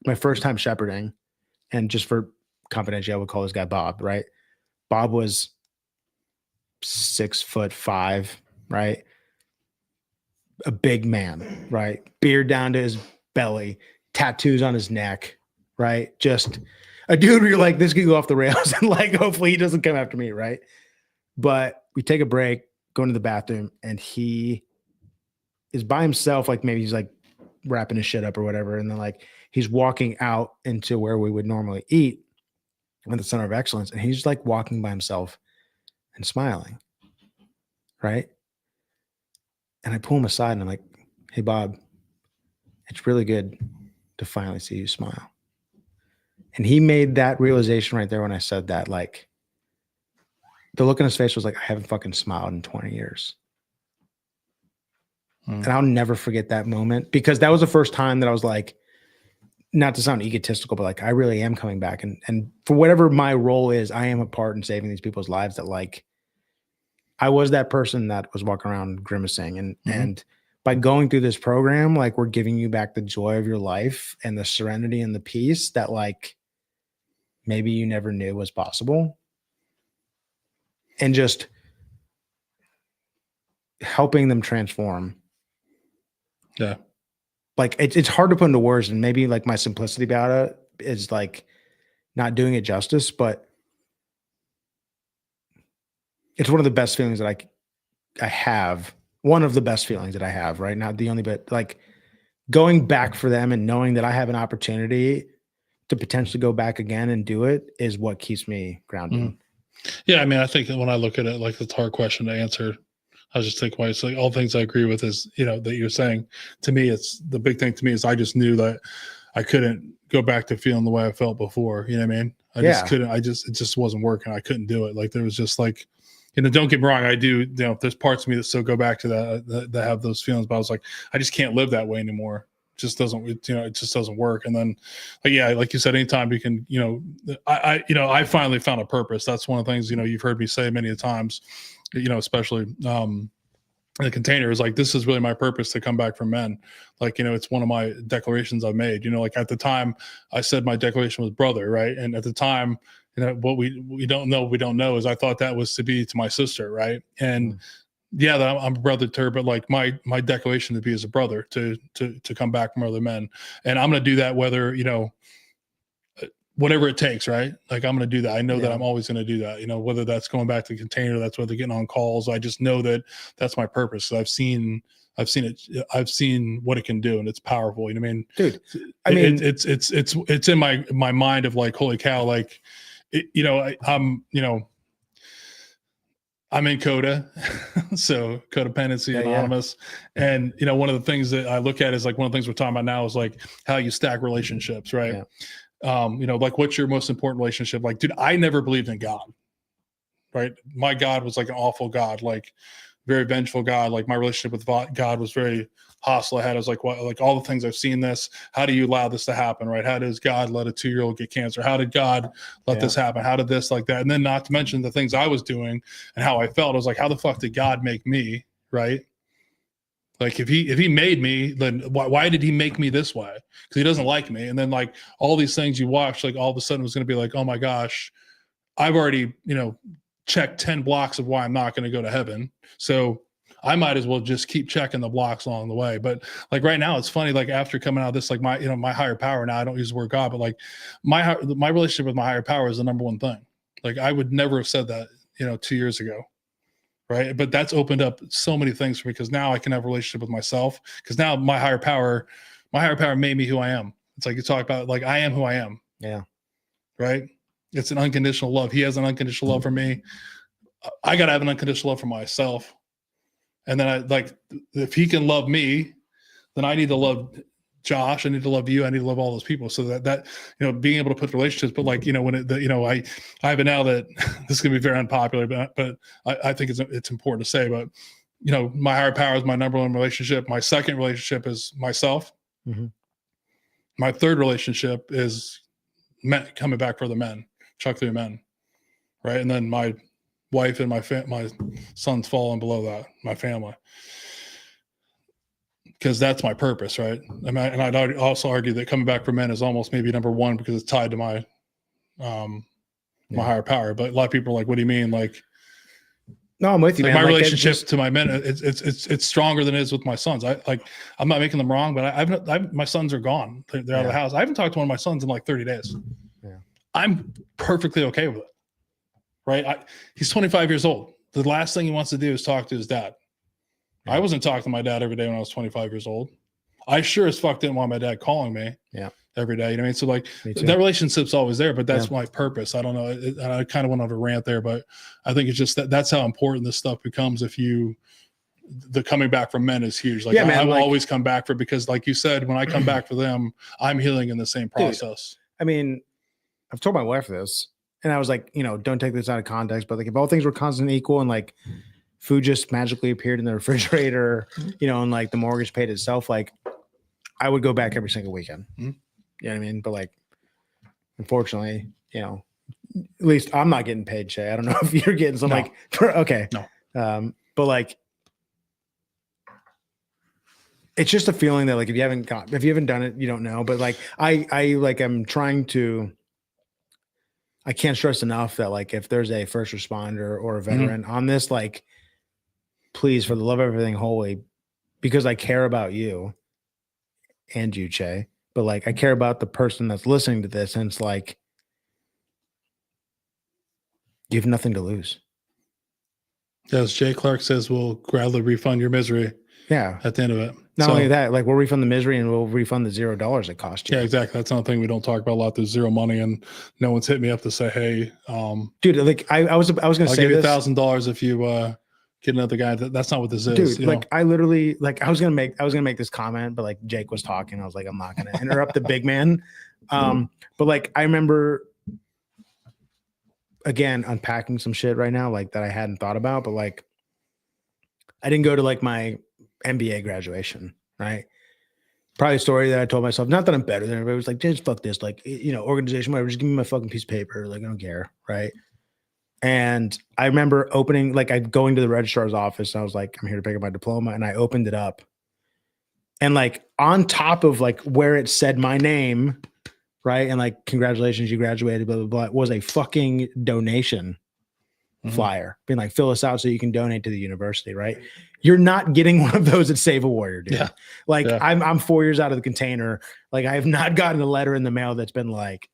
my first time shepherding, and just for confidentiality, I would call this guy Bob, right? Bob was 6'5", right? A big man, right? Beard down to his belly, tattoos on his neck, right? Just a dude where you're like, this could go off the rails, and like, hopefully he doesn't come after me, right? But we take a break, go into the bathroom, and he is by himself, like maybe he's like wrapping his shit up or whatever, and then like he's walking out into where we would normally eat at the Center of Excellence, and he's just like walking by himself and smiling, right? And I pull him aside and I'm like, hey, Bob, it's really good to finally see you smile. And he made that realization right there when I said that. Like, the look on his face was like, I haven't fucking smiled in 20 years. And I'll never forget that moment, because that was the first time that I was like, not to sound egotistical, but like, I really am coming back. And for whatever my role is, I am a part in saving these people's lives. That like, I was that person that was walking around grimacing, and by going through this program, like we're giving you back the joy of your life and the serenity and the peace that like maybe you never knew was possible, and just helping them transform. Yeah. Like it's hard to put into words, and maybe like my simplicity about it is like not doing it justice, but it's one of the best feelings that I have. One of the best feelings that I have, right? Not the only, but like going back for them and knowing that I have an opportunity to potentially go back again and do it is what keeps me grounded. Yeah. I mean, I think when I look at it, like it's a hard question to answer. I was just thinking, why it's like all things I agree with is, that you're saying. To me, it's the big thing to me is I just knew that I couldn't go back to feeling the way I felt before. You know what I mean? I just couldn't, it just wasn't working. I couldn't do it. Like there was just like, don't get me wrong. I do, there's parts of me that still go back to that have those feelings, but I was like, I just can't live that way anymore. It just doesn't, it just doesn't work. And then, like you said, anytime you can, I finally found a purpose. That's one of the things, you've heard me say many times, especially, the container is like, this is really my purpose to come back from men. Like, it's one of my declarations I've made, like at the time I said my declaration was brother. Right. And at the time, what we don't know is I thought that was to be to my sister. Right. And yeah, that I'm a brother to her, but like my declaration to be as a brother to come back from other men. And I'm going to do that whether, whatever it takes, right? Like I'm going to do that. I know that I'm always going to do that, whether that's going back to the container, that's whether getting on calls. I just know that that's my purpose. So I've seen what it can do, and it's powerful. You know what I mean? Dude, it's in my mind of like, holy cow, like, I'm in CODA, so codependency anonymous. And, one of the things that I look at is like, one of the things we're talking about now is like how you stack relationships, right? Yeah. Like what's your most important relationship? Like, dude, I never believed in God, right? My God was like an awful God, like very vengeful God. Like my relationship with God was very hostile. I was like, what, like all the things I've seen this, how do you allow this to happen? Right. How does God let a 2-year-old get cancer? How did God let this happen? How did this like that? And then not to mention the things I was doing and how I felt. I was like, how the fuck did God make me? Right. Like if he made me, then why did he make me this way? Because he doesn't like me. And then like all these things you watch, like all of a sudden it was going to be like, oh my gosh, I've already, checked 10 blocks of why I'm not going to go to heaven. So I might as well just keep checking the blocks along the way. But like right now, it's funny, like after coming out of this, like my higher power, now I don't use the word God, but like my relationship with my higher power is the number one thing. Like I would never have said that, 2 years ago. Right. But that's opened up so many things for me because now I can have a relationship with myself because now my higher power made me who I am. It's like you talk about like, I am who I am. Yeah. Right. It's an unconditional love. He has an unconditional love for me. I got to have an unconditional love for myself. And then I like, if he can love me, then I need to love Josh. I need to love you. I need to love all those people. So that being able to put relationships, but like, when I have it now that this is going to be very unpopular, but I think it's important to say, but my higher power is my number one relationship. My second relationship is myself. Mm-hmm. My third relationship is men, coming back for the men, Chuck through men. Right. And then my wife and my son's falling below that, my family. Because that's my purpose, right? And I'd also argue that coming back for men is almost maybe number one because it's tied to my my higher power. But a lot of people are like, "What do you mean?" Like, no, I'm with you. Like man. my relationship to my men, it's stronger than it is with my sons. I'm not making them wrong, but my sons are gone. They're out of the house. I haven't talked to one of my sons in like 30 days. Yeah. I'm perfectly okay with it. Right? He's 25 years old. The last thing he wants to do is talk to his dad. I wasn't talking to my dad every day when I was 25 years old. I sure as fuck didn't want my dad calling me every day. You know what I mean? So like that relationship's always there, but that's my purpose. I don't know. And I kind of went on a rant there, but I think it's just that's how important this stuff becomes. The coming back from men is huge. Like I will always come back for, because like you said, when I come back for them, I'm healing in the same process. Dude, I mean, I've told my wife this and I was like, don't take this out of context, but like if all things were constant and equal and like food just magically appeared in the refrigerator, and like the mortgage paid itself, like I would go back every single weekend. Mm-hmm. You know what I mean? But like, unfortunately, at least I'm not getting paid, Shay. I don't know if you're getting some okay. No. But like, it's just a feeling that like, if you haven't done it, you don't know. But like, I'm trying to, I can't stress enough that like, if there's a first responder or a veteran on this, like, please, for the love of everything holy, because I care about you and you, Che, but like I care about the person that's listening to this, and it's like you have nothing to lose. As Jay Clark says, we'll gladly refund your misery. Yeah. At the end of it. Not only that, like we'll refund the misery and we'll refund the $0 it cost you. Yeah, exactly. That's another thing we don't talk about a lot. There's zero money, and no one's hit me up to say, "Hey, dude, like I was going to say, I'll give you $1,000 if you get another guy." That's not what this is. Dude, like I literally, like I was gonna make this comment, but like Jake was talking, I was like, I'm not gonna interrupt the big man. But like I remember, again, unpacking some shit right now, like that I hadn't thought about, but like I didn't go to like my MBA graduation, right? Probably a story that I told myself, not that I'm better than everybody. It was like, just fuck this, like organization, whatever. Just give me my fucking piece of paper, like I don't care, right? And I remember opening, like, I going to the registrar's office. And I was like, I'm here to pick up my diploma. And I opened it up. And like on top of like where it said my name, right? And like, congratulations, you graduated, blah, blah, blah, was a fucking donation flyer being like, fill us out so you can donate to the university, right? You're not getting one of those at Save a Warrior, dude. Yeah. Like Yeah. I'm 4 years out of the container. Like I have not gotten a letter in the mail that's been like,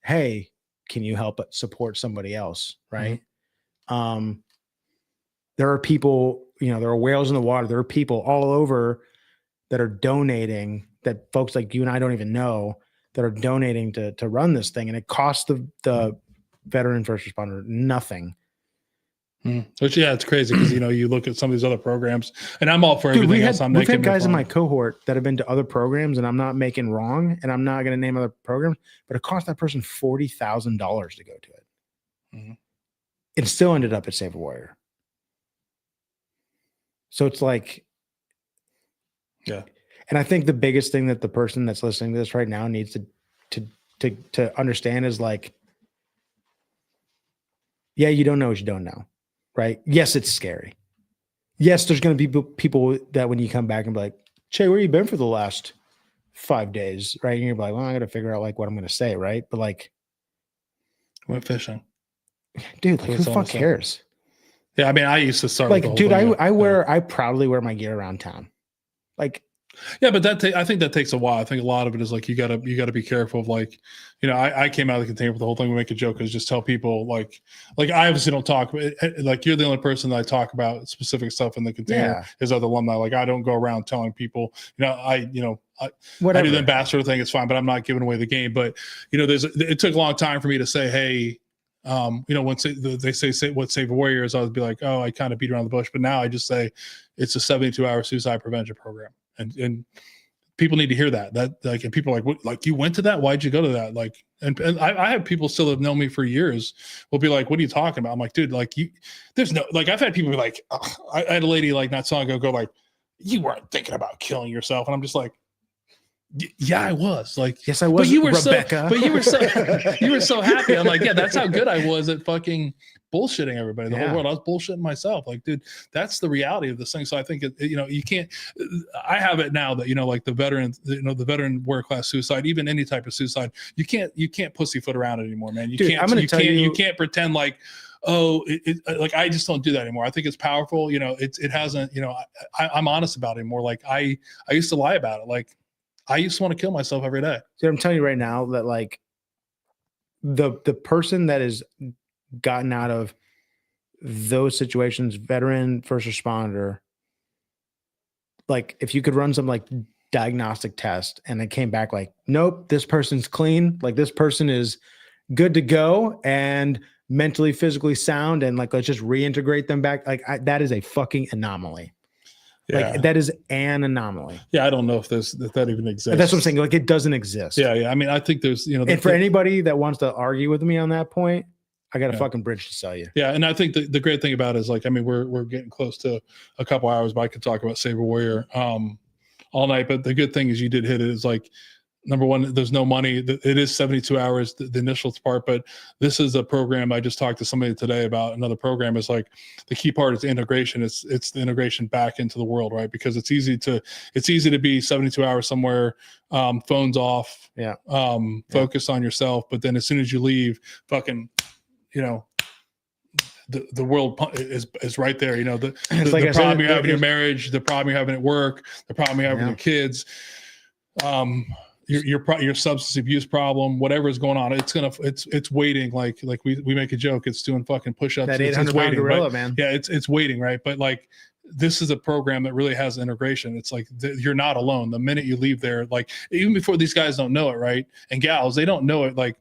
hey, can you help support somebody else? Right. There are people, you know, there are whales in the water. There are people all over that are donating, that folks like you and I don't even know, that are donating to run this thing. And it costs the veteran first responder nothing. Which, yeah, it's crazy because, you know, you look at some of these other programs, and I'm all for everything else. We've had guys in my cohort that have been to other programs, and I'm not making wrong, and I'm not going to name other programs, but it cost that person $40,000 to go to it. It still ended up at Save a Warrior. So it's like, yeah. And I think the biggest thing that the person that's listening to this right now needs to understand is like, yeah, you don't know what you don't know, right? Yes, it's scary. Yes, there's going to be people that when you come back and be like, Che, where you been for the last 5 days, right? And you're like, well, I got to figure out like what I'm going to say, right? But like, went fishing, dude. Like, who the fuck cares? Yeah, I mean, I used to start like, with the dude. whole thing, I proudly wear my gear around town, like. Yeah, but I think that takes a while. I think a lot of it is like you gotta be careful of like, you know, I came out of the container with the whole thing. We make a joke is just tell people like I obviously don't talk, like you're the only person that I talk about specific stuff in the container is other alumni. Like I don't go around telling people, you know, I do the ambassador thing. It's fine, but I'm not giving away the game. But you know, it took a long time for me to say, hey, you know, once they say what Save a Warrior is, I would be like, oh, I kind of beat around the bush. But now I just say it's a 72-hour suicide prevention program. And people need to hear that like, and people are like, what, like you went to that? Why'd you go to that? Like, and I have people still that have known me for years will be like, what are you talking about? I'm like, dude, like there's no, like, I've had people be like, I had a lady like not so long ago go like, you weren't thinking about killing yourself. And I'm just like, yeah, I was like, yes, I was. But you were Rebecca. you were so happy. I'm like, yeah, that's how good I was at fucking bullshitting everybody, the whole world. I was bullshitting myself. Like, dude, that's the reality of this thing. So I think you know, you can't. I have it now that you know, like the veteran, you know, the veteran warrior class suicide, even any type of suicide, you can't pussyfoot around it anymore, man. You can't pretend like. Oh, like I just don't do that anymore. I think it's powerful. You know, it hasn't. You know, I'm honest about it more. Like I used to lie about it. Like. I used to want to kill myself every day. Dude, I'm telling you right now that like the person that has gotten out of those situations, veteran, first responder, like if you could run some like diagnostic test and it came back like, nope, this person's clean. Like this person is good to go and mentally, physically sound. And like, let's just reintegrate them back. Like that is a fucking anomaly. Yeah. Like that is an anomaly. Yeah, I don't know if that even exists. That's what I'm saying. Like it doesn't exist. Yeah. I mean, I think there's, you know, and for anybody that wants to argue with me on that point, I got a fucking bridge to sell you. Yeah, and I think the great thing about it is like, I mean, we're getting close to a couple hours, but I could talk about Save a Warrior all night. But the good thing is you did hit it. Is like, number one, there's no money. It is 72 hours, the initial part, but this is a program. I just talked to somebody today about another program. Is like the key part is the integration. It's the integration back into the world, right? Because it's easy to be 72 hours somewhere, phones off, focus on yourself. But then as soon as you leave, fucking, you know, the world is right there. You know, the problem you have in your marriage, the problem you're having at work, the problem you have with your kids, your substance abuse problem, whatever is going on, it's waiting. Like we make a joke, it's doing fucking push-ups. That 800-pound gorilla, man. Yeah, it's waiting, right? But like this is a program that really has integration. It's like you're not alone. The minute you leave there, like even before these guys don't know it, right? And gals, they don't know it. Like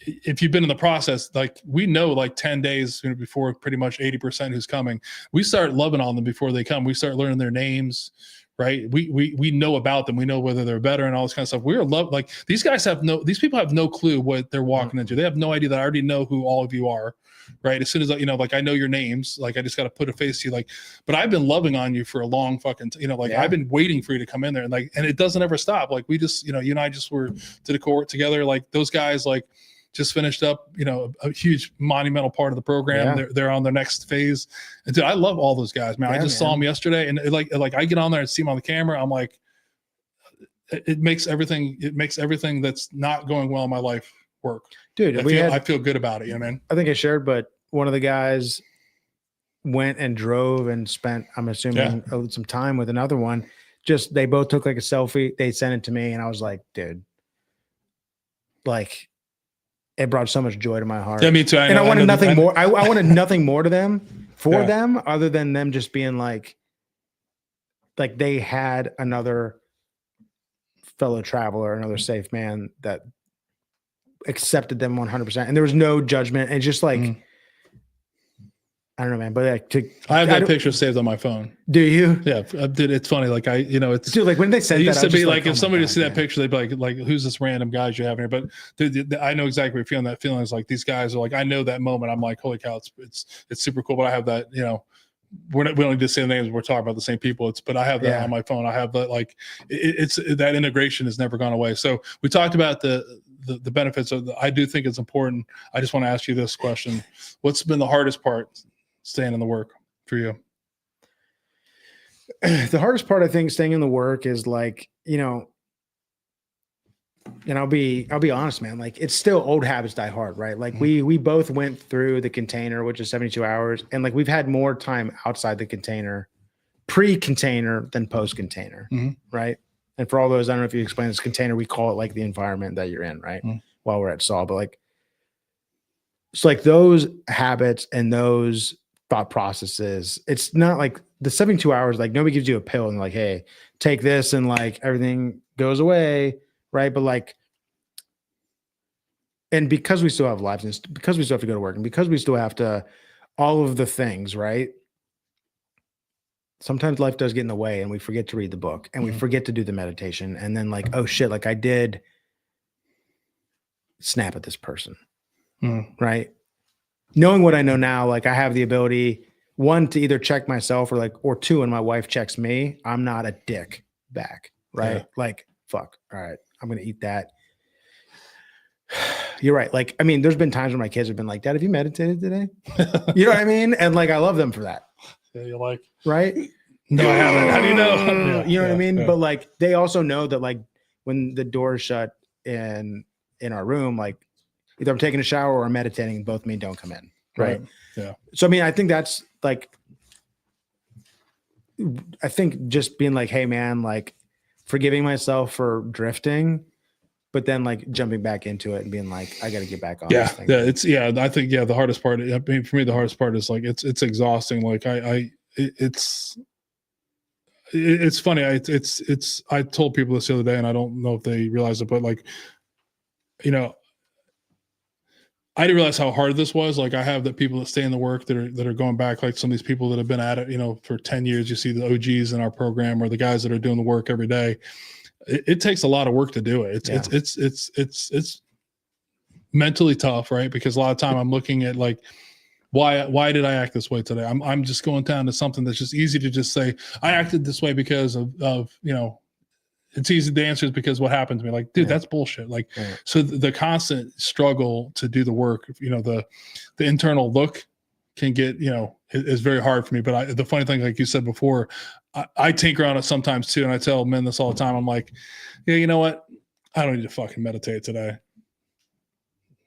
if you've been in the process, like we know like 10 days before pretty much 80% who's coming, we start loving on them before they come. We start learning their names, right? We know about them. We know whether they're better and all this kind of stuff. We're like these people have no clue what they're walking into. They have no idea that I already know who all of you are, right? As soon as you know, like I know your names, like I just got to put a face to you, like, but I've been loving on you for a long fucking, I've been waiting for you to come in there, and it doesn't ever stop. Like we just, you and I just were to the court together. Like those guys, like just finished up, a huge monumental part of the program. Yeah. They're on their next phase. And dude, I love all those guys, man. I just saw them yesterday, and like I get on there and see them on the camera. I'm like, it makes everything that's not going well in my life work. Dude, I feel good about it. You know what I mean? I think I shared, but one of the guys went and drove and spent, I'm assuming, some time with another one. Just, they both took like a selfie. They sent it to me, and I was like, dude, like, it brought so much joy to my heart. Yeah, me too. I wanted nothing more. I wanted nothing more to them them other than them just being like they had another fellow traveler, another safe man that accepted them 100%. And there was no judgment. And just like, I don't know, man, but I have that picture saved on my phone. Do you? Yeah, dude, it's funny. Like it's dude, like when they said it used that, to be like, oh if somebody would see that picture, they'd be like, who's this random guys you have here? But dude, I know exactly what you're feeling. That feeling is like, these guys are like, I know that moment. I'm like, holy cow, it's super cool. But I have that, we don't need to say the names. We're talking about the same people. But I have that on my phone. I have that, like, it's that integration has never gone away. So we talked about the benefits of I do think it's important. I just want to ask you this question. What's been the hardest part staying in the work for you? The hardest part, I think, staying in the work is like, and I'll be honest, man, like it's still old habits die hard, right? Like we both went through the container, which is 72 hours. And like, we've had more time outside the container, pre-container than post-container. Right. And for all those, I don't know if you explain this container, we call it like the environment that you're in, right? While we're at Saul, but like, it's like those habits and those thought processes. It's not like the 72 hours, like nobody gives you a pill and like, hey, take this and like everything goes away. Right. But like, and because we still have lives and because we still have to go to work and because we still have to, all of the things, right? Sometimes life does get in the way and we forget to read the book and we forget to do the meditation. And then like, oh shit, like I did snap at this person. Right. Knowing what I know now, like I have the ability, one, to either check myself or two, when my wife checks me, I'm not a dick back. Right. Yeah. Like, fuck. All right. I'm going to eat that. You're right. Like, I mean, there's been times when my kids have been like, Dad, have you meditated today? You know what I mean? And like, I love them for that. Yeah, you're like, right? No, I haven't. How do you know? You know what I mean? Yeah. But like, they also know that like when the door is shut in our room, like either I'm taking a shower or I'm meditating, both mean don't come in. Right. Yeah. So, I mean, I think that's like, I think just being like, hey man, like forgiving myself for drifting, but then like jumping back into it and being like, I got to get back on. Yeah. This thing. I think, the hardest part, I mean, for me, the hardest part is like, it's exhausting. Like it's funny. I told people this the other day and I don't know if they realize it, but like, I didn't realize how hard this was. Like I have the people that stay in the work that are going back, like some of these people that have been at it, for 10 years. You see the OGs in our program or the guys that are doing the work every day. It takes a lot of work to do it. It's mentally tough, right? Because a lot of time I'm looking at like, why did I act this way today? I'm just going down to something that's just easy to just say, I acted this way because of it's easy. The answer is because what happened to me. Like, dude, that's bullshit. Like, so the constant struggle to do the work, the internal look can get, is very hard for me. But the funny thing, like you said before, I tinker on it sometimes too. And I tell men this all the time. I'm like, yeah, you know what? I don't need to fucking meditate today.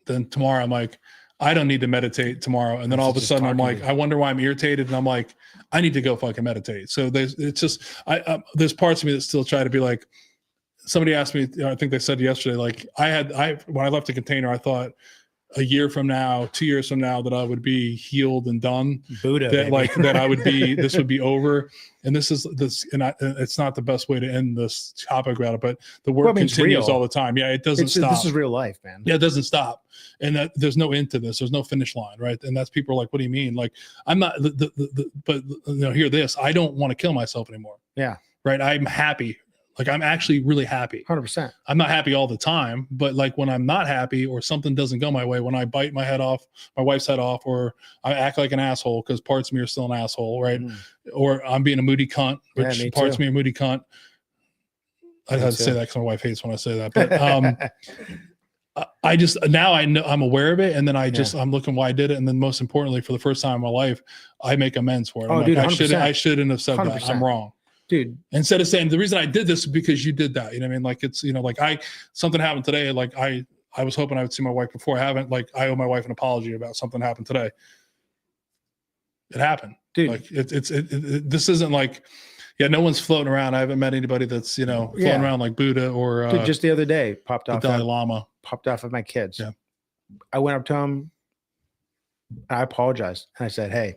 Then tomorrow I'm like, I don't need to meditate tomorrow. And then all of a sudden I'm like, I wonder why I'm irritated. And I'm like, I need to go fucking meditate. So there's parts of me that still try to be like, somebody asked me, I think they said yesterday, like when I left the container, I thought a year from now, 2 years from now, that I would be healed and done. Buddha, that like that I would be, this would be over. And it's not the best way to end this topic about it, but the work continues all the time. Yeah, it doesn't stop. This is real life, man. Yeah, it doesn't stop. And that there's no end to this. There's no finish line, right? And that's people are like, what do you mean? Like, I'm not, but hear this. I don't want to kill myself anymore. Yeah. Right. I'm happy. Like, I'm actually really happy. 100%. I'm not happy all the time, but like when I'm not happy or something doesn't go my way, when I bite my wife's head off, or I act like an asshole because parts of me are still an asshole, right? Or I'm being a moody cunt, which parts of me are a moody cunt. I had to say that because my wife hates when I say that, but I just, now I know, I'm aware of it. And then I'm looking why I did it. And then most importantly, for the first time in my life, I make amends for it. Oh, I'm dude, like, 100%. I shouldn't have said 100%. that. I'm wrong. Dude. Instead of saying the reason I did this is because you did that. You know what I mean? Like it's, you know, like something happened today. Like I was hoping I would see my wife before. I haven't. Like I owe my wife an apology about something happened today. It happened. Dude. Like this isn't like, yeah, no one's floating around. I haven't met anybody that's, you know, floating around like Buddha or dude, just the other day popped off Dalai Lama. Popped off of my kids. Yeah. I went up to him. I apologized. And I said, hey,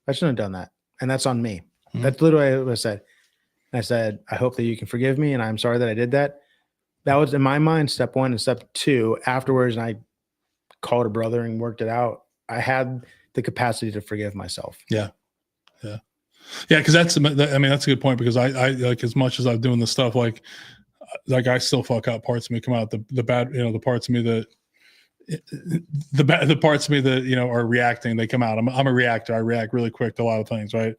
I shouldn't have done that. And that's on me. Mm-hmm. That's literally what I said. And I said, I hope that you can forgive me. And I'm sorry that I did that. That was in my mind, step one. And step two, afterwards, and I called a brother and worked it out. I had the capacity to forgive myself. Yeah. Yeah. Yeah. Cause that's a good point, because I like, as much as I'm doing this stuff, like I still fuck up parts of me come out, the bad, you know, the parts of me that, the parts of me that, you know, are reacting, they come out. I'm a reactor. I react really quick to a lot of things. Right.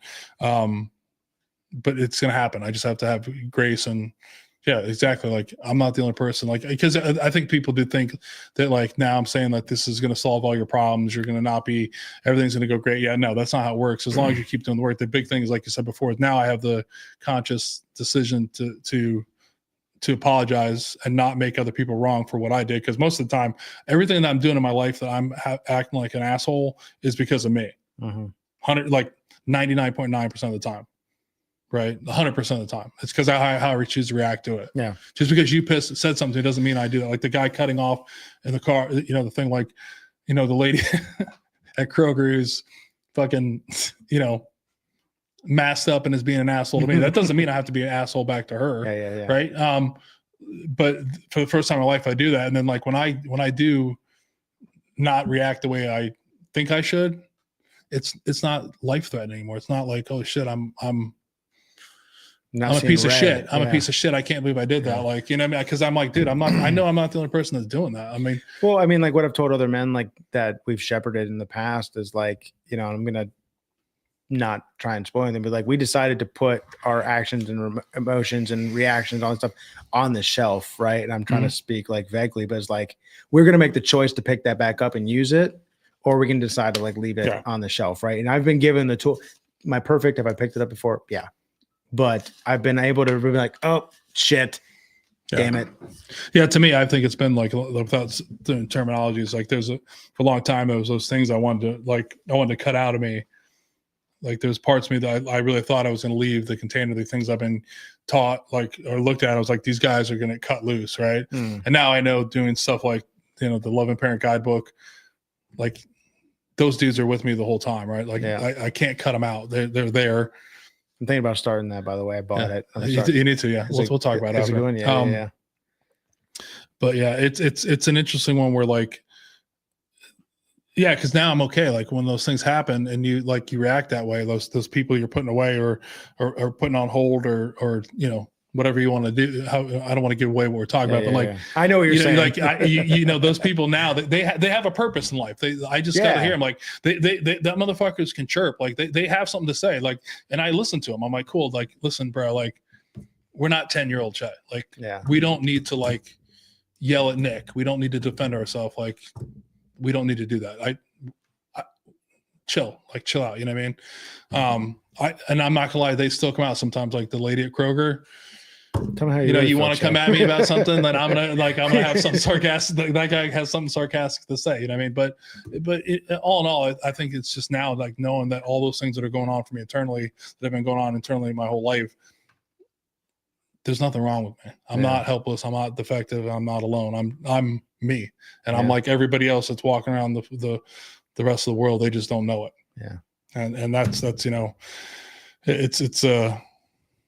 But it's going to happen. I just have to have grace. And yeah, exactly. Like I'm not the only person, like, because I think people do think that like, now I'm saying that this is going to solve all your problems. You're going to not be, everything's going to go great. Yeah, no, that's not how it works. As long as you keep doing the work, the big thing is, like you said before, now I have the conscious decision to apologize and not make other people wrong for what I did. Because most of the time, everything that I'm doing in my life that I'm acting like an asshole is because of me. 99.9% of the time, right? 100% of the time, it's because how I choose to react to it. Yeah. Just because you said something doesn't mean I do that. Like the guy cutting off in the car, you know, the thing, like, you know, the lady at Kroger who's fucking, you know, masked up and is being an asshole to me. That doesn't mean I have to be an asshole back to her. Yeah. Right. But for the first time in my life, I do that. And then like when I do not react the way I think I should, it's not life threatening anymore. It's not like, oh shit, I'm a piece of shit. I'm a piece of shit. I can't believe I did that. Like, you know what I mean? Cause I'm like, dude, I know I'm not the only person that's doing that. I mean, well, I mean, like what I've told other men like that we've shepherded in the past is like, you know, I'm going to not try and spoil anything, but like we decided to put our actions and emotions and reactions, all that stuff on the shelf. Right. And I'm trying to speak like vaguely, but it's like, we're going to make the choice to pick that back up and use it, or we can decide to like leave it on the shelf. Right. And I've been given the tool. Am I perfect? Have I picked it up before? Yeah. But I've been able to be like, oh shit, damn it. Yeah. To me, I think it's been like, without the terminologies, like for a long time, there was those things I wanted to cut out of me. Like there's parts of me that I really thought I was going to leave the container, the things I've been taught, like, or looked at. I was like, these guys are going to cut loose. Right. And now I know, doing stuff like, you know, the Love and Parent Guidebook, like those dudes are with me the whole time. Right. Like I can't cut them out. They're there. I'm thinking about starting that, by the way. I bought it. You need to. Yeah. We'll talk about it. Yeah. But yeah, it's an interesting one where like, yeah, because now I'm okay. Like when those things happen and you react that way, those people you're putting away or putting on hold or you know, whatever you want to do. I don't want to give away what we're talking about, but like I know what you're saying. Like you know, those people now they have a purpose in life. I just gotta hear them. Like that motherfuckers can chirp. Like they have something to say. Like, and I listen to them. I'm like, cool. Like, listen, bro. Like, we're not 10-year-old Chet. Like, we don't need to like yell at Nick. We don't need to defend ourselves. Like, we don't need to do that. I chill out. You know what I mean? And I'm not gonna lie, they still come out sometimes. Like the lady at Kroger, tell me how you want to come at me about something, then I'm gonna have some sarcastic. That guy has something sarcastic to say. You know what I mean? But all in all, I think it's just now like knowing that all those things that are going on for me internally, that have been going on internally my whole life, there's nothing wrong with me. I'm not helpless. I'm not defective. I'm not alone. I'm me, and I'm like everybody else that's walking around the rest of the world. They just don't know it. Yeah, and that's you know, it's you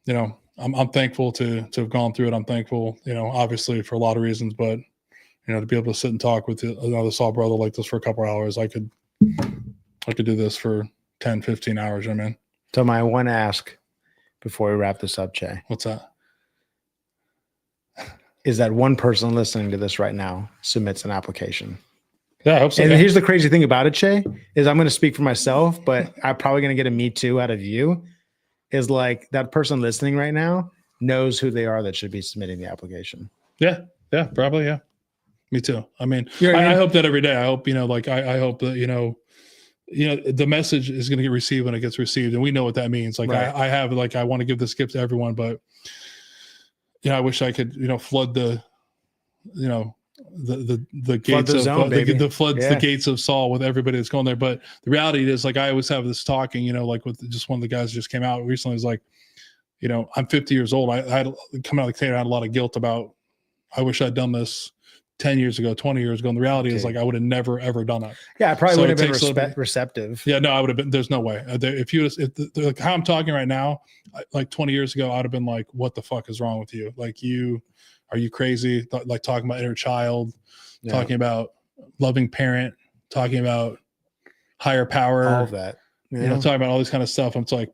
know, I'm thankful to have gone through it. I'm thankful, you know, obviously for a lot of reasons, but you know, to be able to sit and talk with another soul brother like this for a couple of hours, I could do this for 10, 15 hours. I mean, so I want to ask before we wrap this up, Che. What's that? Is that one person listening to this right now submits an application? Yeah, I hope so. And here's the crazy thing about it, Che, is I'm going to speak for myself, but I'm probably going to get a me too out of you. Is like that person listening right now knows who they are that should be submitting the application. Yeah, probably. Yeah. Me too. I mean, You know what I I mean? hope that every day. I hope, I hope that, the message is going to get received when it gets received. And we know what that means. Like Right. I want to give this gift to everyone, but I wish I could, flood the, the gates the of zone, baby. the gates of Saul with everybody that's going there. But the reality is, like, I always have this talking, like with just one of the guys that just came out recently is like, I'm 50 years old. I had come out of the container, I had a lot of guilt about, I wish I'd done this 10 years ago, 20 years ago. And the reality is, like, I would have never, ever done it. Yeah, I probably So wouldn't it have been takes receptive. Yeah, no, I would have been, there's no way. Like how I'm talking right now, like 20 years ago, I'd have been like, what the fuck is wrong with you? Like, are you crazy? Like talking about inner child, talking about loving parent, talking about higher power, all of that, talking about all this kind of stuff. I'm like,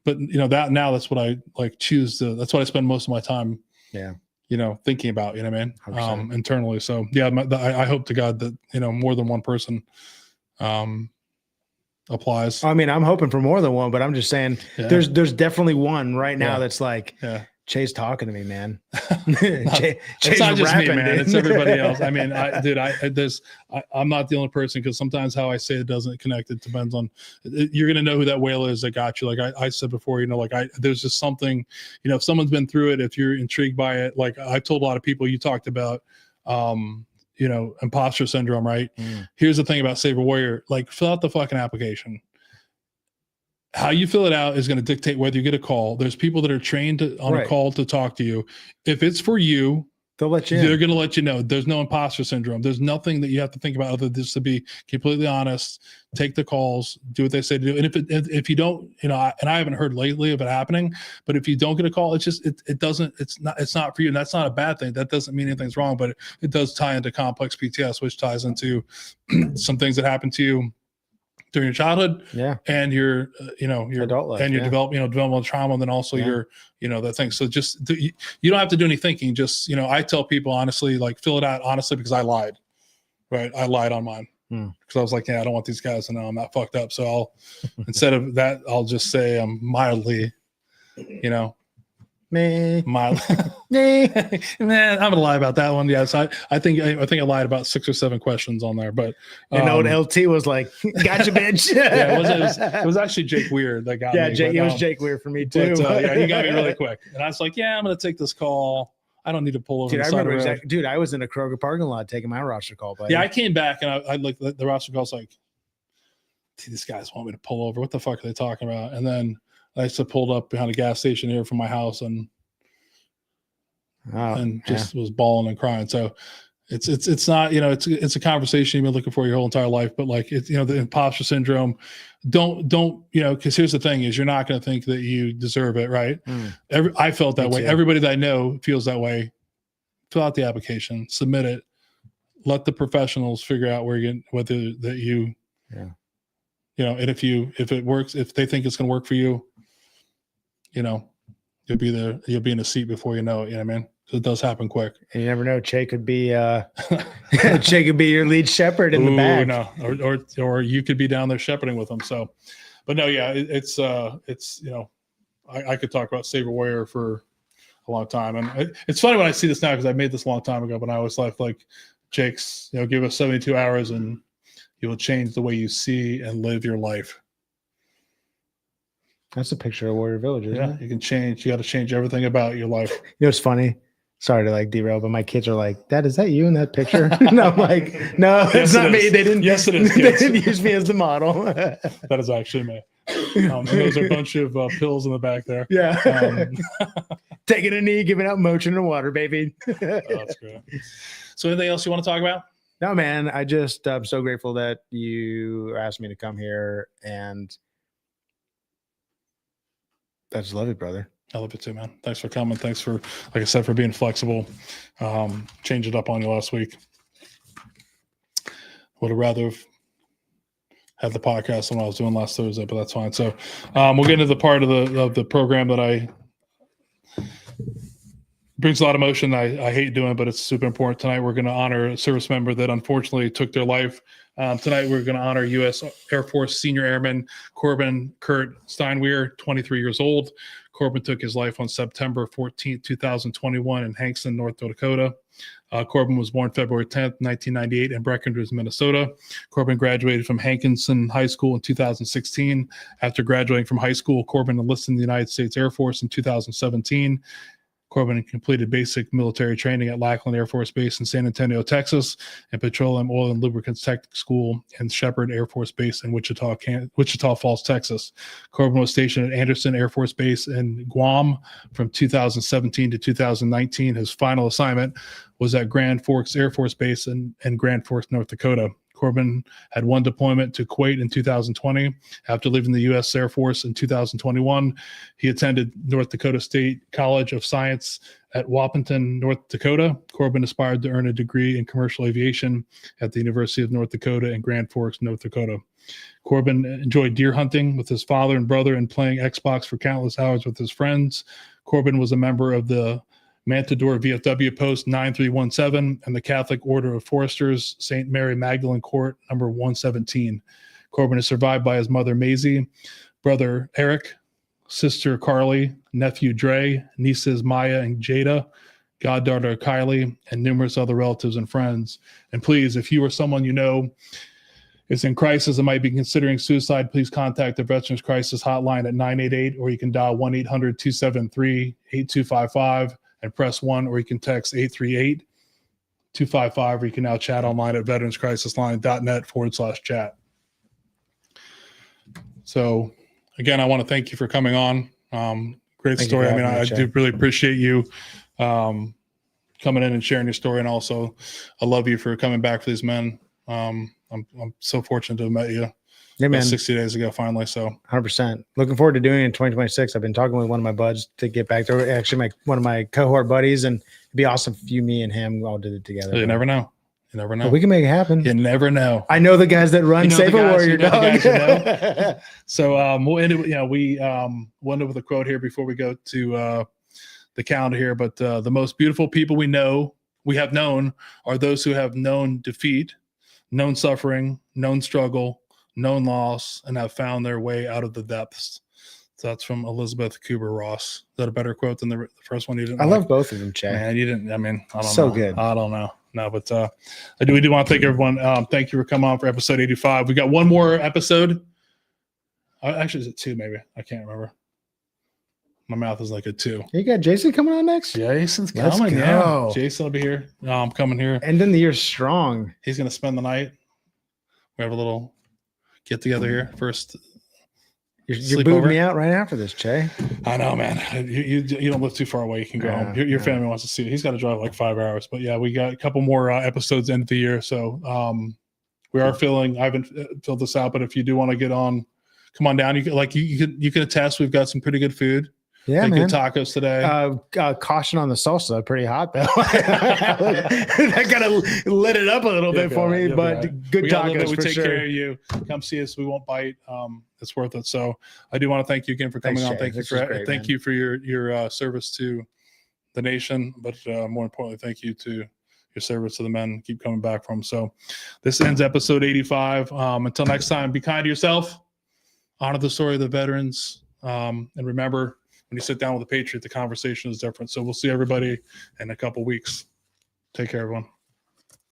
but that now that's what I like that's what I spend most of my time. Yeah. Thinking about, what I mean, 100%. internally. So yeah, I hope to God that, more than one person, applies. I mean, I'm hoping for more than one, but I'm just saying there's definitely one right now that's like, Chay's talking to me, man. Chay's it's not just rapping, me, man. dude. It's everybody else. I mean, I'm not the only person, because sometimes how I say it doesn't connect. It depends on, you're going to know who that whale is that got you. Like I said before, there's just something, if someone's been through it, if you're intrigued by it, like I've told a lot of people, you talked about, imposter syndrome, right? Here's the thing about Save a Warrior, like fill out the fucking application. How you fill it out is going to dictate whether you get a call. There's people that are trained on a call to talk to you. If it's for you, they'll let you in. They're going to let you know. There's no imposter syndrome. There's nothing that you have to think about other than just to be completely honest, take the calls, do what they say to do. And if you don't, and I haven't heard lately of it happening, but if you don't get a call, it's just, it's not for you. And that's not a bad thing. That doesn't mean anything's wrong, but it does tie into complex PTS, which ties into some things that happen to you during your childhood, and your adult life, and your developmental trauma, and then also your, that thing. So just you don't have to do any thinking. Just, I tell people honestly, like fill it out honestly, because I lied, right? I lied on mine because I was like, I don't want these guys to know I'm not fucked up. So I'll instead of that, I'll just say I'm mildly, mildly. Man, I'm gonna lie about that one. Yes, I think I lied about 6 or 7 questions on there, but old LT was like, "Gotcha, bitch." it was actually Jake Weird that got me. Jake, it was Jake Weird for me too. But, he got me really quick, and I was like, I'm gonna take this call. I don't need to pull over. Dude, the I side remember of the road. exactly. Dude, I was in a Kroger parking lot taking my roster call. Buddy. Yeah, I came back and I looked at the roster call. I was like, these guys want me to pull over. What the fuck are they talking about? And then I just pulled up behind a gas station here from my house and just was bawling and crying. So it's not, it's a conversation you've been looking for your whole entire life, but like it's, the imposter syndrome, don't, cause here's the thing is you're not going to think that you deserve it. Right. I felt that way. Everybody that I know feels that way. Fill out the application, submit it, let the professionals figure out whether that you, and if it works, if they think it's going to work for you, you'll be in a seat before you know it. You know what I mean? So it does happen quick. And you never know. Che could be Che could be your lead shepherd in the back. No, or you could be down there shepherding with them. So, but no, it's I could talk about Save a Warrior for a long time, and it's funny when I see this now because I made this a long time ago. But I always like Jake's, give us 72 hours and you will change the way you see and live your life. That's a picture of Warrior Village, isn't it? You can change. You got to change everything about your life. It's funny. Sorry to derail, but my kids are like, "Dad, is that you in that picture?" And I'm like, "No, it's not me." They didn't. Yes, it is. They didn't use me as the model. That is actually me. And those are a bunch of pills in the back there. Yeah. Taking a knee, giving out motion and water, baby. That's great. So, anything else you want to talk about? No, man. I'm so grateful that you asked me to come here, and I just love it, brother. I love it too, man. Thanks for coming. Thanks for, like I said, for being flexible. Change it up on you last week. Would have rather have had the podcast than what I was doing last Thursday, but that's fine. So we'll get into the part of the program that I brings a lot of emotion. I hate doing it, but it's super important. Tonight, we're going to honor a service member that unfortunately took their life. Tonight, we're going to honor U.S. Air Force Senior Airman Corbin Kurt Steinweir, 23 years old. Corbin took his life on September 14, 2021 in Hankston, North Dakota. Corbin was born February 10th, 1998 in Breckenridge, Minnesota. Corbin graduated from Hankinson High School in 2016. After graduating from high school, Corbin enlisted in the United States Air Force in 2017. Corbin completed basic military training at Lackland Air Force Base in San Antonio, Texas, and Petroleum Oil and Lubricants Technical School and Shepherd Air Force Base in Wichita Falls, Texas. Corbin was stationed at Anderson Air Force Base in Guam from 2017 to 2019. His final assignment was at Grand Forks Air Force Base in Grand Forks, North Dakota. Corbin had one deployment to Kuwait in 2020. After leaving the U.S. Air Force in 2021, he attended North Dakota State College of Science at Wapenton, North Dakota. Corbin aspired to earn a degree in commercial aviation at the University of North Dakota in Grand Forks, North Dakota. Corbin enjoyed deer hunting with his father and brother and playing Xbox for countless hours with his friends. Corbin was a member of the Matador VFW Post 9317 and the Catholic Order of Foresters, St. Mary Magdalene Court, number 117. Corbin is survived by his mother, Maisie, brother, Eric, sister, Carly, nephew, Dre, nieces, Maya and Jada, goddaughter, Kylie, and numerous other relatives and friends. And please, if you or someone you know is in crisis and might be considering suicide, please contact the Veterans Crisis Hotline at 988, or you can dial 1-800-273-8255. and press 1, or you can text 838-255, or you can now chat online at veteranscrisisline.net/chat. So again, I want to thank you for coming on. Great story. I mean, I do really appreciate you coming in and sharing your story. And also I love you for coming back for these men. I'm so fortunate to have met you. Yeah, man. 60 days ago, finally. So 100%. Looking forward to doing it in 2026. I've been talking with one of my buds to get back there. Actually, one of my cohort buddies, and it'd be awesome if you, me, and him all did it together. You never know. You never know. But we can make it happen. You never know. I know the guys that run Save a Warrior Dog. So we'll end it. We we'll end it with a quote here before we go to the calendar here. But the most beautiful people we have known are those who have known defeat, known suffering, known struggle, known loss, and have found their way out of the depths. So that's from Elizabeth Kubler-Ross. Is that a better quote than the first one you didn't? I love both of them, Chad. Man, you didn't. I mean, I don't know. So good. I don't know. No, but we do want to thank everyone. Thank you for coming on for episode 85. We got one more episode. Actually, is it 2? Maybe I can't remember. My mouth is like a 2. You got Jason coming on next? Jason's coming. Yeah, Jason will be here. I'm coming here. Ending the year strong. He's going to spend the night. We have a little get together here first. You booed me out right after this, Che. I know, man. You don't live too far away. You can go home. Your family wants to see it. He's got to drive like 5 hours. But yeah, we got a couple more episodes end of the year. So we are filling. I haven't filled this out, but if you do want to get on, come on down. You can attest. We've got some pretty good food. Yeah, man. Good tacos today. Caution on the salsa, pretty hot though. That kind of lit it up a little bit for me, but good tacos we for take sure. care of you. Come see us. We won't bite. It's worth it. So I do want to thank you again for coming on. Thank you for your service to the nation, but more importantly, thank you to your service to the men. Keep coming back from. So this ends episode 85. Until next time, be kind to yourself. Honor the story of the veterans, and remember, when you sit down with a Patriot, the conversation is different. So we'll see everybody in a couple weeks. Take care, everyone.